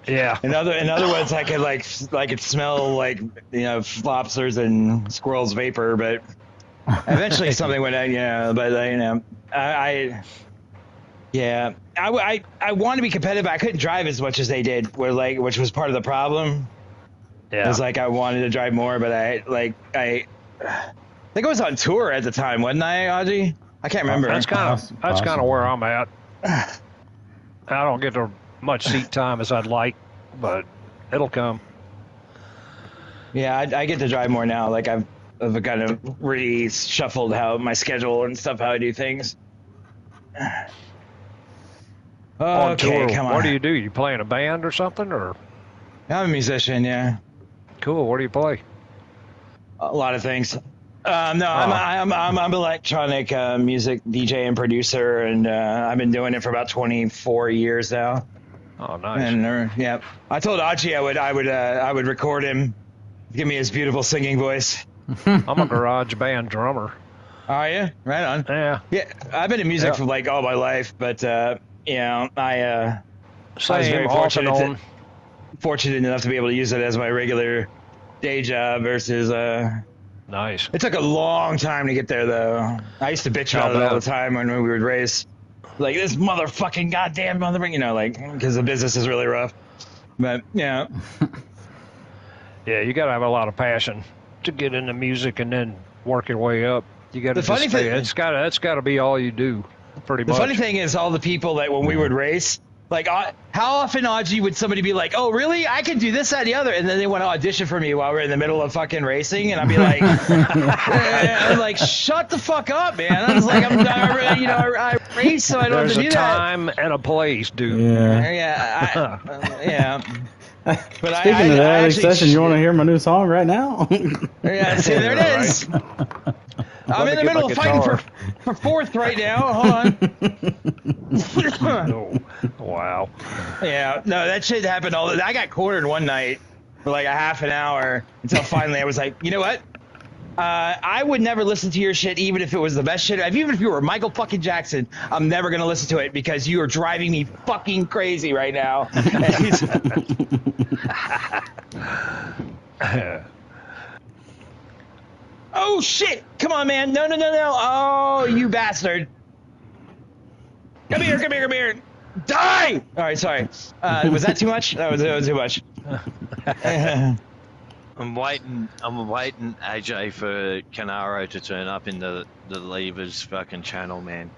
Yeah. In other ones, I could smell like lobsters and squirrels vapor, but eventually something went out. But I want to be competitive. But I couldn't drive as much as they did, which was part of the problem. Yeah. It was like I wanted to drive more, but I think I was on tour at the time, wasn't I, Aji? I can't remember. That's kind of where I'm at. I don't get as much seat time as I'd like, but it'll come. Yeah, I get to drive more now. Like I've kind of reshuffled how my schedule and stuff, how I do things. On tour, come on. What do? You play in a band or something, or? I'm a musician, yeah. Cool. What do you play? A lot of things. I'm an electronic music DJ and producer, and I've been doing it for about 24 years now. Oh, nice. And yeah, I told Aji I would record him, give me his beautiful singing voice. I'm a garage band drummer. Are you? Right on. Yeah. Yeah, I've been in music for like all my life, but I was very fortunate enough to be able to use it as my regular day job versus Nice. It took a long time to get there, though. I used to bitch about it all the time when we would race. Like, this motherfucking goddamn motherfucking, because the business is really rough. But, yeah. Yeah, you got to have a lot of passion to get into music and then work your way up. You got to that's got to be all you do, pretty much. The funny thing is, all the people that when we would race, like, how often, Aji, would somebody be like, "Oh, really? I can do this, that, and the other," and then they want to audition for me while we're in the middle of fucking racing, and I'd be like, I'm like, "Shut the fuck up, man!" I was like, I race, so I don't have to do that. There's a time and a place, dude. Yeah. Speaking of that, Accession, you want to hear my new song right now? Yeah, see, there it is. I'm in the middle of fighting for fourth right now. Hold on. Oh, wow. Yeah, no, that shit happened I got cornered one night for like a half an hour until finally I was like, you know what? I would never listen to your shit even if it was the best shit. Even if you were Michael fucking Jackson, I'm never going to listen to it because you are driving me fucking crazy right now. Oh, shit. Come on, man. No. Oh, you bastard. Come here. Die! All right, sorry. Was that too much? That was too much. I'm waiting, AJ, for Canaro to turn up in the Levers fucking channel, man.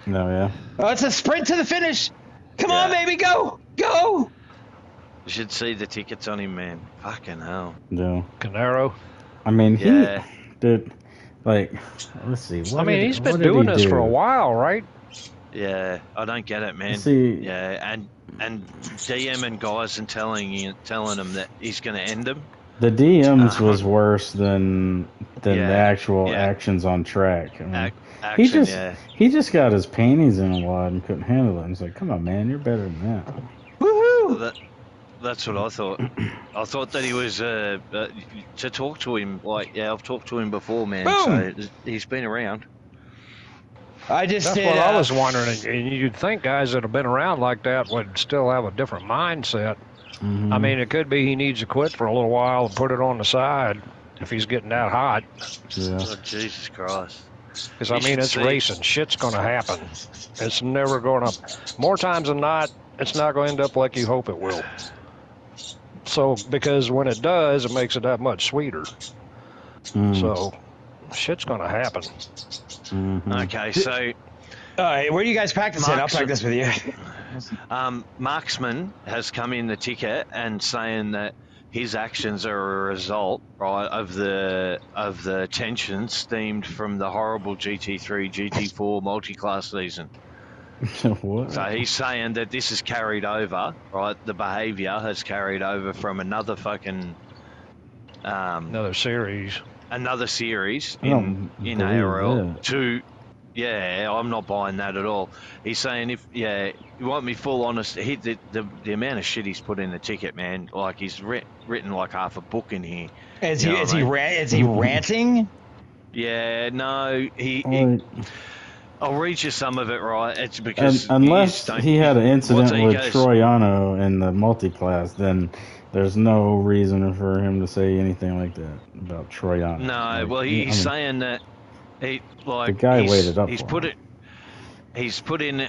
No, yeah. Oh, it's a sprint to the finish. Come on, baby, go! You should see the tickets on him, man. Fucking hell. No. Canaro. I mean, Yeah. dude, like, let's see. He's been doing this for a while, right? Yeah, I don't get it, man. See, yeah, and DMing guys and telling him that he's going to end them. The DMs was worse than the actual actions on track. I mean, he just got his panties in a wad and couldn't handle it. He's like, "Come on, man, you're better than that." Woohoo! That's what I thought. I thought that he was to talk to him. Like, yeah, I've talked to him before, man. Boom! So he's been around. That's what I was wondering. And you'd think guys that have been around like that would still have a different mindset. Mm-hmm. I mean, it could be he needs to quit for a little while and put it on the side if he's getting that hot. Yeah. Oh, Jesus Christ. Because, I mean, it's racing. Shit's going to happen. It's never going to... More times than not, it's not going to end up like you hope it will. So, because when it does, it makes it that much sweeter. So, shit's going to happen. Okay, so... All right, where do you guys practice it? I'll practice with you. Marksman has come in the ticket and saying that his actions are a result, right, of the tension stemmed from the horrible GT3, GT4 multi-class season. What? So he's saying that this is carried over, right? The behaviour has carried over from another fucking... another series in ARL to... Yeah, I'm not buying that at all. He's saying you want me full honest, the amount of shit he's put in the ticket, man, like he's written like half a book in here. Is he ranting? Yeah, no, I'll read you some of it, right? It's because... unless he had an incident with Troiano in the multi-class, then there's no reason for him to say anything like that about Troiano. No, he's saying that the guy waited up. He's put in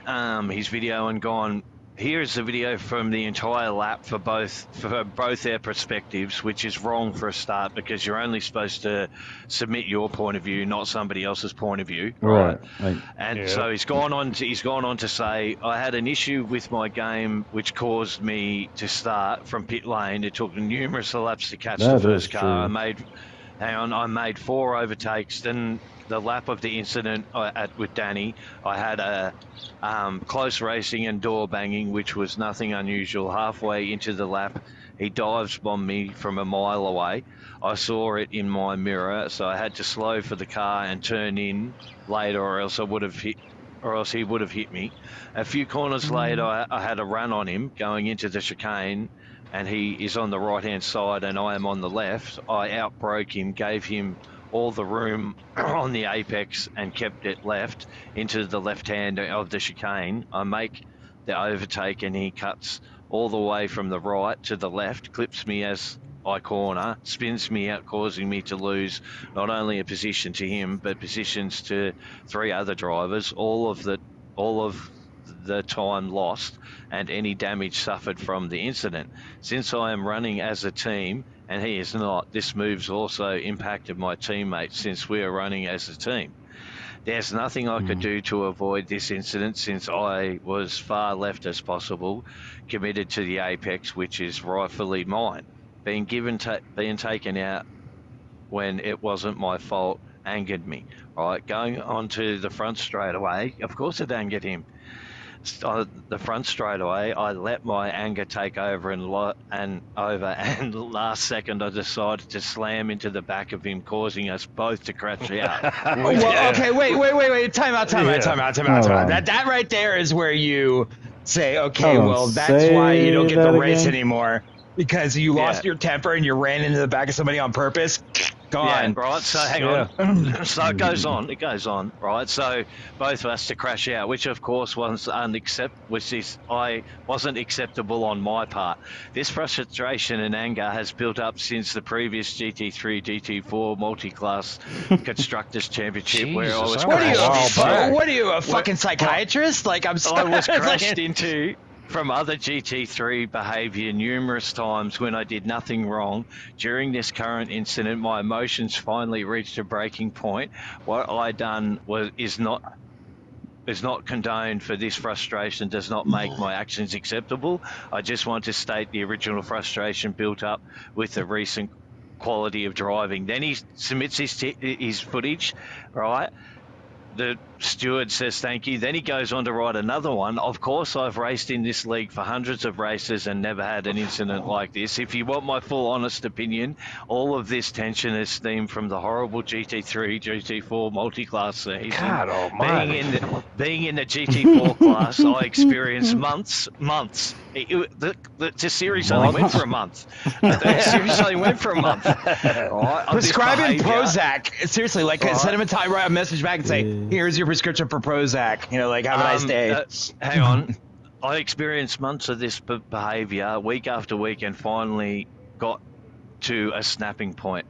his video and gone, here's the video from the entire lap for both their perspectives, which is wrong for a start because you're only supposed to submit your point of view, not somebody else's point of view, right? So he's gone on to say, I had an issue with my game which caused me to start from pit lane. It took numerous laps to catch the first car. I made 4 overtakes. Then the lap of the incident with Danny, I had a close racing and door banging, which was nothing unusual. Halfway into the lap, he dives bombed me from a mile away. I saw it in my mirror, so I had to slow for the car and turn in later, or else he would have hit me. A few corners later, I had a run on him going into the chicane, and he is on the right-hand side and I am on the left. I outbroke him, gave him all the room on the apex and kept it left into the left hand of the chicane. I make the overtake and he cuts all the way from the right to the left, clips me as I corner, spins me out, causing me to lose not only a position to him, but positions to 3 other drivers, all of the time lost and any damage suffered from the incident. Since I am running as a team and he is not, this move's also impacted my teammates since we are running as a team. There's nothing I could do to avoid this incident since I was far left as possible, committed to the apex, which is rightfully mine. Being taken out when it wasn't my fault angered me. Right, going onto the front straight away, of course it angered him. the front straight away, I let my anger take over and last second I decided to slam into the back of him, causing us both to crash out. Well, okay, wait, time out. Oh. That right there is where you say, okay, Hold on, well, that's why you don't get say the that race again? anymore. Because you lost your temper and you ran into the back of somebody on purpose. Yeah, Gone. right, so hang on. So it goes on, right? So both of us to crash out, which of course wasn't acceptable on my part. This frustration and anger has built up since the previous GT3, GT4 multi-class Constructors Championship where I was What are you, a fucking psychiatrist? Like, I'm sorry. I was crashed into from other GT3 behaviour numerous times when I did nothing wrong. During this current incident, my emotions finally reached a breaking point. What I done is not condoned. For this frustration does not make my actions acceptable. I just want to state the original frustration built up with the recent quality of driving. Then he submits his footage, right? The steward says thank you. Then he goes on to write another one. Of course, I've raced in this league for hundreds of races and never had an incident like this. If you want my full honest opinion, all of this tension is stemmed from the horrible GT3, GT4 multi-class season. God almighty. Being in the GT4 class, I experienced months. The series only went for a month. Right, Prescribing Prozac. Seriously, like, send him a message back and say, here's your prescription for Prozac. You know, like, have a nice day. Hang on. I experienced months of this behaviour week after week and finally got to a snapping point.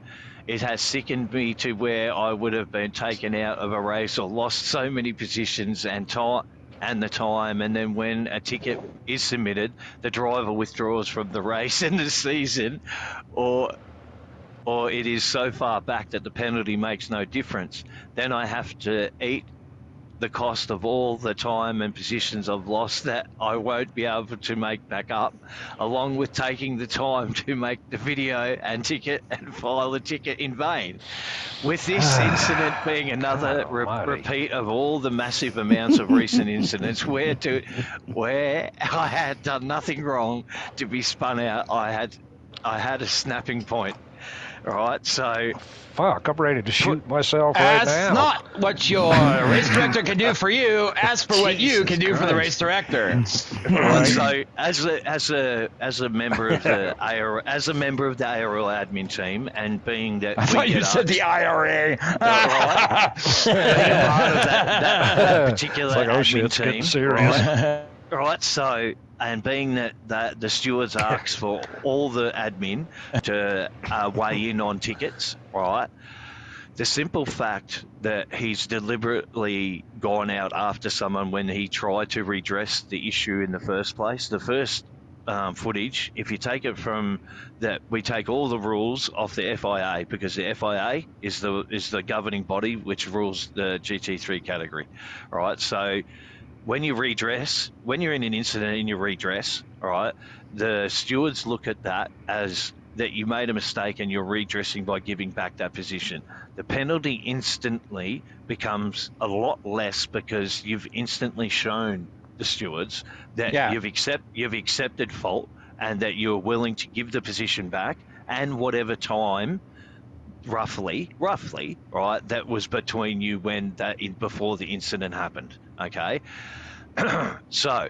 It has sickened me to where I would have been taken out of a race or lost so many positions and time. And then when a ticket is submitted, the driver withdraws from the race and the season, or it is so far back that the penalty makes no difference. Then I have to eat the cost of all the time and positions I've lost that I won't be able to make back up, along with taking the time to make the video and ticket and file the ticket in vain. With this incident being another repeat of all the massive amounts of recent incidents where I had done nothing wrong to be spun out, I had a snapping point. Right, so... Fuck, I'm ready to shoot myself right now. That's not what your race director can do for you. Ask for what you can do for the race director. Right. So, as a member of the ARL, admin team, and being that I thought you said the IRA. Right, being a part of that particular admin team, serious. Right, so, and being that the stewards asked for all the admin to weigh in on tickets, right, the simple fact that he's deliberately gone out after someone when he tried to redress the issue in the first place, the first footage, if you take it from that, we take all the rules off the FIA, because the FIA is the governing body which rules the GT3 category, right? So when you're in an incident and you redress, all right, the stewards look at that as that you made a mistake and you're redressing by giving back that position. The penalty instantly becomes a lot less because you've instantly shown the stewards that you've accepted fault and that you're willing to give the position back and whatever time roughly, right, that was between you before the incident happened. Okay, so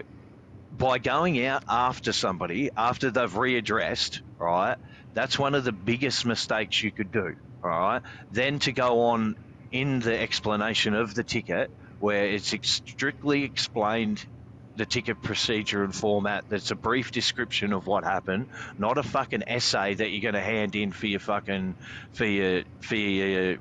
by going out after somebody after they've readdressed, right, that's one of the biggest mistakes you could do. All right, then to go on in the explanation of the ticket where it's strictly explained the ticket procedure and format, that's a brief description of what happened, not a fucking essay that you're going to hand in for your fucking for your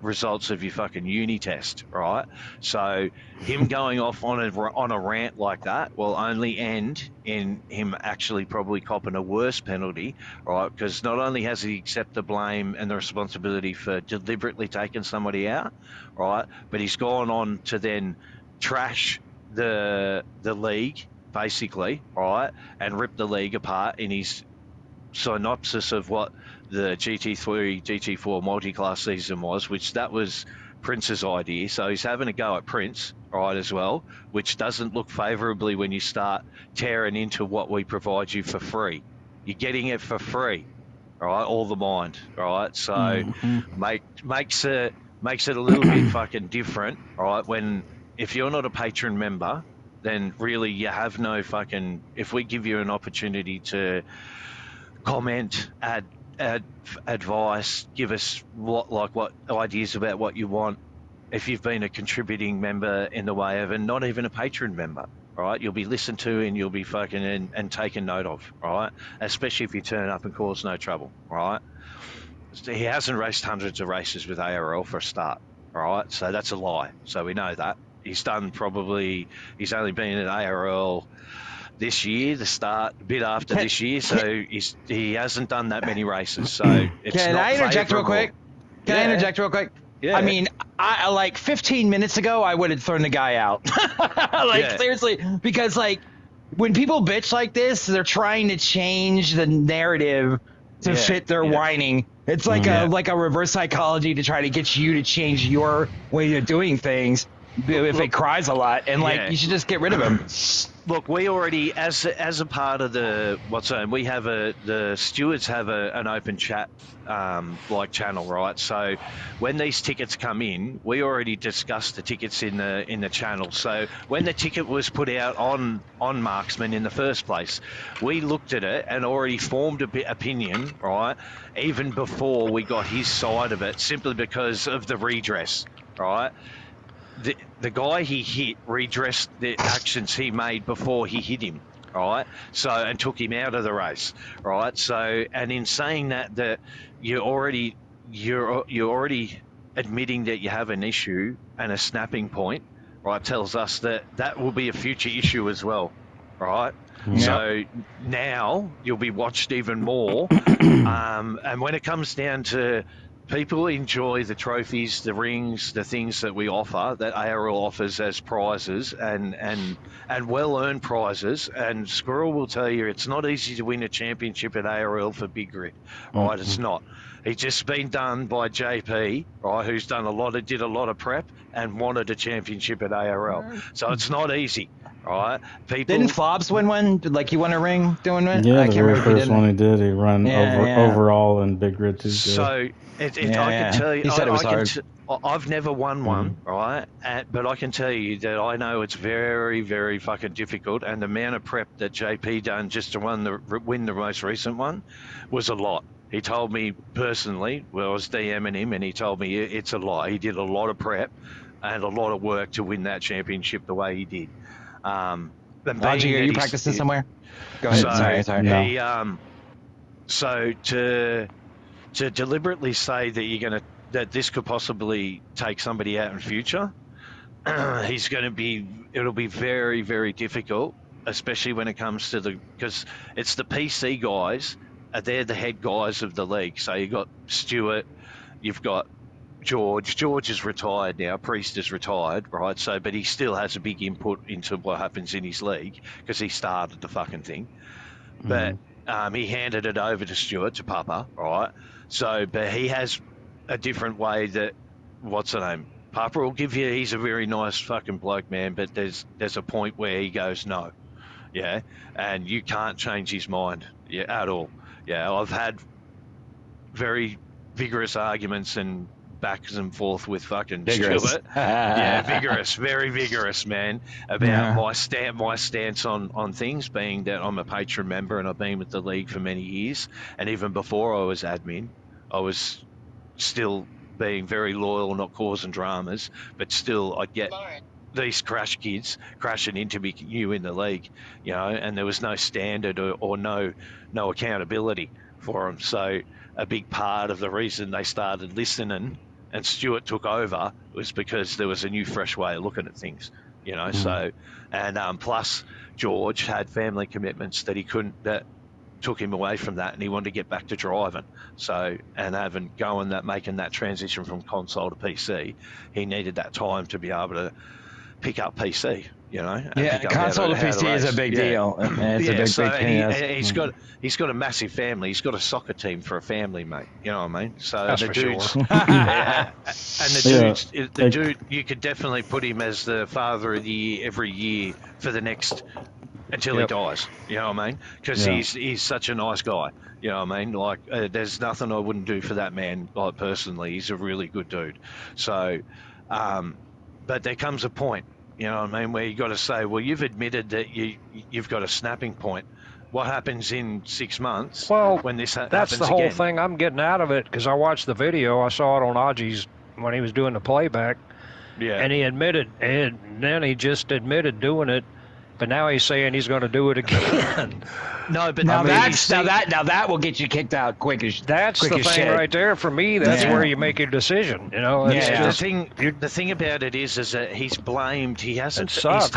results of your fucking uni test, right? So him going off on a rant like that will only end in him actually probably copping a worse penalty, right? Because not only has he accepted the blame and the responsibility for deliberately taking somebody out, right, but he's gone on to then trash the league, basically, right, and rip the league apart in his synopsis of what the GT3, GT4 multi-class season was, which that was Prince's idea, so he's having a go at Prince, right, as well, which doesn't look favourably when you start tearing into what we provide you for free. You're getting it for free, right? All the mind, right? So makes it a little bit fucking different, right? When if you're not a patron member, then really you have no fucking. If we give you an opportunity to comment, add advice, give us what ideas about what you want. If you've been a contributing member in the way of, and not even a patron member, right? You'll be listened to and you'll be fucking and taken note of, right? Especially if you turn up and cause no trouble, right? He hasn't raced hundreds of races with ARL for a start, right? So that's a lie. So we know that. He's only been at ARL this year, the start a bit after this year, so he hasn't done that many races. So it's Can I interject real quick? Can I interject real quick? Yeah. I mean, I like 15 minutes ago, I would have thrown the guy out. Seriously, because like when people bitch like this, they're trying to change the narrative to fit their whining. It's like a reverse psychology to try to get you to change your way of doing things. If it cries a lot, and you should just get rid of him. Look, we already, as a part of the we have the stewards have an open chat channel, right? So when these tickets come in, we already discussed the tickets in the channel. So when the ticket was put out on Marksman in the first place, we looked at it and already formed a bit opinion, right? Even before we got his side of it, simply because of the redress, right? The guy he hit redressed the actions he made before he hit him, right? So, and took him out of the race, right? So, and in saying that you're already admitting that you have an issue and a snapping point, right? Tells us that will be a future issue as well, right? Yeah. So now you'll be watched even more, and when it comes down to people enjoy the trophies, the rings, the things that we offer, that ARL offers as prizes and well-earned prizes. And Squirrel will tell you it's not easy to win a championship at ARL for Big Grid, right? It's not. It's just been done by JP, right, who's did a lot of prep and wanted a championship at ARL. So it's not easy, right? Didn't Fobs win one? Like he won a ring doing it? Yeah, the very first one he did. He ran overall in Big Grid too. So I can tell you, he said it was hard. I've never won one, right? But I can tell you that I know it's very, very fucking difficult, and the amount of prep that JP done just to win the most recent one was a lot. He told me personally, I was DMing him, and he told me it's a lot. He did a lot of prep and a lot of work to win that championship the way he did. Audrey, are you practicing somewhere? Go ahead. Sorry. No. So to deliberately say that that this could possibly take somebody out in future, it'll be very, very difficult, especially when it comes to because it's the PC guys. They're the head guys of the league. So you've got Stewart, you've got George. George is retired now. Priest is retired, right? So, but he still has a big input into what happens in his league because he started the fucking thing. But he handed it over to Stewart, to Papa, right? So, but he has a different way that, what's the name? Papa will give you, he's a very nice fucking bloke, man, but there's a point where he goes, no. Yeah. And you can't change his mind at all. Yeah. I've had very vigorous arguments and backs and forth with fucking Stewart. Yeah, vigorous, very vigorous, man, about my stance on things, being that I'm a patron member and I've been with the league for many years, and even before I was admin, I was still being very loyal, not causing dramas, but still I'd get these crash kids crashing into you in the league, and there was no standard or no accountability for them. So a big part of the reason they started listening and Stewart took over was because there was a new, fresh way of looking at things, So, and plus George had family commitments that took him away from that, and he wanted to get back to driving. So, and making that transition from console to PC, he needed that time to be able to pick up PC, You know, yeah, console to PC is a big deal. It's a big so he's got a massive family. He's got a soccer team for a family, mate. You know what I mean? So That's the for dude's, sure. and the dude, you could definitely put him as the father of the year every year for the next until he dies. You know what I mean? Because he's such a nice guy. You know what I mean? Like, there's nothing I wouldn't do for that man. Like, personally, he's a really good dude. So, but there comes a point, you know what I mean, where you got to say, well, you've admitted that you've got a snapping point. What happens in 6 months when this happens again? That's the whole thing I'm getting out of it, because I watched the video. I saw it on Audrey's when he was doing the playback. Yeah. And he admitted, and then he just admitted doing it. But now he's saying he's going to do it again. No, but now that will get you kicked out quick as that's quick the as thing shit. Right there for me. That's where you make your decision. You know, it's just, the thing about it is that he's blamed. He hasn't. Sucks,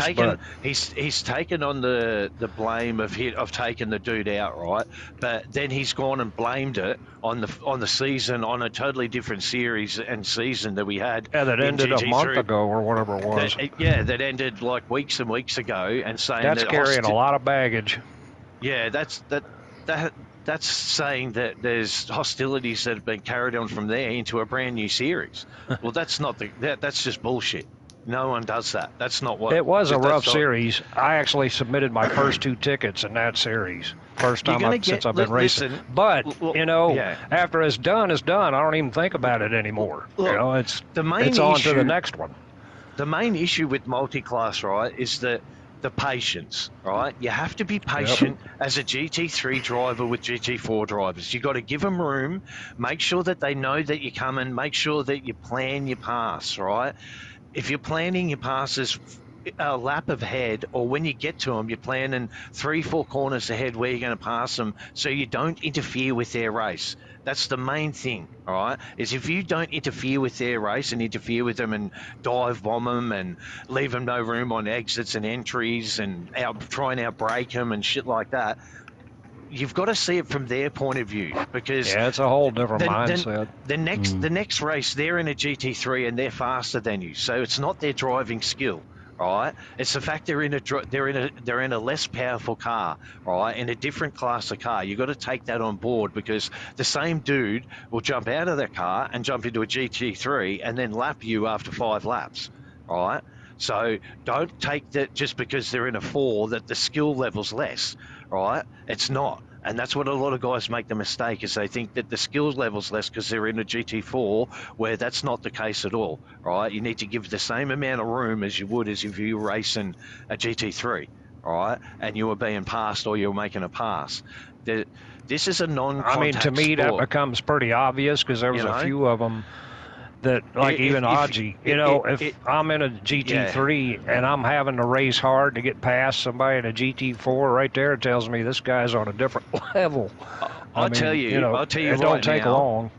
he's taken on the blame of taking the dude out, right? But then he's gone and blamed it on the season, on a totally different series and season that we had. Yeah, that ended a month ago or whatever it was. That ended like weeks and weeks ago, and saying that's carrying a lot of baggage. Yeah, that's saying that there's hostilities that have been carried on from there into a brand new series. Well, that's not that's just bullshit. No one does that. That's not what. It was a rough series. I actually submitted my first 2 tickets in that series. First time since I've been racing. But after it's done, it's done. I don't even think about it anymore. You know, it's on to the next one. The main issue with multi-class, right, is that the patience, right? You have to be patient as a GT3 driver with GT4 drivers. You got to give them room, make sure that they know that you're coming, make sure that you plan your pass, right? If you're planning your passes a lap ahead, or when you get to them, you're planning 3-4 corners ahead where you're going to pass them, so you don't interfere with their race. That's the main thing, all right? Is if you don't interfere with their race and interfere with them and dive bomb them and leave them no room on exits and entries and try and outbrake them and shit like that, you've got to see it from their point of view, because it's a whole different mindset. The next race, they're in a GT3 and they're faster than you, so it's not their driving skill. Right, it's the fact they're in a less powerful car, right, in a different class of car. You've got to take that on board, because the same dude will jump out of their car and jump into a GT3 and then lap you after 5 laps, right? So don't take that just because they're in a 4 that the skill level's less, right? It's not. And that's what a lot of guys make the mistake, is they think that the skills level's less because they're in a GT4, where that's not the case at all, right? You need to give the same amount of room as you would as if you were racing a GT3, right? And you were being passed or you were making a pass. This is a non-contact I mean, to me, sport. that becomes pretty obvious, because there was a few of them that, like even Audrey, if I'm in a GT3 and I'm having to race hard to get past somebody in a GT4, right there, it tells me this guy's on a different level. I'll tell you it right don't take now, long.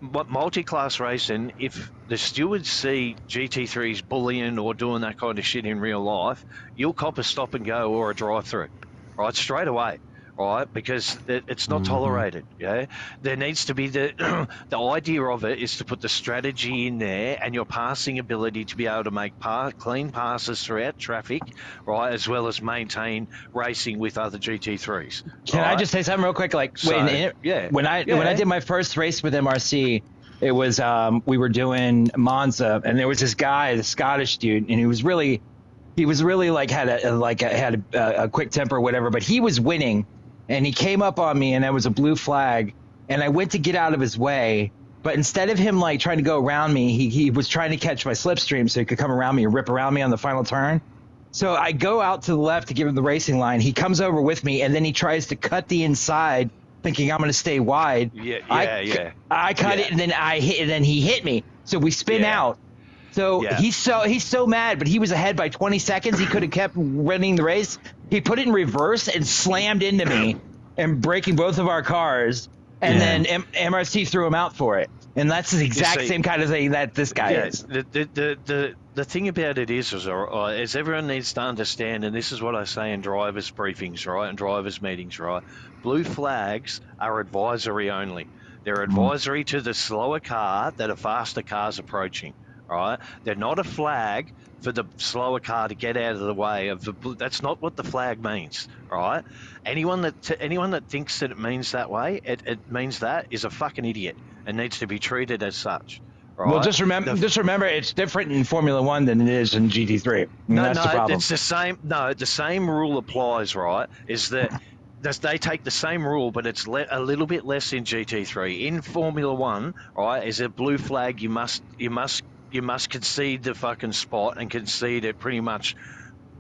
But multi-class racing, if the stewards see GT3s bullying or doing that kind of shit in real life, you'll cop a stop and go or a drive-through, right, straight away. Right, because it's not tolerated. Yeah, there needs to be the idea of it is to put the strategy in there and your passing ability to be able to make clean passes throughout traffic, right, as well as maintain racing with other GT3s. Can I just say something real quick? Like, when I did my first race with MRC, it was we were doing Monza, and there was this guy, the Scottish dude, and he was really like had a quick temper or whatever, but he was winning. And he came up on me, and there was a blue flag, and I went to get out of his way, but instead of him like trying to go around me, he was trying to catch my slipstream so he could come around me and rip around me on the final turn. So I go out to the left to give him the racing line. He comes over with me, and then he tries to cut the inside, thinking I'm going to stay wide. I cut it, and then I hit, and then he hit me. So we spin out. So he's so mad, but he was ahead by 20 seconds. He could have kept running the race. He put it in reverse and slammed into me and breaking both of our cars. And then MRC threw him out for it. And that's the exact same kind of thing that this guy is. The thing about it is everyone needs to understand, and this is what I say in drivers' briefings, right, and drivers' meetings, right, blue flags are advisory only. They're advisory to the slower car that a faster car's approaching. Right? They're not a flag for the slower car to get out of the way of the. That's not what the flag means, right? Anyone that thinks that it means that way, it means that is a fucking idiot and needs to be treated as such. Right? Well, just remember, it's different in Formula One than it is in GT3. That's the problem. It's the same. No, the same rule applies, right? Is that they take the same rule, but it's a little bit less in GT3. In Formula One, right, is a blue flag. You must concede the fucking spot and concede it pretty much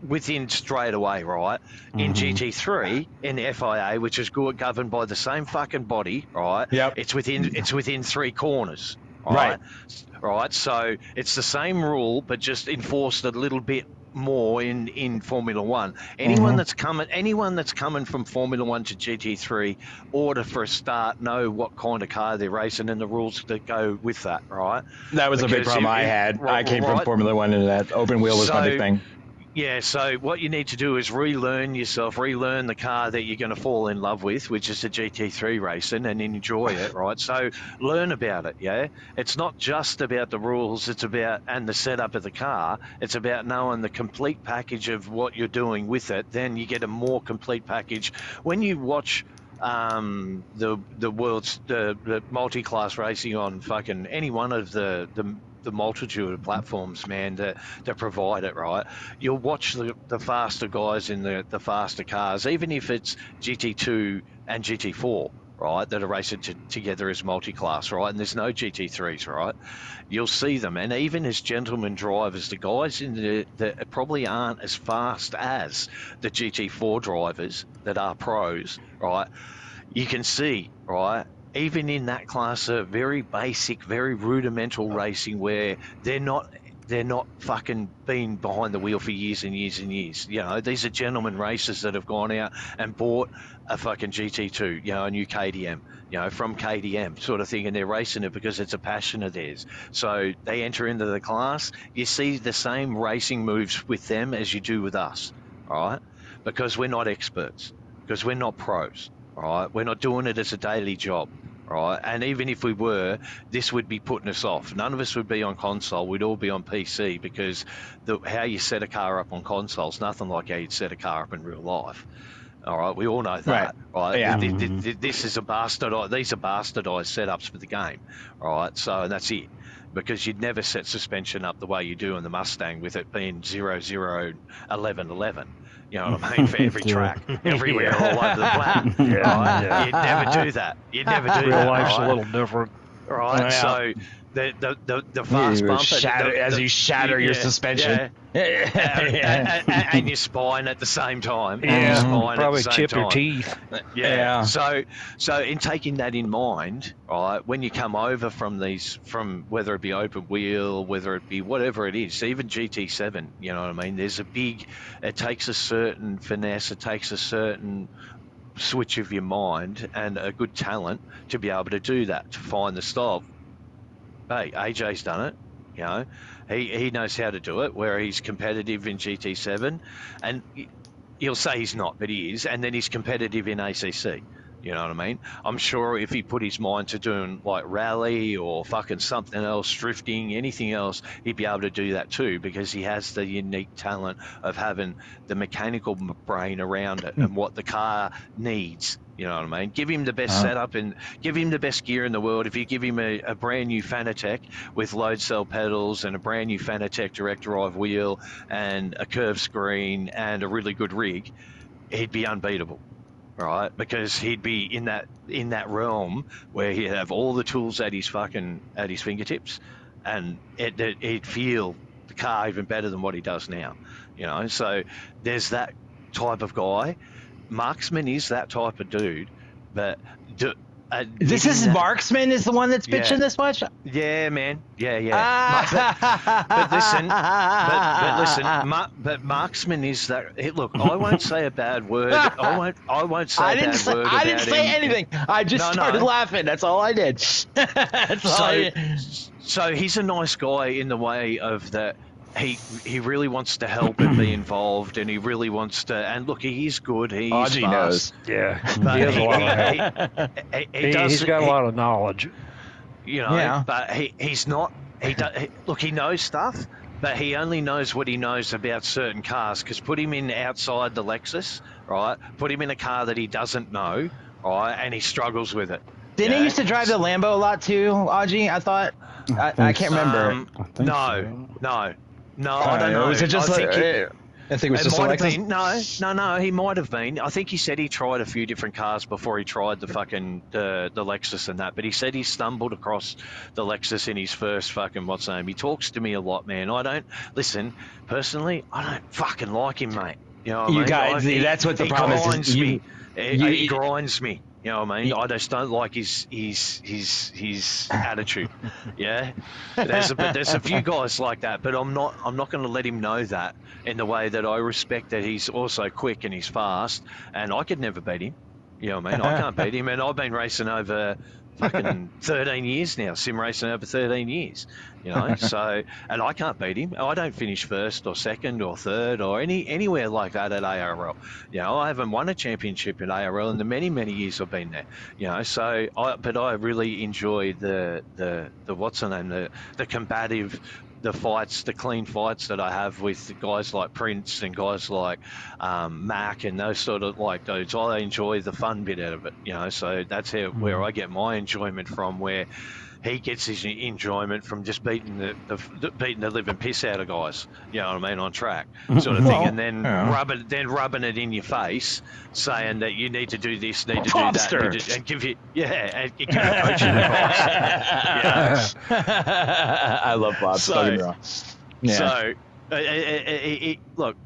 within straight away, right? In GT3, in the FIA, which is governed by the same fucking body, right? Yep. It's within 3 corners. Right. So it's the same rule, but just enforced a little bit more in Formula One. Anyone that's coming from Formula One to GT3 ought to, for a start, know what kind of car they're racing and the rules that go with that. Right. That was a big problem I had. I came from Formula One, and that open wheel was my big thing. Yeah, so what you need to do is relearn the car that you're going to fall in love with, which is the GT3 racing, and enjoy it, right? So learn about it, yeah? It's not just about the rules, and the setup of the car. It's about knowing the complete package of what you're doing with it. Then you get a more complete package. When you watch the multi-class racing on fucking any one of the multitude of platforms, man, that provide it, right? You'll watch the faster guys in the faster cars, even if it's GT2 and GT4, right, that are racing together as multi-class, right? And there's no GT3s, right? You'll see them, and even as gentlemen drivers, the guys that probably aren't as fast as the GT4 drivers that are pros, right? You can see, right, even in that class of very basic, very rudimental racing where they're not fucking been behind the wheel for years and years and years. You know, these are gentlemen racers that have gone out and bought a fucking GT2, you know, a new KTM, you know, from KTM sort of thing, and they're racing it because it's a passion of theirs. So they enter into the class. You see the same racing moves with them as you do with us, all right? Because we're not experts, because we're not pros. Right, we're not doing it as a daily job, right? And even if we were, this would be putting us off. None of us would be on console. We'd all be on PC, because how you set a car up on console is nothing like how you'd set a car up in real life. All right, we all know that, right? Yeah. This is these are bastardized setups for the game, all right? So, and that's it. Because you'd never set suspension up the way you do in the Mustang, with it being 0, 0, 11, 11. You know what I mean? For every track, everywhere, all over the planet. Right? You'd never do that. Real life's a little different. Right? Yeah. So the fast bump as you shatter your suspension. And your spine at the same time. Yeah, probably chip your teeth. Yeah. So in taking that in mind, right, when you come over from whether it be open wheel, whether it be whatever it is, even GT7, you know what I mean? It takes a certain finesse, it takes a certain switch of your mind and a good talent to be able to do that, to find the style. Hey, AJ's done it, you know. He knows how to do it, where he's competitive in GT7, and he'll say he's not, but he is, and then he's competitive in ACC. You know what I mean? I'm sure if he put his mind to doing like rally or fucking something else, drifting, anything else, he'd be able to do that too, because he has the unique talent of having the mechanical brain around it and what the car needs. You know what I mean? Give him the best setup and give him the best gear in the world. If you give him a brand new Fanatec with load cell pedals and a brand new Fanatec direct drive wheel and a curved screen and a really good rig, he'd be unbeatable. Right, because he'd be in that realm where he'd have all the tools at his fingertips, and he'd feel the car even better than what he does now. You know, so there's that type of guy. Marksman is that type of dude, but this is Marksman is the one that's bitching this much? Yeah, man. Yeah. But listen, Marksman is that. Look, I won't say a bad word. I won't say a bad word. I didn't say anything. I just started laughing. That's all I did. So he's a nice guy in the way of that. He really wants to help and be involved, and he really wants to. And look, he's good. He's fast. Knows. Yeah, he has a lot of help. He's got a lot of knowledge. You know, but he's not. Look, he knows stuff, but he only knows what he knows about certain cars. Because put him in outside the Lexus, right? Put him in a car that he doesn't know, right? And he struggles with it. Didn't he used to drive the Lambo a lot too, Audgie? I thought. I can't remember. No, I don't know. Was it just I think it was just might have been. No, he might have been. I think he said he tried a few different cars before he tried the fucking the Lexus and that. But he said he stumbled across the Lexus in his first fucking what's name. He talks to me a lot, man. I don't listen personally. I don't fucking like him, mate. You know what I mean? Guys, that's what the problem is. He grinds me. You know what I mean? I just don't like his attitude. Yeah, there's a few guys like that, but I'm not going to let him know that in the way that I respect that he's also quick and he's fast, and I could never beat him. You know what I mean? I can't beat him, and I've been racing over fucking 13 years now, sim racing over 13 years. You know, so and I can't beat him. I don't finish first or second or third or anywhere like that at ARL. You know, I haven't won a championship at ARL in the many years I've been there. You know, so I really enjoy the what's the name, the combative, the fights, the clean fights that I have with guys like Prince and guys like Mac and those sort of like those. I enjoy the fun bit out of it, you know. So that's where I get my enjoyment from. Where he gets his enjoyment from just beating the living piss out of guys, you know what I mean, on track, sort of thing, and then rubbing it in your face, saying that you need to do this, need to do that, and give you coaching advice. I love Bob. So look,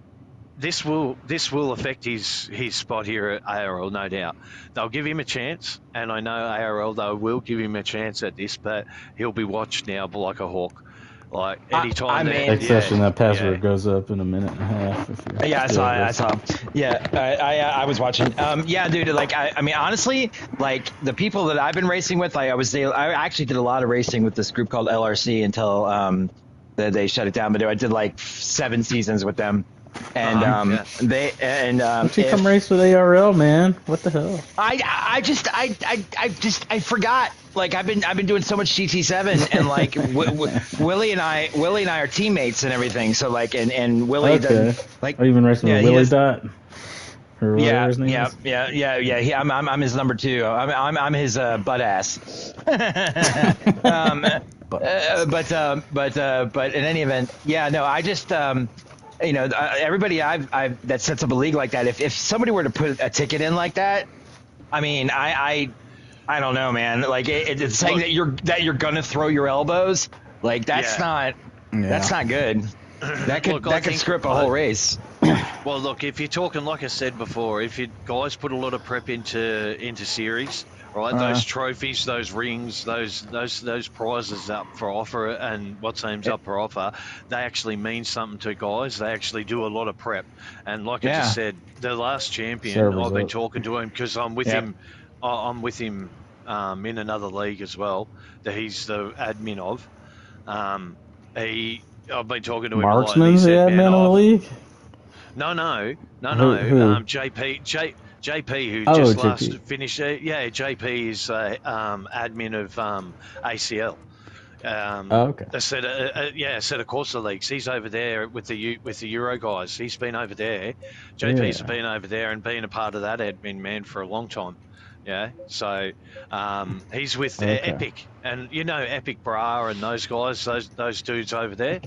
this will affect his spot here at ARL, no doubt. They'll give him a chance, and I know ARL they will give him a chance at this, but he'll be watched now like a hawk. Like anytime that password goes up in a minute and a half. I saw. Yeah, I was watching. Yeah, dude. Like, I mean, honestly, like the people that I've been racing with, I actually did a lot of racing with this group called LRC until they shut it down. But I did like 7 seasons with them. And you come race with ARL, man. What the hell? I just forgot. Like I've been doing so much GT7 and like Willie and I are teammates and everything. So like and Willie does like. Are you even racing with Willie Dot? Yeah. I'm his number 2. I'm his butt ass. But in any event, I just you know, everybody I've that sets up a league like that. If somebody were to put a ticket in like that, I mean, I don't know, man. Like it's saying that you're gonna throw your elbows. Like that's not good. That could script a whole race. Well, look, if you're talking like I said before, if you guys put a lot of prep into series. Right, those trophies, those rings, those prizes up for offer, and what's name's up for offer, they actually mean something to guys. They actually do a lot of prep, and like I just said, the last champion, I've been talking to him because I'm with him. I'm with him in another league as well that he's the admin of. I've been talking to him. Marksman's the admin of the league? No. Who? JP, who just last finished. JP is admin of ACL. A set of Corsa leagues. He's over there with the Euro guys. He's been over there. JP's been over there and been a part of that admin, man, for a long time. Yeah, so he's with Epic, and you know Epic Bra and those guys, those dudes over there.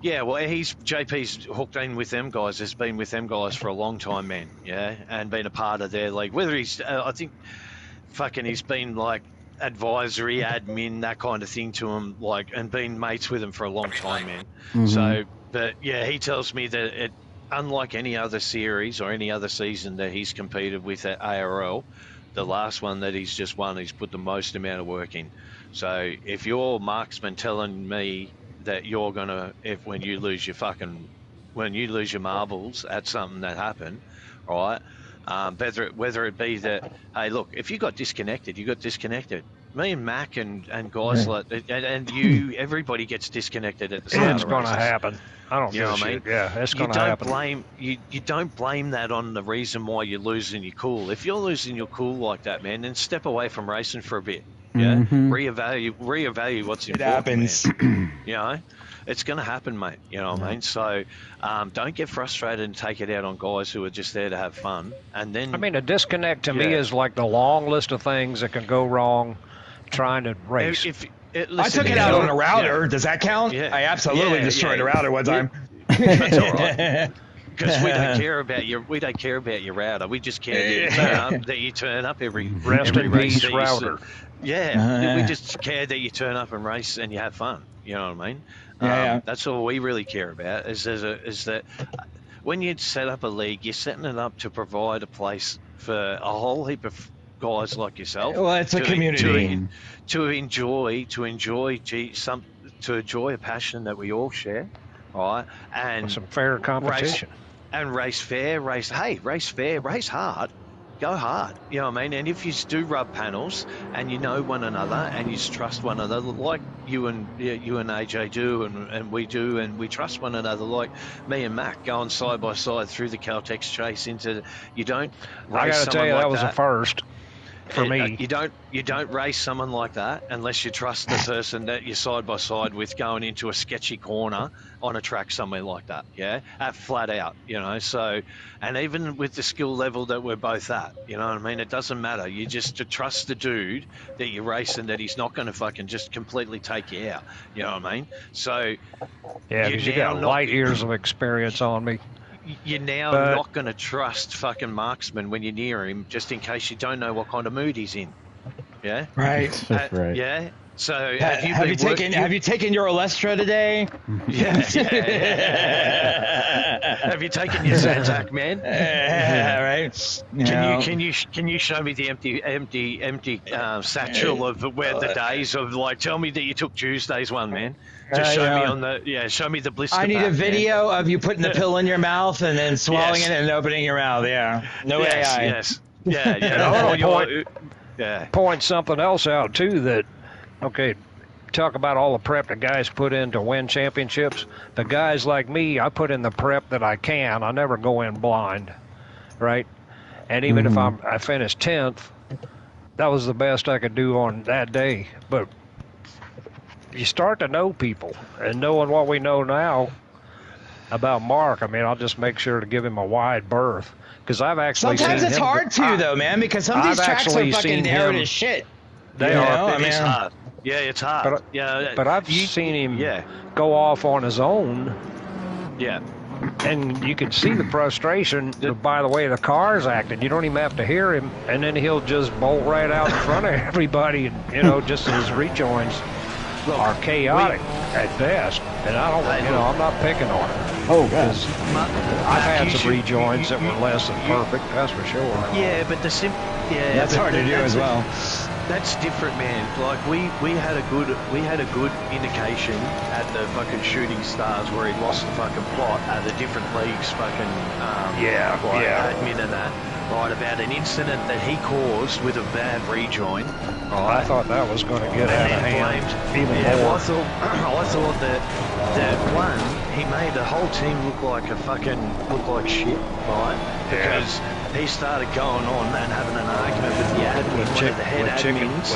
Yeah, well, JP's hooked in with them guys. Has been with them guys for a long time, man. Yeah, and been a part of their league. Whether he's, I think, he's been like advisory, admin, that kind of thing to him, like, and been mates with him for a long time, man. Mm-hmm. So, but yeah, he tells me that unlike any other series or any other season that he's competed with at ARL, the last one that he's just won, he's put the most amount of work in. So, if you're Marksman telling me that you're gonna, when you lose your marbles at something that happened, right? Whether it be that, hey, look, if you got disconnected, you got disconnected. Me and Mac and guys like and you, everybody gets disconnected at the start. It's going to happen. I don't know what I mean. Yeah, it's going to happen. You don't blame that on the reason why you're losing your cool. If you're losing your cool like that, man, then step away from racing for a bit. Yeah, Mm-hmm. reevaluate what's It important. happens. Man. You know, it's going to happen, mate. You know what I mean? So don't get frustrated and take it out on guys who are just there to have fun. And then, I mean, a disconnect to me is like the long list of things that can go wrong trying to race. I took it out on a router. Yeah. Does that count? Yeah. I absolutely destroyed a router one time. That's all right. Because we don't care about your router. We just care that you turn up every Rest in race peace, router. We just care that you turn up and race and you have fun. You know what I mean? That's all we really care about. Is that when you set up a league, you're setting it up to provide a place for a whole heap of guys like yourself. Well, it's a community to enjoy a passion that we all share, right? And some fair competition. Race fair, race fair, race hard, go hard. You know what I mean? And if you do rub panels and you know one another and you trust one another, like you and AJ do, and we do, and we trust one another, like me and Mac going side by side through the Caltex chase into. You don't. I got to tell you, that was a first for me. You don't race someone like that unless you trust the person that you're side by side with going into a sketchy corner on a track somewhere like that. Yeah, flat out. You know, so, and even with the skill level that we're both at, you know what I mean. It doesn't matter. You just to trust the dude that you're racing, that he's not going to fucking just completely take you out. You know what I mean? So yeah, because you got light years of experience on me. You're now not going to trust fucking marksman when you're near him, just in case you don't know what kind of mood he's in. Yeah. Right. Right. Yeah. So have you taken your Olestra today? Yeah. Have you taken your Zantac, man? Yeah, right. Can you show me the empty satchel of where the days of, like, tell me that you took Tuesday's one, man. Just show me the blister. I need a video of you putting the pill in your mouth and then swallowing it and opening your mouth. Yeah. No AI. Yes. Yeah. Point something else out too that. Okay, talk about all the prep that guys put in to win championships. The guys like me, I put in the prep that I can. I never go in blind, right? And even if I finished 10th, that was the best I could do on that day. But you start to know people, and knowing what we know now about Mark, I mean, I'll just make sure to give him a wide berth. Because I've actually sometimes it's hard to, though, man, because some of these tracks are fucking narrow as shit. They are. I mean, it's hard. Yeah, it's hard. But I've seen him go off on his own. Yeah. And you can see the frustration by the way the car's acting. You don't even have to hear him, and then he'll just bolt right out in front of everybody, and just his rejoins are chaotic at best. And I don't, I'm not picking on him. Oh, gosh. I've had some rejoins that were less than perfect, that's for sure. Yeah, but that's hard to do as well. That's different, man. Like we had a good indication at the fucking Shooting Stars where he lost the fucking plot at the different leagues, fucking admin and that, right, about an incident that he caused with a bad rejoin. Right? I thought that was going to get out of hand even more. Well, I thought that one, he made the whole team look like shit, right? Because he started going on and having an argument with the admin, one of the head admins.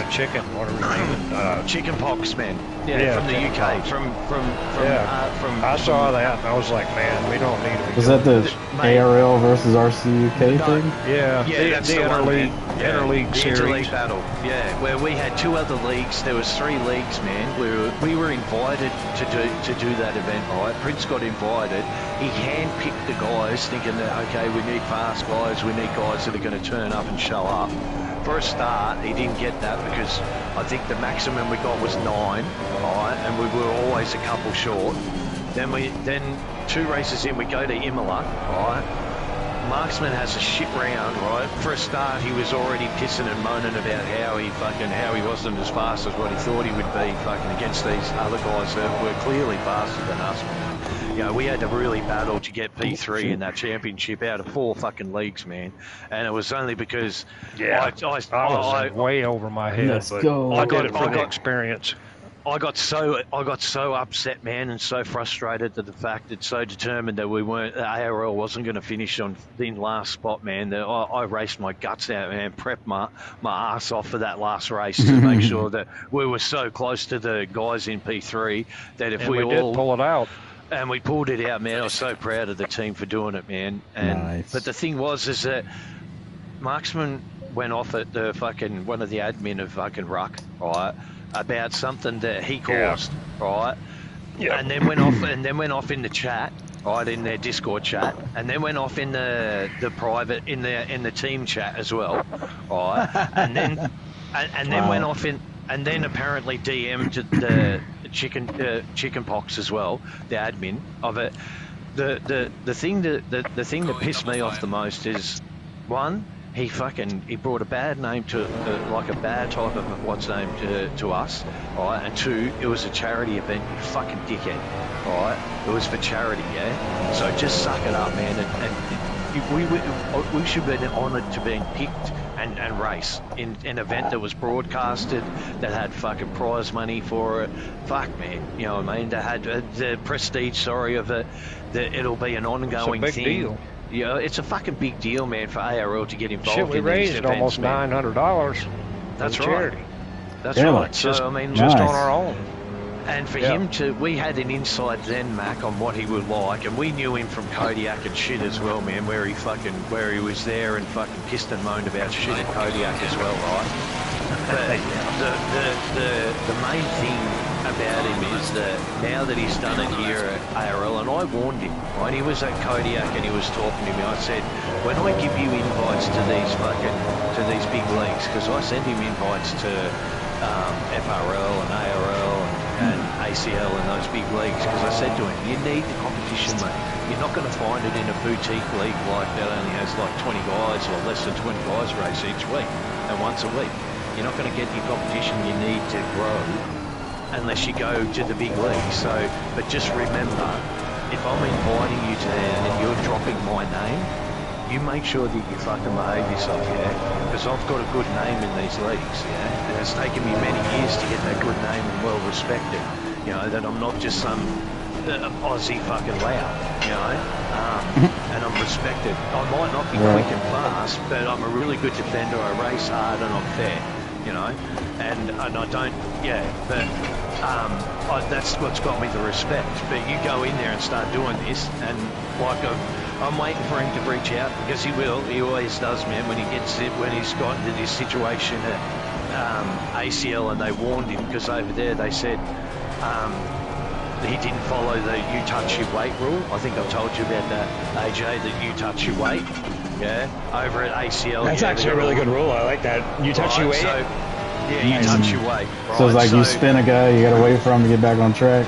What are we naming? Chicken pox, man. Yeah, from the UK. From I saw that and I was like, man, we don't need to be. Was that the ARL versus RCUK thing? Yeah, that's the interleague series. Interleague battle. Yeah, where we had two other leagues. There was 3 leagues, man. We were invited to do that event, right? Prince got invited. He handpicked the guys, thinking that, okay, we need fast guys, we need guys that are going to turn up and show up. For a start, he didn't get that because I think the maximum we got was 9, right? And we were always a couple short. Then 2 races in, we go to Imola, right? Marksman has a shit round, right? For a start, he was already pissing and moaning about how he wasn't as fast as what he thought he would be fucking against these other guys that were clearly faster than us. We had to really battle to get P3 in that championship out of 4 fucking leagues, man. And it was only because I was way over my head. Let's go. I did it for the experience. I got so upset, man, and so frustrated at the fact that so determined that we weren't, the ARL wasn't going to finish on the last spot, man. That I raced my guts out, man, prepped my ass off for that last race to make sure that we were so close to the guys in P3 that if we all did pull it out. And we pulled it out, man. I was so proud of the team for doing it, man. And nice. But the thing was, is that Marksman went off at the fucking one of the admin of fucking Ruck, right, about something that he caused, right? Yeah. And then went off in the chat, right, in their Discord chat, and then went off in the private in the team chat as well, right? And then then went off in, and then apparently DM'd the chicken pox as well, the admin of it. The thing that pissed me off the most is, one, he brought a bad name to like a bad type of what's name to us, right? And two, it was a charity event, you fucking dickhead, right? It was for charity, yeah. So just suck it up, man. And we should have been honoured to being picked and race in an event that was broadcasted, that had fucking prize money for it. Fuck, man, you know what I mean? That had the prestige, of it. That it'll be an ongoing it's a big thing. Deal. You know, it's a fucking big deal, man, for ARL to get involved. Shit, we in raised these events, almost $900. That's right. Charity. That's really? right. So Just, I mean, just on our own. And for him to, we had an insight then, Mac, on what he would like, and we knew him from Kodiak and shit as well, man, where he was there and fucking pissed and moaned about shit at Kodiak as well, right? But the main thing about him is that now that he's done it here at ARL, and I warned him, right? He was at Kodiak and he was talking to me. I said, when I give you invites to these big leagues, because I send him invites to FRL and ARL and ACL and those big leagues, because I said to him, you need the competition, mate. You're not going to find it in a boutique league like that only has like 20 guys or less than 20 guys race each week and once a week. You're not going to get your competition you need to grow unless you go to the big league. So, but just remember, if I'm inviting you to there and you're dropping my name, you make sure that you fucking behave yourself, yeah? Because I've got a good name in these leagues, yeah? And it's taken me many years to get that good name and well respected, you know, that I'm not just some Aussie fucking loud, you know? And I'm respected. I might not be quick and fast, but I'm a really good defender. I race hard and I'm fair, you know? And I don't, but that's what's got me the respect. But you go in there and start doing this, and like I'm waiting for him to reach out, because he will. He always does, man. When he's got into this situation at ACL, and they warned him, because over there they said he didn't follow the you touch your weight rule. I think I've told you about that, AJ, that you touch your weight. Yeah, over at ACL. That's actually a really good rule. I like that. You touch your weight. So, you touch your weight. Right? So it's like you spin a guy, you got to wait for him to get back on track.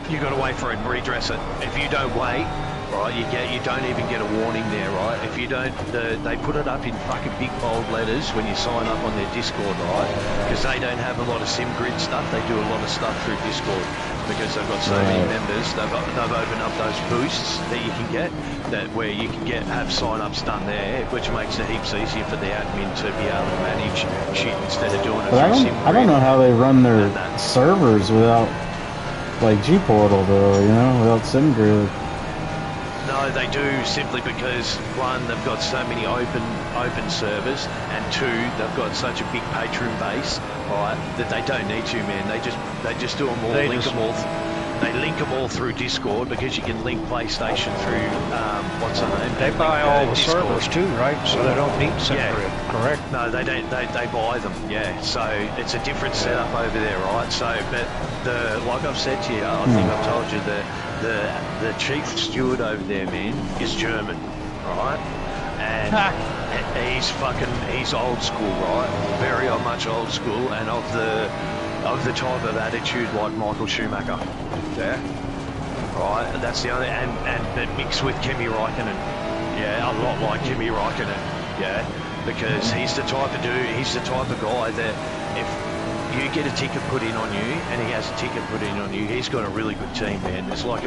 You got to wait for him to redress it. If you don't wait, right, you don't even get a warning there, right? If you don't, they put it up in fucking big bold letters when you sign up on their Discord, right? Because they don't have a lot of SimGrid stuff. They do a lot of stuff through Discord, because they've got so many members. They've opened up those boosts that you can get, where you can have sign-ups done there, which makes it heaps easier for the admin to be able to manage shit instead of doing it through SimGrid. I don't know how they run their servers without, like, G-Portal, though, you know, without SimGrid. No, they do, simply because, one, they've got so many open servers, and two, they've got such a big Patreon base, right, that they don't need to, man. They just do them all, they link them all through Discord, because you can link PlayStation through what's the name? They buy all the servers too, right? So they don't need SimGrid, correct? No, they don't. They buy them, yeah. So it's a different setup over there, right? So, but like I've said to you, I think I've told you that the chief steward over there, man, is German, right? And he's old school, right? Very much old school, and of the type of attitude like Michael Schumacher, yeah, right. That's the only, but mixed with Kimi Räikkönen, yeah, a lot like Kimi Räikkönen, yeah, because he's the type of guy that if you get a ticket put in on you, and he has a ticket put in on you, he's got a really good team, man. There's like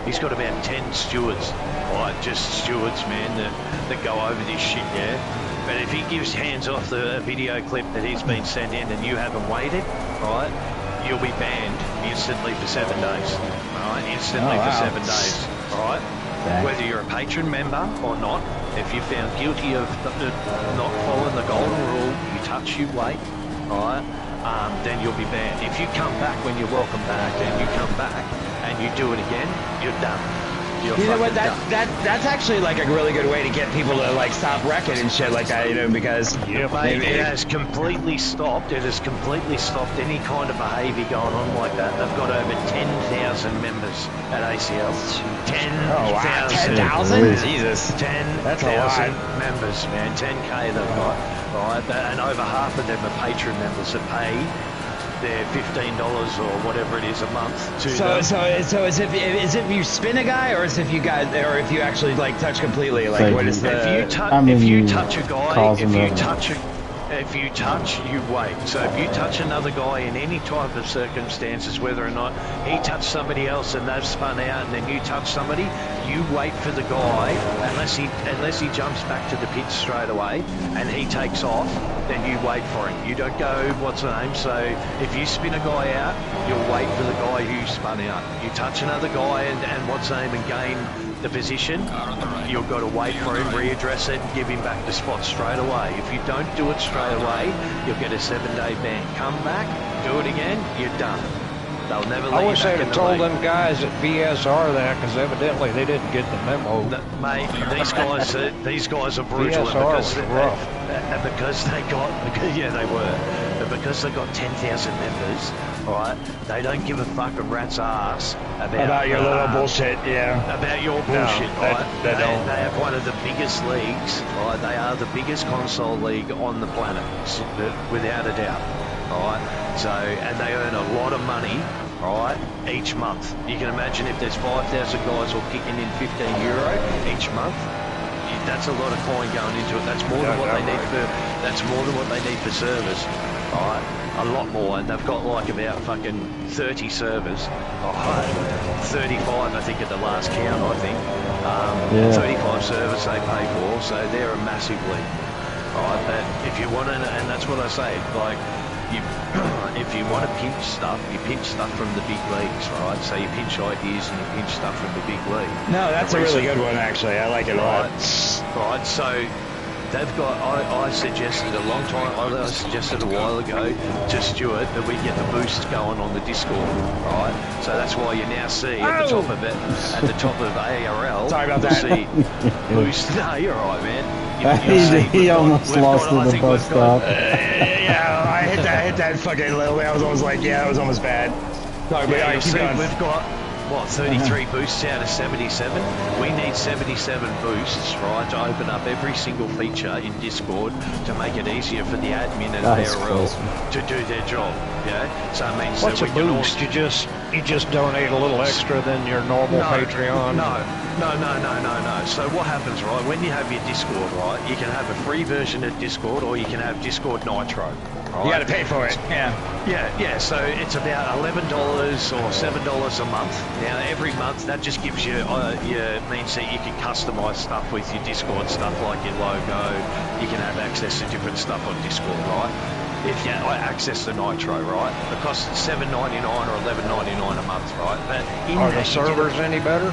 he's got about 10 stewards, right, just stewards, man, that go over this shit, yeah. But if he gives hands off the video clip that he's been sent in, and you haven't waited, right, you'll be banned instantly for 7 days. All right, instantly for 7 days. All right, whether you're a patron member or not, if you're found guilty of not following the golden rule, you touch, you wait. All right, then you'll be banned. If you come back when you're welcome back, and you come back and you do it again, you're done. You know what? That's actually like a really good way to get people to like stop wrecking and shit like that. You know, because mate, it has completely stopped. It has completely stopped any kind of behaviour going on like that. They've got over 10,000 members at ACL. 10,000. 10,000? Jesus. 10,000 members, man. 10K they've got. Right, and over half of them are patron members that pay their $15 or whatever it is a month to them. So is if you spin a guy, or is if you got, or if you actually like touch completely, like what is the? If you touch a guy, if you touch, you wait. So if you touch another guy in any type of circumstances, whether or not he touched somebody else and they've spun out, and then you touch somebody, you wait for the guy unless he jumps back to the pit straight away and he takes off. Then you wait for him. You don't go, what's the name? So if you spin a guy out, you'll wait for the guy who spun out. You touch another guy and what's the name and gain the position, you've got to wait for him, readdress it, and give him back the spot straight away. If you don't do it straight away, you'll get a 7-day ban. Come back, do it again, you're done. They'll never let you back in the league. I wish they'd have told them guys at VSR that, because evidently they didn't get the memo. Mate, these guys are brutal. VSR was rough. And because they were. But because they got 10,000 members, right, they don't give a fucking rat's ass about your little bullshit, about your bullshit, no, right? They have one of the biggest leagues, right? They are the biggest console league on the planet, without a doubt, right? So, and they earn a lot of money, right, each month. You can imagine if there's 5,000 guys all kicking in €15 each month. That's a lot of coin going into it. That's more than what they need for. That's more than what they need for servers, right? A lot more, and they've got like about fucking 30 servers. 35, I think, at the last count. I think 35 servers they pay for, so they're a massive league, right? But if you want to, and that's what I say, like. If you want to pinch stuff, you pinch stuff from the big leagues, right? So you pinch ideas and you pinch stuff from the big league. No, that's a really good one, actually. I like it a lot. Right, so they've got, I suggested a long time, I suggested a while ago to Stuart that we get the boost going on the Discord, right? So that's why you now see at the top of it, at the top of ARL, sorry about that. See boost. No, you're all right, man. He almost lost in the bus stop. Yeah, I hit that fucking little. I was almost like, yeah, it was almost bad. Sorry, but yeah, see, we've got what 33 boosts out of 77. We need 77 boosts, right, to open up every single feature in Discord to make it easier for the admin and ARL to do their job. Yeah, so it means what's that a boost? You just donate a little extra than your normal Patreon. No. So what happens, right? When you have your Discord, right, you can have a free version of Discord, or you can have Discord Nitro. Right? You got to pay for it. Yeah. So it's about $11 or $7 a month. Now every month that just gives you means that you can customize stuff with your Discord stuff, like your logo. You can have access to different stuff on Discord, right? If you access the Nitro, right, it costs $7.99 or $11.99 a month, right? But are the servers any better?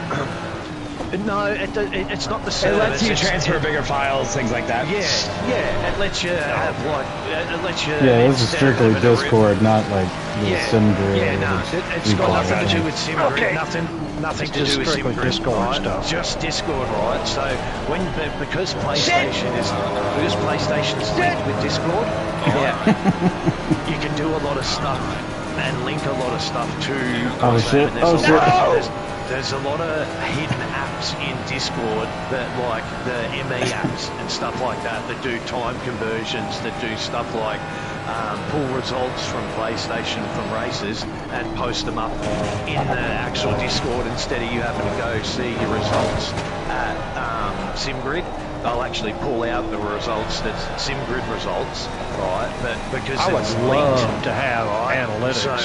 No, it's not the server. It lets you transfer bigger files, things like that. Yeah. It lets you have it lets you. Yeah, this is strictly Discord, not like the SimGrid. Yeah, no, it's got nothing to do with SimGrid. Okay. Nothing to do with SimGrid. Discord right? stuff. Just Discord, right? So because PlayStation's linked with Discord, you can do a lot of stuff and link a lot of stuff to. There's a lot of hidden apps in Discord that, like the ME apps and stuff like that do time conversions, that do stuff like pull results from PlayStation from races and post them up in the actual Discord instead of you having to go see your results at SimGrid. They'll actually pull out the results that's SimGrid results, right? But because I would it's love linked to have analytics. So,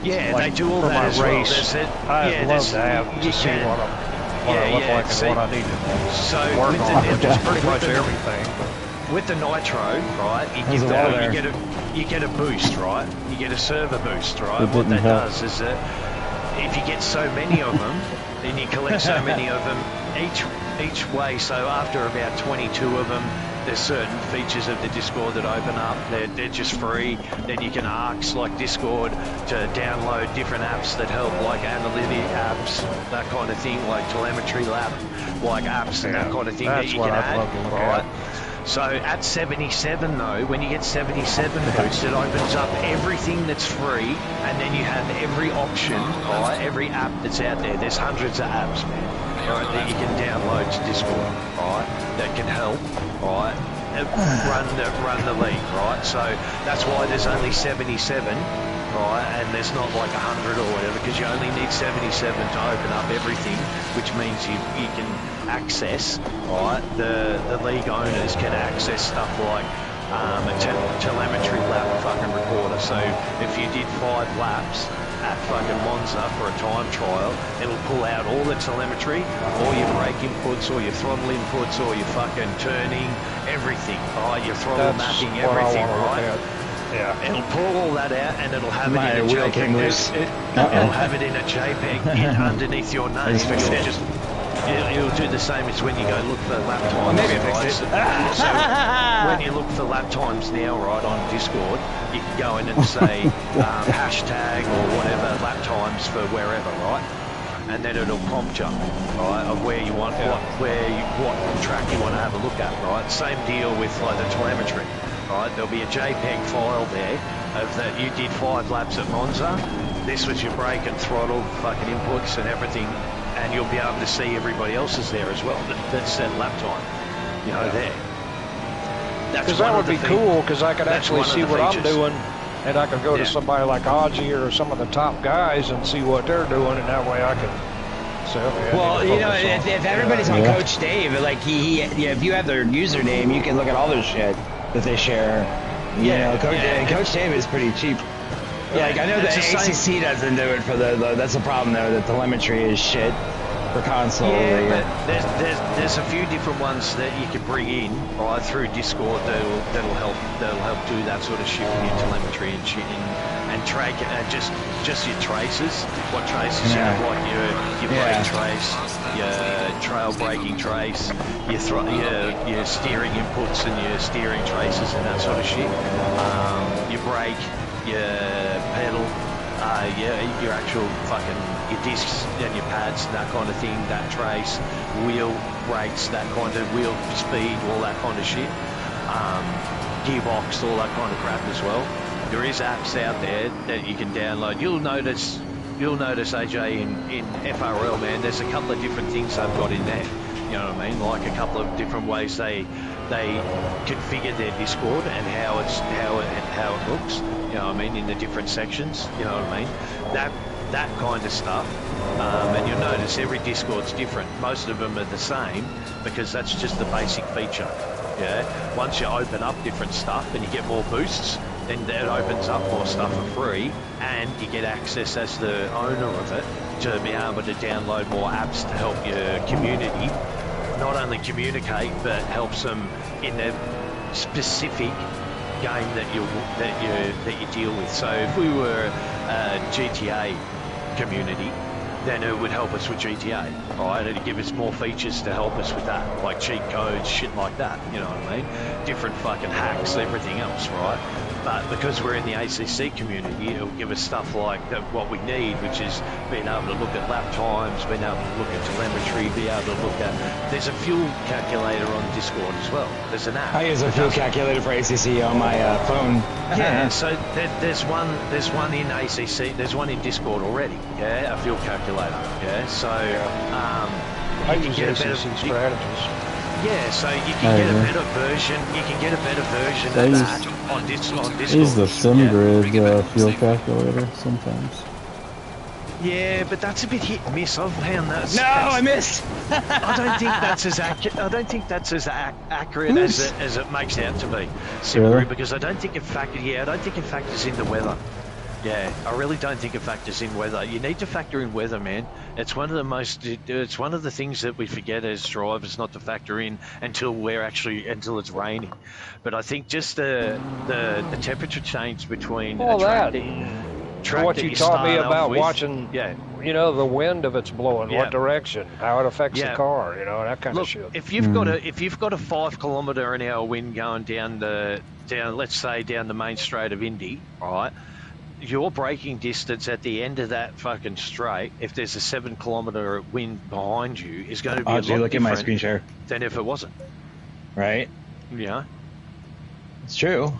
yeah, like, they do all for that my as race. Well. I'd love to have to see what I look like and what I need to work on, which is pretty much everything. With the Nitro, right, you you get a boost, right? You get a server boost, right? What that does is that if you get so many of them, then you collect so many of them each way. So after about 22 of them, there's certain features of the Discord that open up. They're just free. Then you can ask like Discord to download different apps that help, like analytic apps, that kind of thing, like telemetry lab, like apps and that kind of thing that you can add, right? So at 77 though, when you get 77 boosts, it opens up everything that's free, and then you have every option, right? Every app that's out there. There's hundreds of apps, man. Right, that you can download to Discord, right? That can help, right? Run the league, right? So that's why there's only 77, right? And there's not like 100 or whatever, because you only need 77 to open up everything, which means you can access, right? The league owners can access stuff like a telemetry lap fucking recorder. So if you did 5 laps at fucking Monza for a time trial, it'll pull out all the telemetry, all your brake inputs, all your throttle inputs, all your fucking turning, everything, right? Your throttle mapping, everything, right? Yeah. It'll pull all that out and it'll have it in a JPEG. It'll have it in a JPEG underneath your name. You'll do the same as when you go look for lap times. Well, maybe I fixed it. So when you look for lap times now, right, on Discord, you can go in and say hashtag or whatever lap times for wherever, right? And then it'll prompt you, right, of where you want, what track you want to have a look at, right? Same deal with like the telemetry, right? There'll be a JPEG file there of that you did 5 laps at Monza. This was your brake and throttle fucking inputs and everything. And you'll be able to see everybody else's there as well. That's that lap time, you know, there. Because that would be cool, because I could actually see what I'm doing, and I could go to somebody like Ozzy or some of the top guys and see what they're doing, and that way I can say, okay, well, you know, if everybody's on Coach Dave, like if you have their username, you can look at all their shit that they share. You know, Coach Dave is pretty cheap. Yeah, like I know the ACC doesn't do it for that's the problem though. The telemetry is shit for console. Yeah, but there's a few different ones that you can bring in right through Discord that'll help do that sort of shit with your telemetry and shit and track just your traces. What traces you have, like your brake trace, your trail braking trace, your steering inputs and your steering traces and that sort of shit. Your brake, your pedal, your actual your discs and your pads and that kind of thing, that trace, wheel brakes, that kind of wheel speed, all that kind of shit, gearbox, all that kind of crap as well. There is apps out there that you can download. You'll notice AJ in FRL, man, there's a couple of different things they've got in there. You know what I mean? Like a couple of different ways they configure their Discord and how it looks. You know what I mean? In the different sections. You know what I mean? That kind of stuff. And you'll notice every Discord's different. Most of them are the same because that's just the basic feature. Yeah. Once you open up different stuff and you get more boosts, then it opens up more stuff for free, and you get access as the owner of it to be able to download more apps to help your community not only communicate but helps them in the specific game that you deal with. So if we were a GTA community, then it would help us with GTA, right? It'd give us more features to help us with that, like cheat codes, shit like that, you know what I mean? Different fucking hacks, everything else, right? But because we're in the ACC community, it'll give us stuff like what we need, which is being able to look at lap times, being able to look at telemetry, be able to look at... There's a fuel calculator on Discord as well. There's an app. I use a fuel calculator for ACC on my phone. Yeah, so there's one in ACC, there's one in Discord already, yeah, a fuel calculator, yeah, so I can get a better strategies. Yeah, so you can get a better version. You can get a better version of that on Discord. I use the SimGrid fuel calculator sometimes. Yeah, but that's a bit hit and miss. I've found that. No, I missed. I don't think that's as accurate. I don't think that's as accurate as it makes out to be. SimGrid, because I don't think it factors in the weather. Yeah, I really don't think it factors in weather. You need to factor in weather, man. It's one of the things that we forget as drivers not to factor in until it's raining. But I think just the temperature change between a All track that. that What you you taught me start off about with, watching, yeah, the wind if it's blowing, yeah, what direction, how it affects the yeah. car, that kind of Look, shit. if you've got a 5 km/h wind going let's say down the main straight of Indy, right? Your braking distance at the end of that fucking straight, if there's a 7 km wind behind you, is going to be a lot look at my different screen share. than if it wasn't. Right? Yeah. It's true.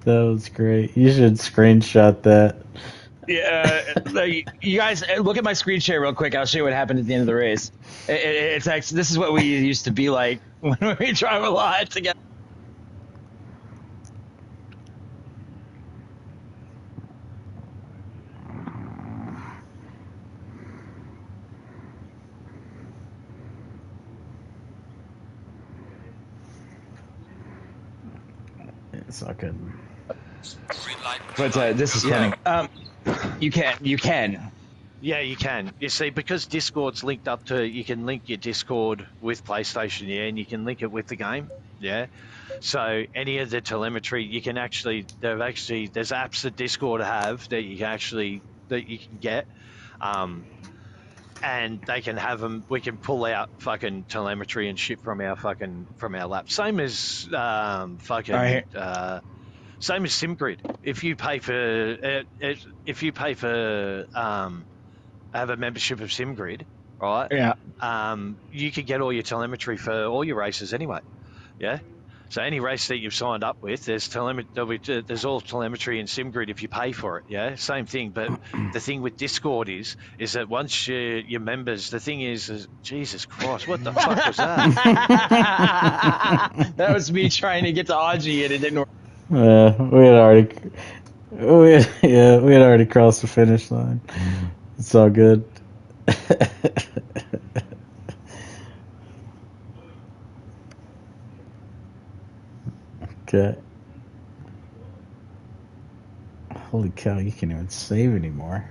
That was great. You should screenshot that. Yeah, you guys look at my screen share real quick. I'll show you what happened at the end of the race. It's actually, this is what we used to be like when we drive a lot together. It's not good. Green light. But this is funny. You can. Yeah, you can. You see, because Discord's linked up to, you can link your Discord with PlayStation, yeah, and you can link it with the game, yeah. So any of the telemetry, you can there's apps that Discord have that you can get, and they can have them. We can pull out fucking telemetry and shit from our lap. Same as same as SimGrid. If you pay for have a membership of SimGrid, right? Yeah. You could get all your telemetry for all your races anyway. Yeah. So any race that you've signed up with, there's all telemetry in SimGrid if you pay for it. Yeah, same thing. But the thing with Discord is that once you're members, the thing is Jesus Christ, what the fuck was that? That was me trying to get to Audrey and it didn't work. We had already crossed the finish line. It's all good. Okay. Holy cow, you can't even save anymore.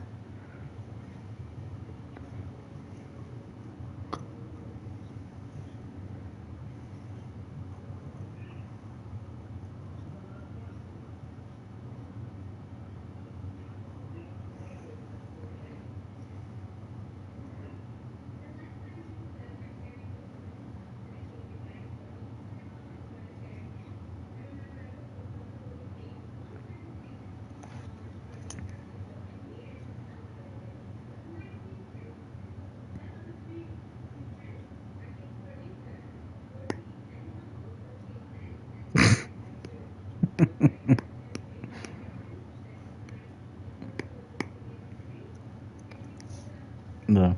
No.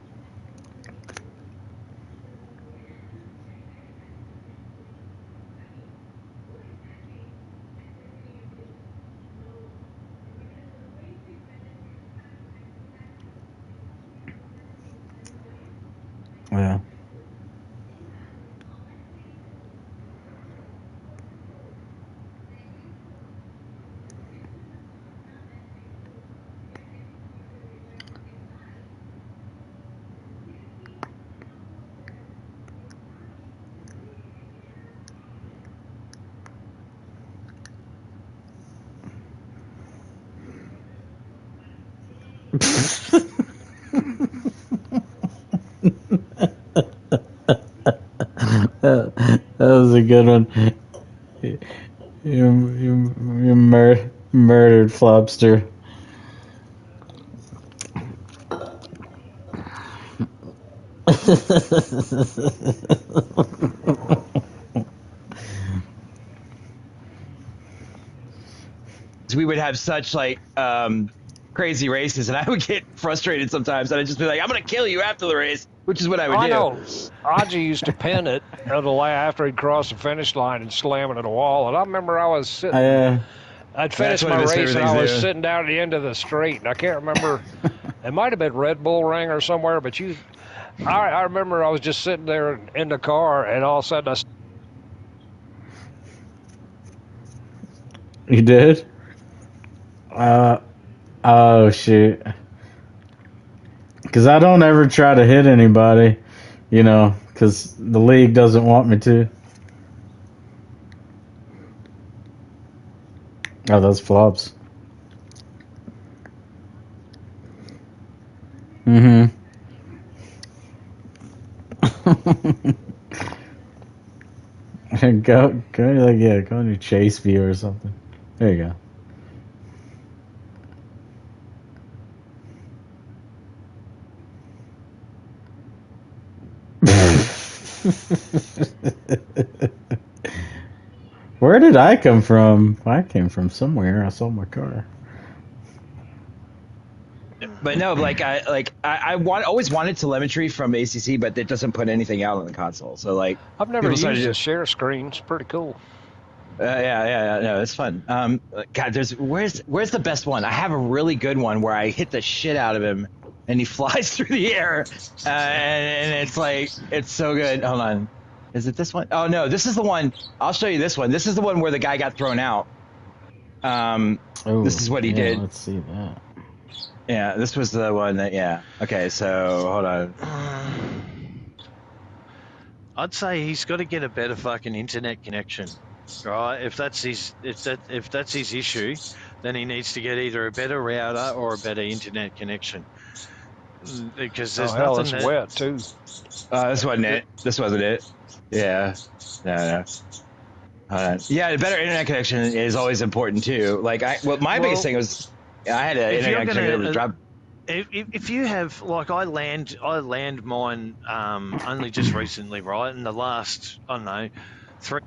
Yeah. That was a good one. You murdered Flopster. We would have such like crazy races, and I would get frustrated sometimes, and I'd just be like, "I'm gonna kill you after the race," which is what I would do. I know. Audrey used to pin it after he'd crossed the finish line and slam it at a wall. And I remember I was sitting. I'd finished my race and I was sitting down at the end of the straight, and I can't remember. It might have been Red Bull Ring or somewhere, but I remember I was just sitting there in the car, and all of a sudden You did? Oh shoot. Because I don't ever try to hit anybody, you know, because the league doesn't want me to. Oh, those flops. Mm-hmm. go into chase view or something. There you go. Where did I come from? I came from somewhere. I saw my car. But no, I always wanted telemetry from ACC, but it doesn't put anything out on the console. So like, I've never used a share screen. It's pretty cool. Yeah, no, it's fun. God, where's the best one? I have a really good one where I hit the shit out of him, and he flies through the air, and it's like, it's so good. Hold on, is it this one? Oh no, this is the one. I'll show you this one. This is the one where the guy got thrown out. This is what he did. Let's see that. Yeah, this was the one that. Yeah. Okay, so hold on. I'd say he's got to get a better fucking internet connection. Right, if that's his issue, then he needs to get either a better router or a better internet connection. Because there's nothing. It's wet too. This wasn't it. This wasn't it. Yeah. No. Yeah, a better internet connection is always important too. Like my biggest thing was I had an internet connection that was drop. If you have, like, I land mine only just recently, right? In the last, I don't know, 3.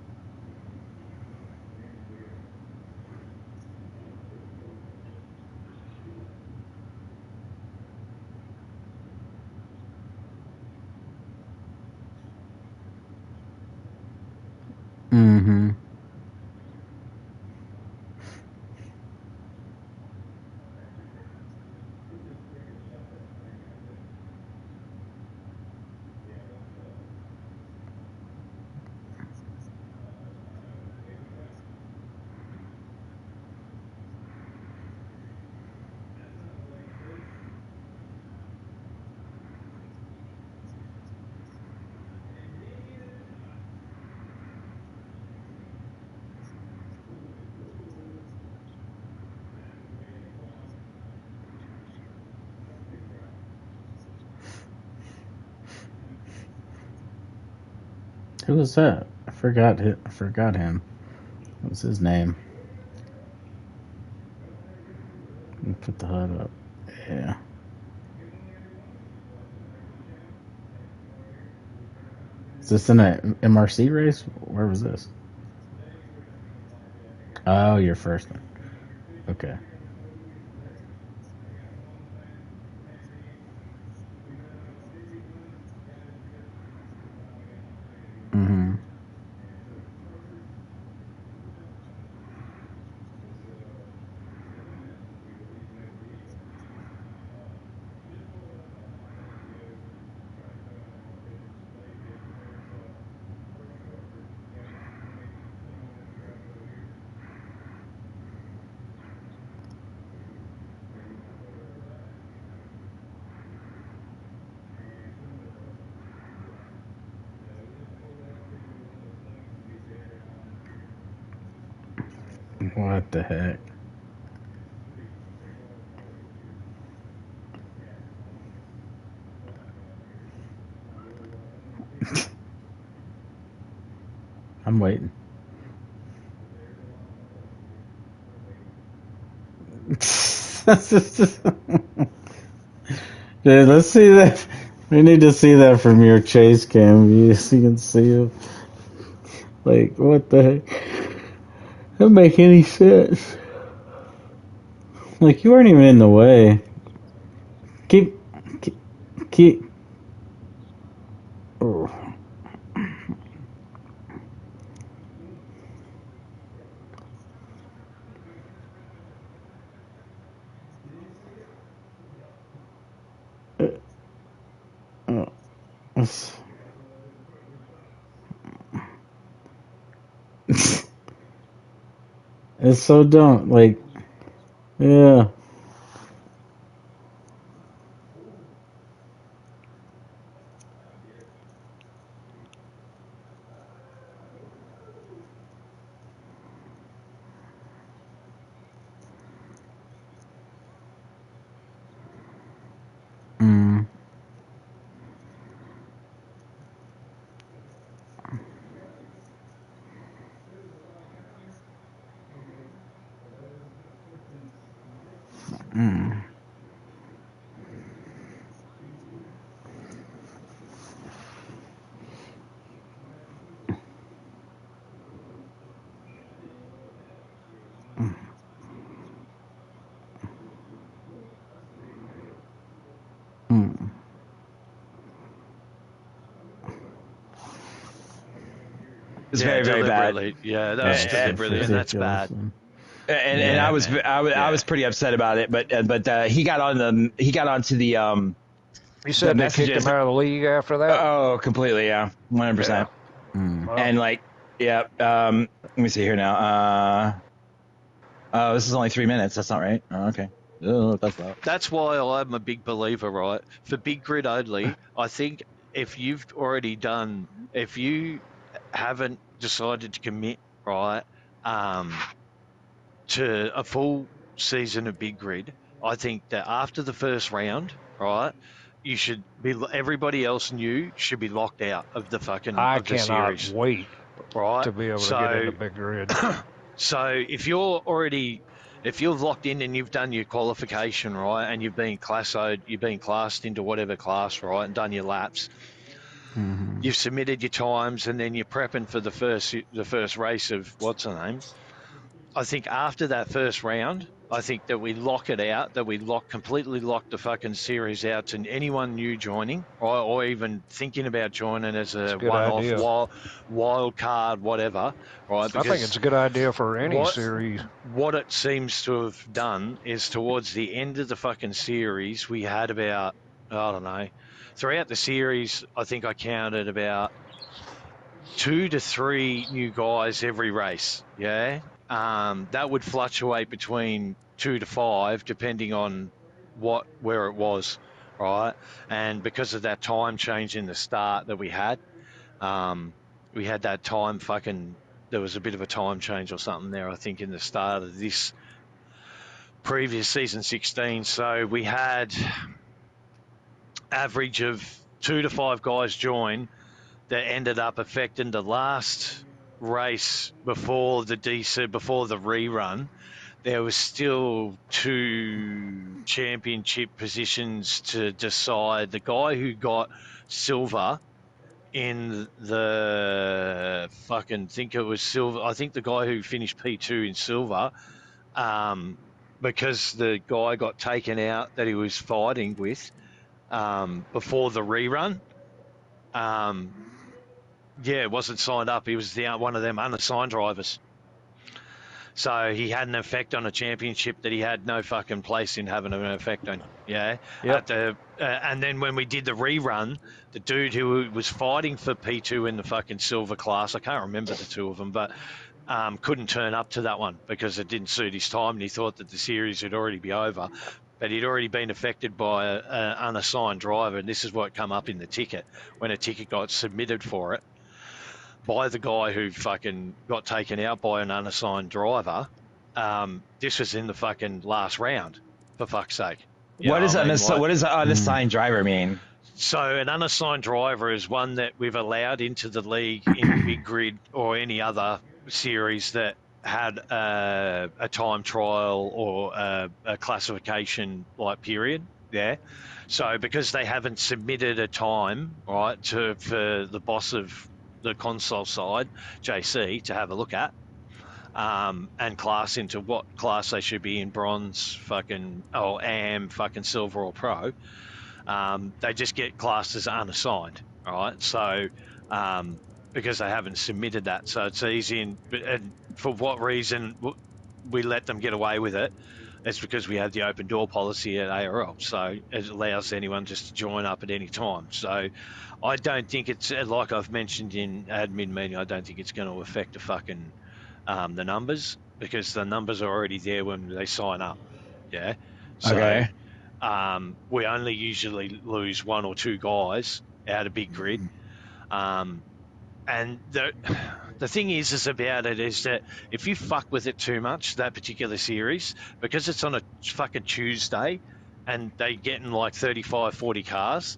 Mm-hmm. Who was that? I forgot him. What was his name? Put the HUD up. Yeah. Is this in a MRC race? Where was this? Oh, your first one. Okay. Mm-hmm. What the heck? I'm waiting. Dude, let's see that. We need to see that from your chase cam. So you can see him. Like, what the heck? Doesn't make any sense. Like, you weren't even in the way. Keep. Oh. It's so dumb. Like, yeah. Mm. Mm. Mm. It's very, very bad. Deliberately. Yeah, that was That's deliberately, and that's ridiculous. bad. And Yeah, I was man. I was pretty upset about it, but he got onto the You said they kicked messages. him out of the league after that? Oh, completely, yeah, 100%. Mm. Well, And like, yeah, let me see here now. This is only 3 minutes. That's not right. Oh, okay. Oh, that's loud. That's why I'm a big believer, right? For big grid only, I think if you haven't decided to commit, right, to a full season of big grid, I think that after the first round, right, everybody else new should be locked out of I of the cannot series, wait right? to be able to get into So big grid. So if you're locked in and you've done your qualification, right, and you've been classed into whatever class, right, and done your laps, Mm-hmm. you've submitted your times, and then you're prepping for the first race of what's her name. I think after that first round, I think that we lock it out, that we completely lock the fucking series out to anyone new joining, or even thinking about joining as It's a a good one-off idea. wild card, whatever, right? I think it's Because a good idea for any what series. what it seems to have done is towards the end of the fucking series, we had about, I don't know, throughout the series, I think I counted about 2 to 3 new guys every race. Yeah. That would fluctuate between 2 to 5, depending on where it was. Right. And because of that time change in the start that um, we had that time there was a bit of a time change or something there, I think, in the start of this previous season 16. So we had average of 2 to 5 guys join that ended up affecting the last race before the rerun. There was still 2 championship positions to decide. The guy who got silver in the fucking think it was silver. I think the guy who finished P2 in silver, because the guy got taken out that he was fighting with before the rerun. Yeah, wasn't signed up. He was one of them unassigned drivers. So he had an effect on a championship that he had no fucking place in having an effect on. Yeah. Yep. And then when we did the rerun, the dude who was fighting for P2 in the fucking silver class, I can't remember the two of them, but couldn't turn up to that one because it didn't suit his time, and he thought that the series would already be over. But he'd already been affected by an unassigned driver, and this is what come up in the ticket when a ticket got submitted for it by the guy who fucking got taken out by an unassigned driver. This was in the fucking last round, for fuck's sake. What does an Mm. unassigned driver mean? So an unassigned driver is one that we've allowed into the league in Big Grid or any other series that had a time trial or a classification like period. Yeah. So because they haven't submitted a time, right, for the boss of the console side, JC, to have a look at, and class into what class they should be in, bronze, fucking, or AM, fucking silver or pro, they just get classed as unassigned, right? So, because they haven't submitted that, so it's easy. And for what reason we let them get away with it? It's because we have the open door policy at ARL, so it allows anyone just to join up at any time. So I don't think it's, like I've mentioned in admin meeting, I don't think it's going to affect the fucking the numbers, because the numbers are already there when they sign up. Yeah. So, Okay. we only usually lose 1 or 2 guys out of big grid. And the thing is about it is that if you fuck with it too much, that particular series, because it's on a fucking Tuesday and they getting like 35, 40 cars,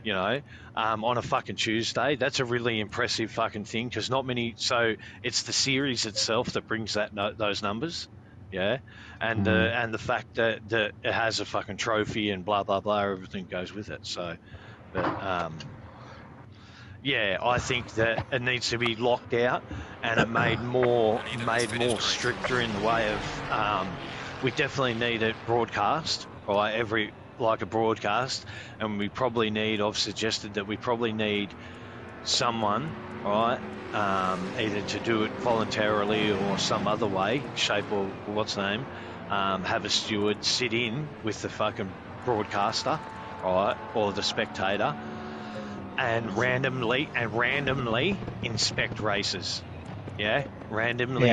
you know, on a fucking Tuesday, that's a really impressive fucking thing, because not many, so it's the series itself that brings those numbers. Yeah. And the fact that it has a fucking trophy and blah, blah, blah, everything goes with it. So, but, yeah, I think that it needs to be locked out, and it made more stricter in the way of, we definitely need it broadcast, right? Like a broadcast, and we probably need, I've suggested that we probably need someone, right, either to do it voluntarily or some other way, shape, or what's the name, have a steward sit in with the fucking broadcaster, right, or the spectator, and randomly inspect races. Yeah, randomly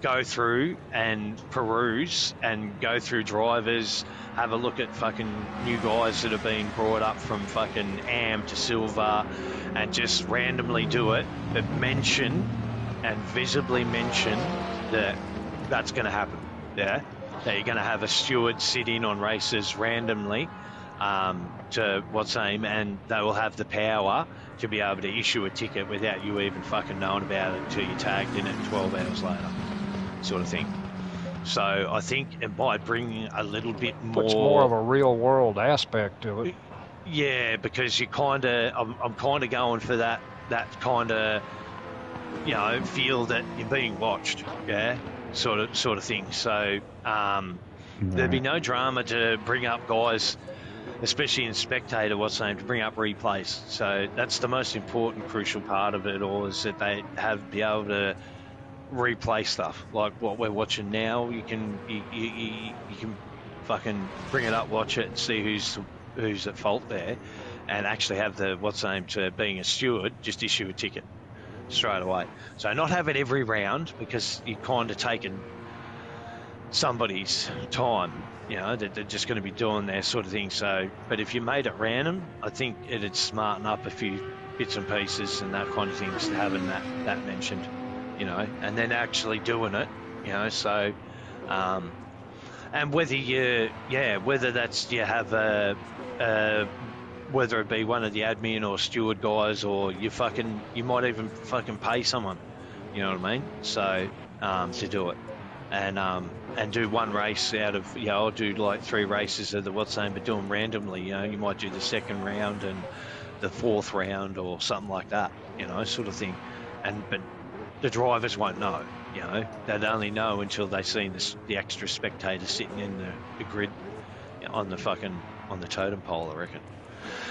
go through and peruse and go through drivers, have a look at fucking new guys that have been brought up from fucking AM to silver, and just randomly do it, but mention and visibly mention that that's going to happen. Yeah, that you're going to have a steward sit in on races randomly, to what's name, and they will have the power to be able to issue a ticket without you even fucking knowing about it until you're tagged in it 12 hours later, sort of thing. So I think it might bring a little bit more... Puts more of a real world aspect to it. Yeah, because you kind of... I'm kind of going for that kind of, you know, feel that you're being watched, yeah, sort of thing. So there'd be no drama to bring up guys, especially in spectator, what's named, to bring up replays. So that's the most important, crucial part of it all, is that they be able to replay stuff like what we're watching now. You can fucking bring it up, watch it, and see who's at fault there, and actually have the what's named to being a steward just issue a ticket straight away. So not have it every round, because you're kind of taking somebody's time, you know, that they're just going to be doing their sort of thing. So, but if you made it random, I think it'd smarten up a few bits and pieces and that kind of things, having that mentioned, you know, and then actually doing it, you know. So, and whether that's you have whether it be one of the admin or steward guys, or you might even fucking pay someone, you know what I mean? So, to do it. And do one race out of, you know, I'll do like 3 races of the what's name, but do them randomly, you know. You might do the 2nd round and the 4th round or something like that, you know, sort of thing. But the drivers won't know, you know. They'd only know until they seen the extra spectators sitting in the grid, you know, on the totem pole, I reckon.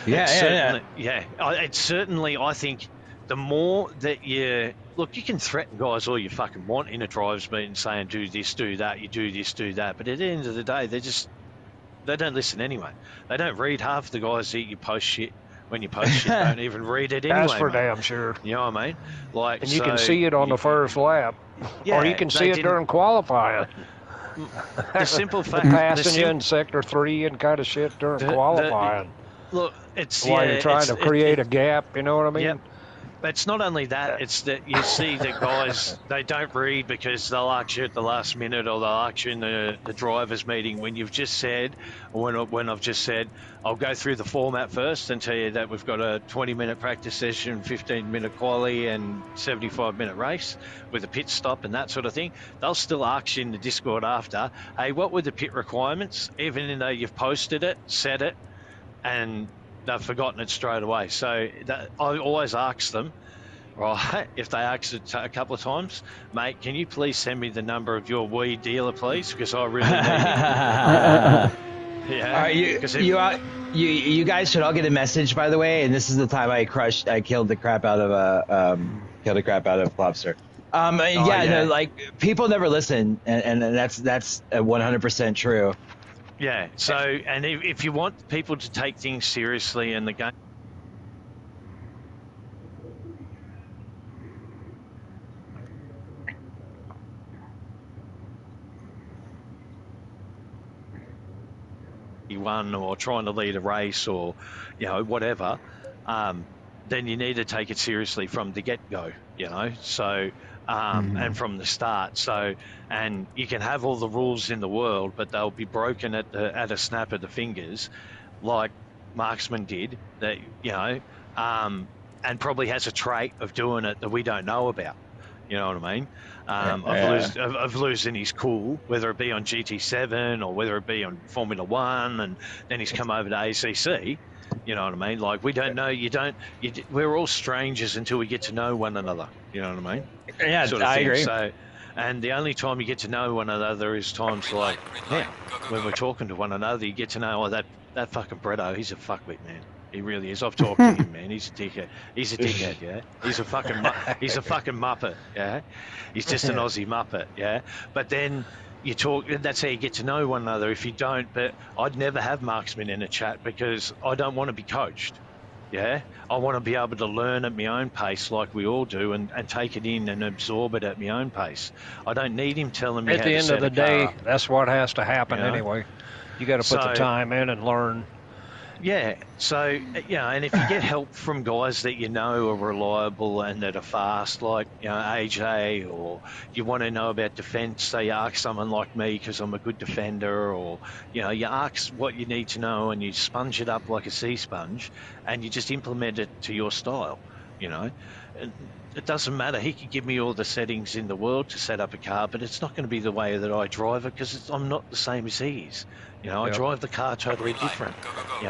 Yeah. It's certainly, I think, the more that you can threaten guys all you fucking want in a driver's meeting, saying do this, do that, you do this, do that, but at the end of the day, they don't listen anyway. They don't read. Half the guys that you post shit, when you post shit, don't even read it anyway. That's for damn sure. You know what I mean? Like, and you can see it on the first lap, or you can see it during qualifying. The simple fact, passing you in sector 3 and kind of shit during qualifying. Look, it's while you're trying to create a gap. You know what I mean? Yep. But it's not only that, it's that you see the guys, they don't read because they'll ask you at the last minute, or they'll ask you in the driver's meeting when you've just said, or when I've just said, I'll go through the format first and tell you that we've got a 20-minute practice session, 15-minute quali and 75-minute race with a pit stop and that sort of thing. They'll still ask you in the Discord after, hey, what were the pit requirements? Even though you've posted it, said it, and they've forgotten it straight away. So I always ask them, right, if they ask it a couple of times, mate, can you please send me the number of your weed dealer, please? Because I really need it. Yeah. You guys should all get a message, by the way. And this is the time I killed the crap out of Lobster. No, like, people never listen, and that's 100% true. Yeah. So, and if you want people to take things seriously in the game, you won, or trying to lead a race, or whatever, then you need to take it seriously from the get-go. So. And from the start. So, and you can have all the rules in the world, but they'll be broken at a snap of the fingers, like Marksman did, that, and probably has a trait of doing it that we don't know about. You know what I mean? Of losing his cool, whether it be on GT7 or whether it be on Formula One, and then he's come over to ACC. You know what I mean? Like, we don't know. We're all strangers until we get to know one another. You know what I mean? Yeah, I agree. So, and the only time you get to know one another is times like when we're talking to one another. You get to know, that fucking Bretto, he's a fuckwit, man. He really is. I've talked to him, man. He's a dickhead. Yeah. He's a fucking muppet. Yeah. He's just an Aussie muppet. Yeah. But then you talk. That's how you get to know one another. If you don't, but I'd never have Marksman in a chat because I don't want to be coached. Yeah. I want to be able to learn at my own pace, like we all do, and take it in and absorb it at my own pace. I don't need him telling me. At how the to end set of the a day, car. that's what has to happen anyway. You got to put the time in and learn. Yeah, so, and if you get help from guys that you know are reliable and that are fast, like, AJ, or you want to know about defence, so you ask someone like me because I'm a good defender, or, you ask what you need to know and you sponge it up like a sea sponge and you just implement it to your style, And it doesn't matter. He could give me all the settings in the world to set up a car, but it's not going to be the way that I drive it because I'm not the same as he is. I drive the car totally different.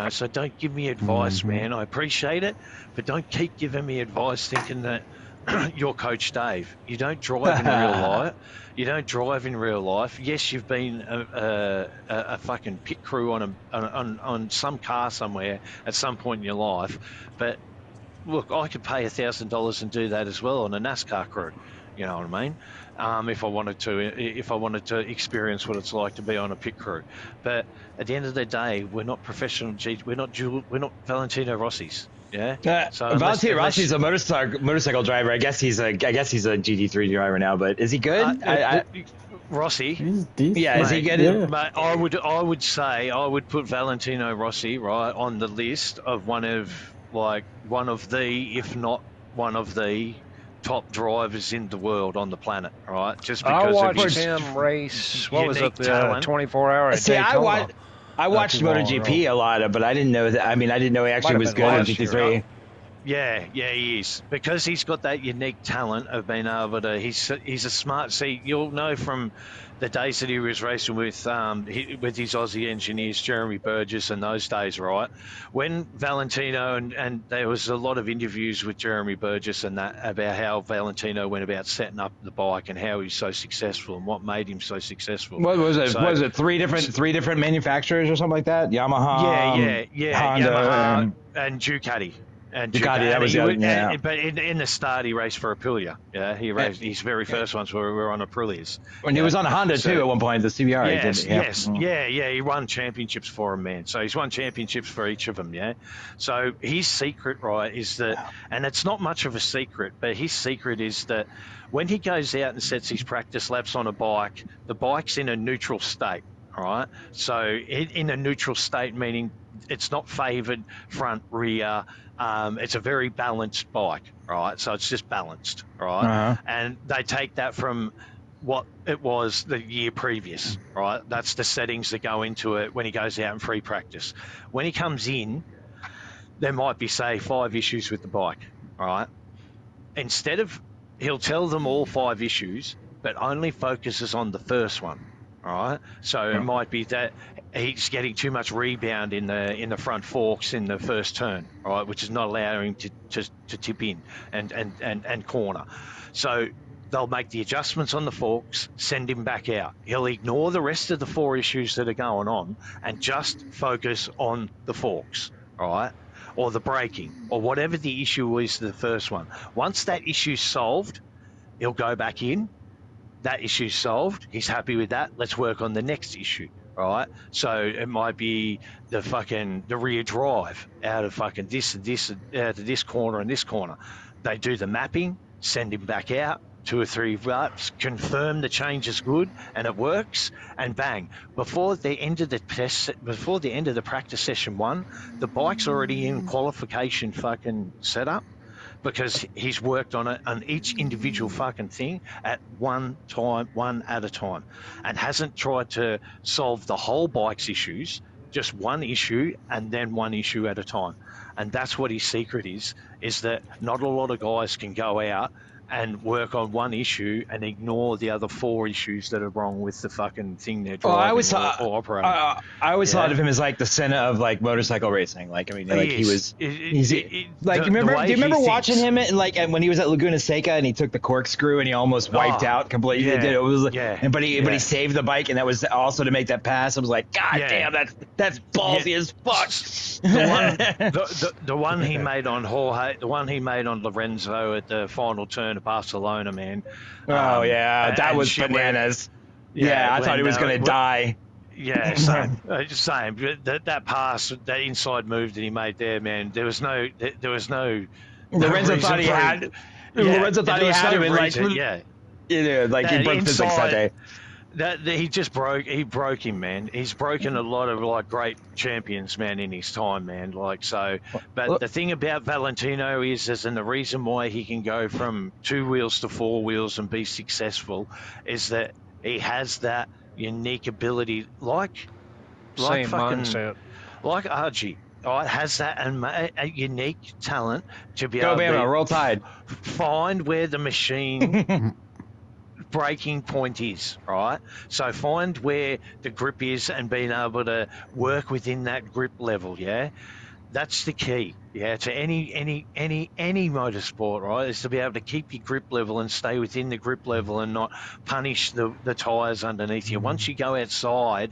So don't give me advice, man. I appreciate it, but don't keep giving me advice thinking that you're Coach Dave. You don't drive in real life. You don't drive in real life. Yes, you've been a fucking pit crew on some car somewhere at some point in your life, but look, I could pay $1,000 and do that as well on a NASCAR crew. You know what I mean? If I wanted to experience what it's like to be on a pit crew, but at the end of the day, we're not professional. We're not Valentino Rossi's. Yeah. So Valentino Rossi's a motorcycle driver. I guess he's a GT3 driver now. But is he good? Rossi. He's decent. Yeah, is he good? Yeah. Mate, I would say I would put Valentino Rossi right on the list of one of the, if not one of the top drivers in the world on the planet, right? Just because I watched him race. What was it? 24-hour at Daytona. I watched MotoGP a lot, but I didn't know that. I didn't know he actually was good at GT3. Yeah, he is, because he's got that unique talent of being able to. He's a smart. See, you'll know from the days that he was racing with his Aussie engineers, Jeremy Burgess, and those days, right? When Valentino and there was a lot of interviews with Jeremy Burgess and that about how Valentino went about setting up the bike and how he was so successful and what made him so successful. What was it? Was it three different manufacturers or something like that? Yamaha, Honda, Yamaha and Ducati. And Ducati, that was but in the start, he raced for Aprilia. Yeah, he raced his very first ones were on Aprilias. And he was on a Honda too at one point, the CBR. Yes, he won championships for him, man. So he's won championships for each of them. Yeah. So his secret, right, is that, and it's not much of a secret, but his secret is that when he goes out and sets his practice laps on a bike, the bike's in a neutral state. All right. So in a neutral state, meaning it's not favoured front, rear. It's a very balanced bike, right? So it's just balanced, right? And they take that from what it was the year previous, right? That's the settings that go into it when he goes out in free practice. When he comes in, there might be, say, 5 issues with the bike, right? Instead of, he'll tell them all 5 issues, but only focuses on the first one. All right, so it might be that he's getting too much rebound in the front forks in the first turn, all right, which is not allowing him to tip in and corner. So they'll make the adjustments on the forks, send him back out. He'll ignore the rest of the 4 issues that are going on and just focus on the forks, all right, or the braking, or whatever the issue is, the first one. Once that issue's solved, he'll go back in. That issue's solved. He's happy with that. Let's work on the next issue. All right. So it might be the rear drive out of fucking this and this, out of this corner and this corner. They do the mapping, send him back out, 2 or 3 reps, confirm the change is good and it works, and bang. Before the end of the practice session 1, the bike's already in qualification fucking setup, because he's worked on it on each individual fucking thing at one at a time, and hasn't tried to solve the whole bike's issues, just one issue and then one issue at a time. And that's what his secret is that not a lot of guys can go out and work on one issue and ignore the other 4 issues that are wrong with the fucking thing they're driving or operating. I always thought of him as like the Senna of like motorcycle racing. Like, I mean, like do you remember watching him and when he was at Laguna Seca and he took the corkscrew and he almost wiped out completely? It was but he saved the bike, and that was also to make that pass. I was like, God damn, that's ballsy as fuck. The one he made on Jorge, the one he made on Lorenzo at the final turn of Barcelona, man. That was bananas. I thought he was going to die. Yeah, same. Same. That pass, that inside move that he made there, man. There was no. Lorenzo thought he had. Lorenzo thought he had him in like. Like he broke physics that day. He just broke. He broke him, man. He's broken a lot of like great champions, man, in his time, man. Like so. But the thing about Valentino is, and the reason why he can go from 2 wheels to 4 wheels and be successful, is that he has that unique ability, like same mindset, like RG. Has that a unique talent to be able to roll tide, find where the machine breaking point is, right? So find where the grip is and being able to work within that grip level. That's the key, to any motorsport, right? Is to be able to keep your grip level and stay within the grip level and not punish the tires underneath you. Once you go outside,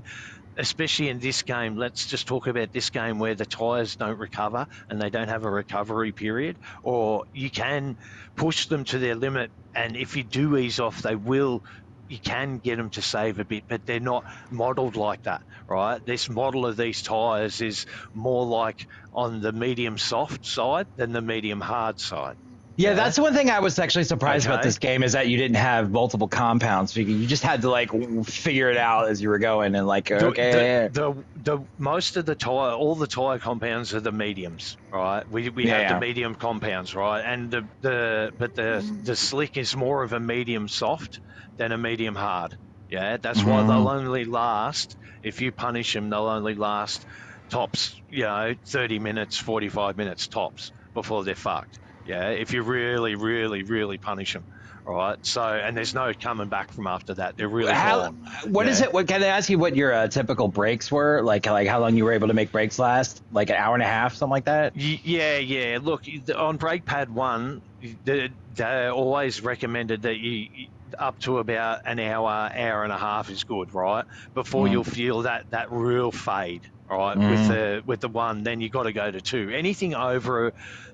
especially in this game, let's just talk about this game where the tires don't recover and they don't have a recovery period, or you can push them to their limit, and if you do ease off, you can get them to save a bit, but they're not modelled like that, right? This model of these tyres is more like on the medium soft side than the medium hard side. Yeah, that's one thing I was actually surprised about this game, is that you didn't have multiple compounds. You just had to like figure it out as you were going, and like the most of the tire, all the tire compounds are the mediums, right? We have the medium compounds, right? And the slick is more of a medium soft than a medium hard. Yeah, that's why they'll only last, if you punish them, they'll only last tops, 30 minutes, 45 minutes tops before they're fucked. Yeah, if you really, really, really punish them, all right? So, and there's no coming back from after that. They're really gone. What is it? What can I ask you? What your typical breaks were? Like how long you were able to make breaks last? Like an hour and a half, something like that? Yeah. Look, on brake pad 1, they always recommended that you up to about an hour and a half is good, right? Before you'll feel that real fade. All right, with the 1, then you got to go to 2. Anything over,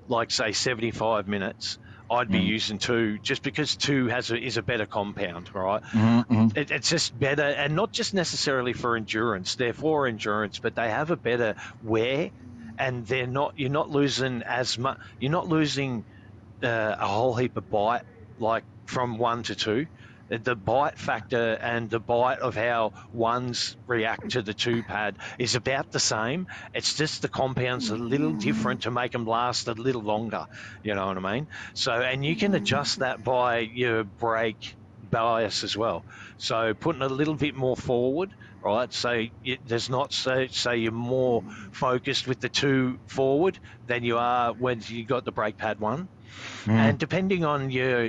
like say 75 minutes, I'd be using 2, just because 2 is a better compound, right? It's just better, and not just necessarily for endurance. They're for endurance, but they have a better wear, and you're not losing as much. You're not losing a whole heap of bite like from 1 to 2. the bite factor and the bite of how ones react to the 2 pad is about the same. It's just the compounds a little different to make them last a little longer. You know what I mean? So, and you can adjust that by your brake bias as well. So putting a little bit more forward, right? So there's not so you're more focused with the 2 forward than you are when you got the brake pad 1. And depending on your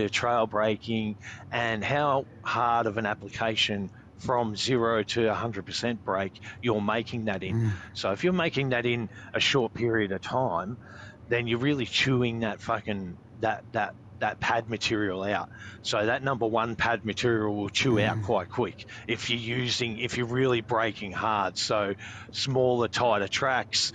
trail braking and how hard of an application from 0 to 100% brake you're making that in. So if you're making that in a short period of time, then you're really chewing that fucking that pad material out. So that number 1 pad material will chew out quite quick if you're really braking hard. So smaller, tighter tracks,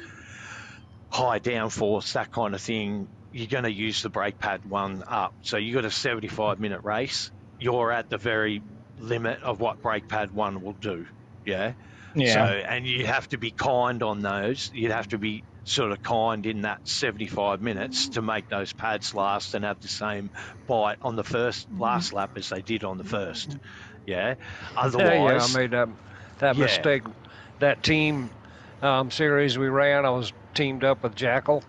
high downforce, that kind of thing, you're going to use the brake pad 1 up. So you got a 75-minute race, you're at the very limit of what brake pad 1 will do. Yeah. So, and you have to be kind on those. You'd have to be sort of kind in that 75 minutes to make those pads last and have the same bite on the last lap as they did on the first. Yeah. Otherwise, I made that mistake. That team series we ran, I was teamed up with Jackal,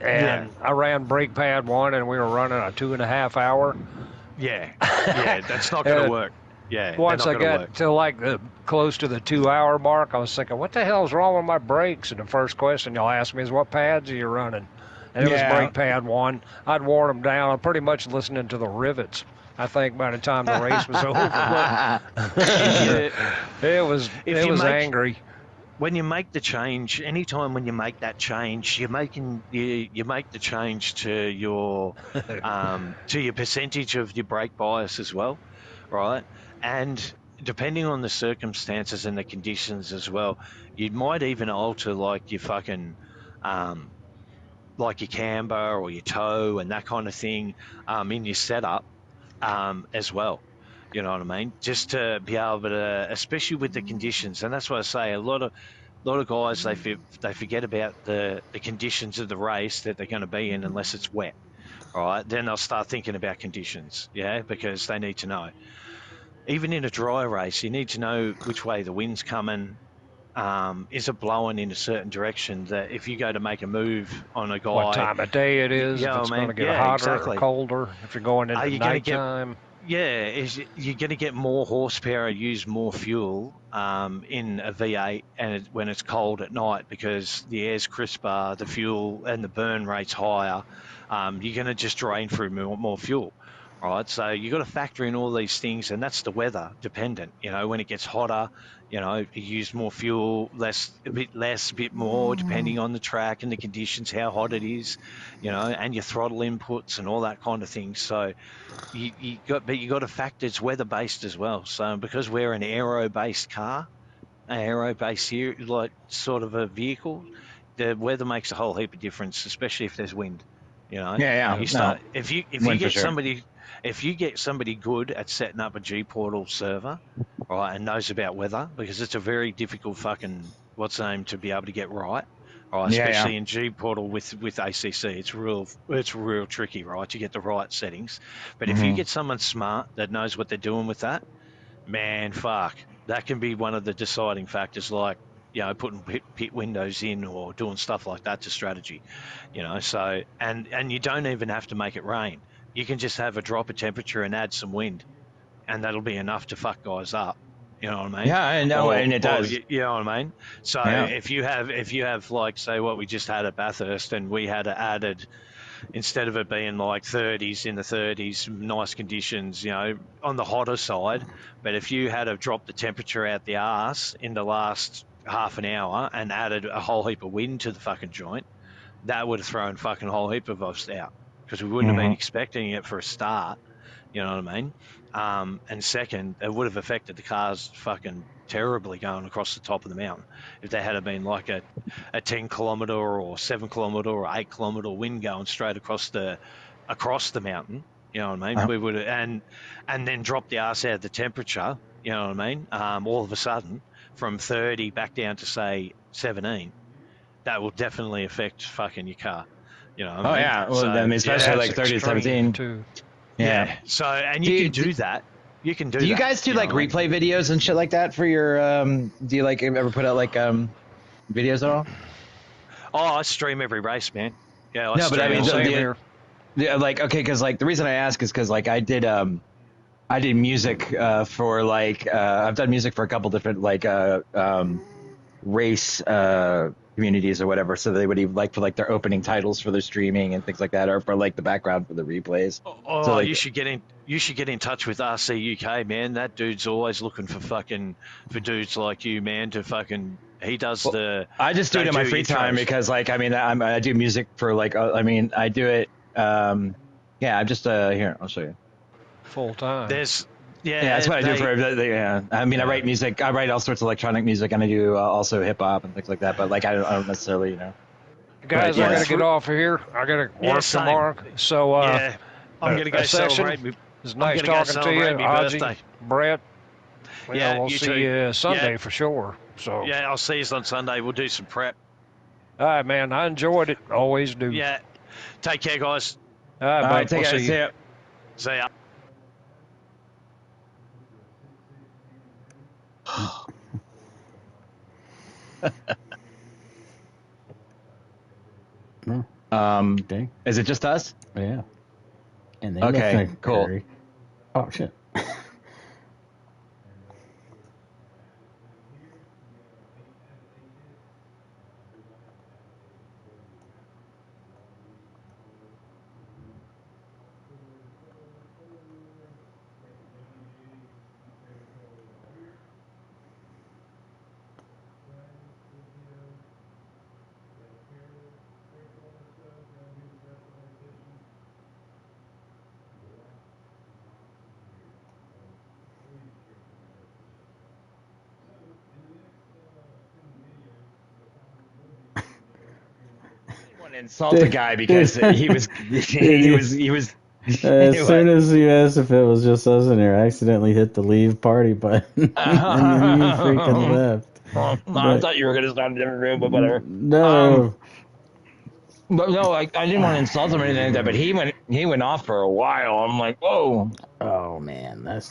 and I ran brake pad 1, and we were running a 2.5 hour. Yeah, that's not going to work. Yeah. Once I got to like close to the 2 hour mark, I was thinking, what the hell's wrong with my brakes? And the first question you'll ask me is, what pads are you running? And it was brake pad 1. I'd worn them down. I'm pretty much listening to the rivets, I think, by the time the race was over. It was angry. When you make the change, anytime when you make that change, you make the change to your percentage of your brake bias as well, right? And depending on the circumstances and the conditions as well, you might even alter like your fucking like your camber or your toe and that kind of thing in your setup as well. You know what I mean? Just to be able to, especially with the conditions, and that's what I say. A lot of guys they forget about the conditions of the race that they're going to be in unless it's wet. All right, then they'll start thinking about conditions, because they need to know. Even in a dry race, you need to know which way the wind's coming. Is it blowing in a certain direction? That if you go to make a move on a guy, what time of day it is, if it's going to get hotter or colder, if you're going into nighttime. You're going to get more horsepower, use more fuel in a V8 and when it's cold at night because the air's crisper, the fuel and the burn rate's higher. You're going to just drain through more fuel. All right, so you've got to factor in all these things, and that's the weather dependent. When it gets hotter, you use more fuel, a bit more, depending on the track and the conditions, how hot it is, and your throttle inputs and all that kind of thing. So you got to factor it's weather based as well. So because we're an aero based car, here, like sort of a vehicle, the weather makes a whole heap of difference, especially if there's wind. If you get somebody good at setting up a G Portal server, right, and knows about weather, because it's a very difficult fucking to be able to get right, especially in G Portal with ACC, it's real tricky, right, to get the right settings. But if you get someone smart that knows what they're doing with that, man, fuck, that can be one of the deciding factors, like putting pit windows in or doing stuff like that to strategy, so, and you don't even have to make it rain. You can just have a drop of temperature and add some wind, and that'll be enough to fuck guys up. You know what I mean? Yeah, I know, and it does. You know what I mean? So if you have like, say, what we just had at Bathurst, and we had added, instead of it being like 30s, in the 30s, nice conditions, on the hotter side, but if you had to drop the temperature out the arse in the last half an hour and added a whole heap of wind to the fucking joint, that would have thrown fucking a whole heap of us out, because we wouldn't have been expecting it for a start. You know what I mean? And second, it would have affected the cars fucking terribly going across the top of the mountain. If there had been like a 10 kilometre or 7 kilometre or 8 kilometre wind going straight across the mountain, you know what I mean? We would have, and then drop the arse out of the temperature, you know what I mean? All of a sudden, from 30 back down to say 17, that will definitely affect fucking your car. You know what I mean? Yeah, well, especially like 30 to 17. Too. Yeah. So, and you can do that. You can do that. Do you guys do like replay videos and shit like that for your, do you like ever put out like, videos at all? Oh, I stream every race, man. Yeah, No, but I mean, Same here. yeah, like, okay, because like the reason I ask is because like I did music for like I've done music for a couple different like race communities or whatever, so they would even like for like their opening titles for their streaming and things like that, or for like the background for the replays. Oh, so, like, you should get in touch with RC UK, man. That dude's always looking for dudes like you, man, to fucking. He does the. I just do it in my free time because, like, I mean, I do music for like, I mean, I do it. Yeah, I'm just here. I'll show you. Full time. Yeah, that's what I do for. Yeah, I mean, I write music. I write all sorts of electronic music, and I do also hip hop and things like that. But like, I don't necessarily, Guys, I gotta get off of here. I gotta work tomorrow. So I'm gonna go celebrate. It's nice talking to you, Ozzy, Brett. Yeah, we'll see you Sunday for sure. So yeah, I'll see you on Sunday. We'll do some prep. All right, man. I enjoyed it. Always do. Yeah. Take care, guys. All right, take care. See ya. See ya. Dang. Is it just us? Yeah. And they okay, cool. Curry. Oh shit. Insult the guy because he was As soon as you asked if it was just us in here, I accidentally hit the leave party button, and then you freaking left. I thought you were gonna start a different room, but whatever. No. But no, I didn't want to insult him or anything like that. But he went off for a while. I'm like, whoa. Oh man, that's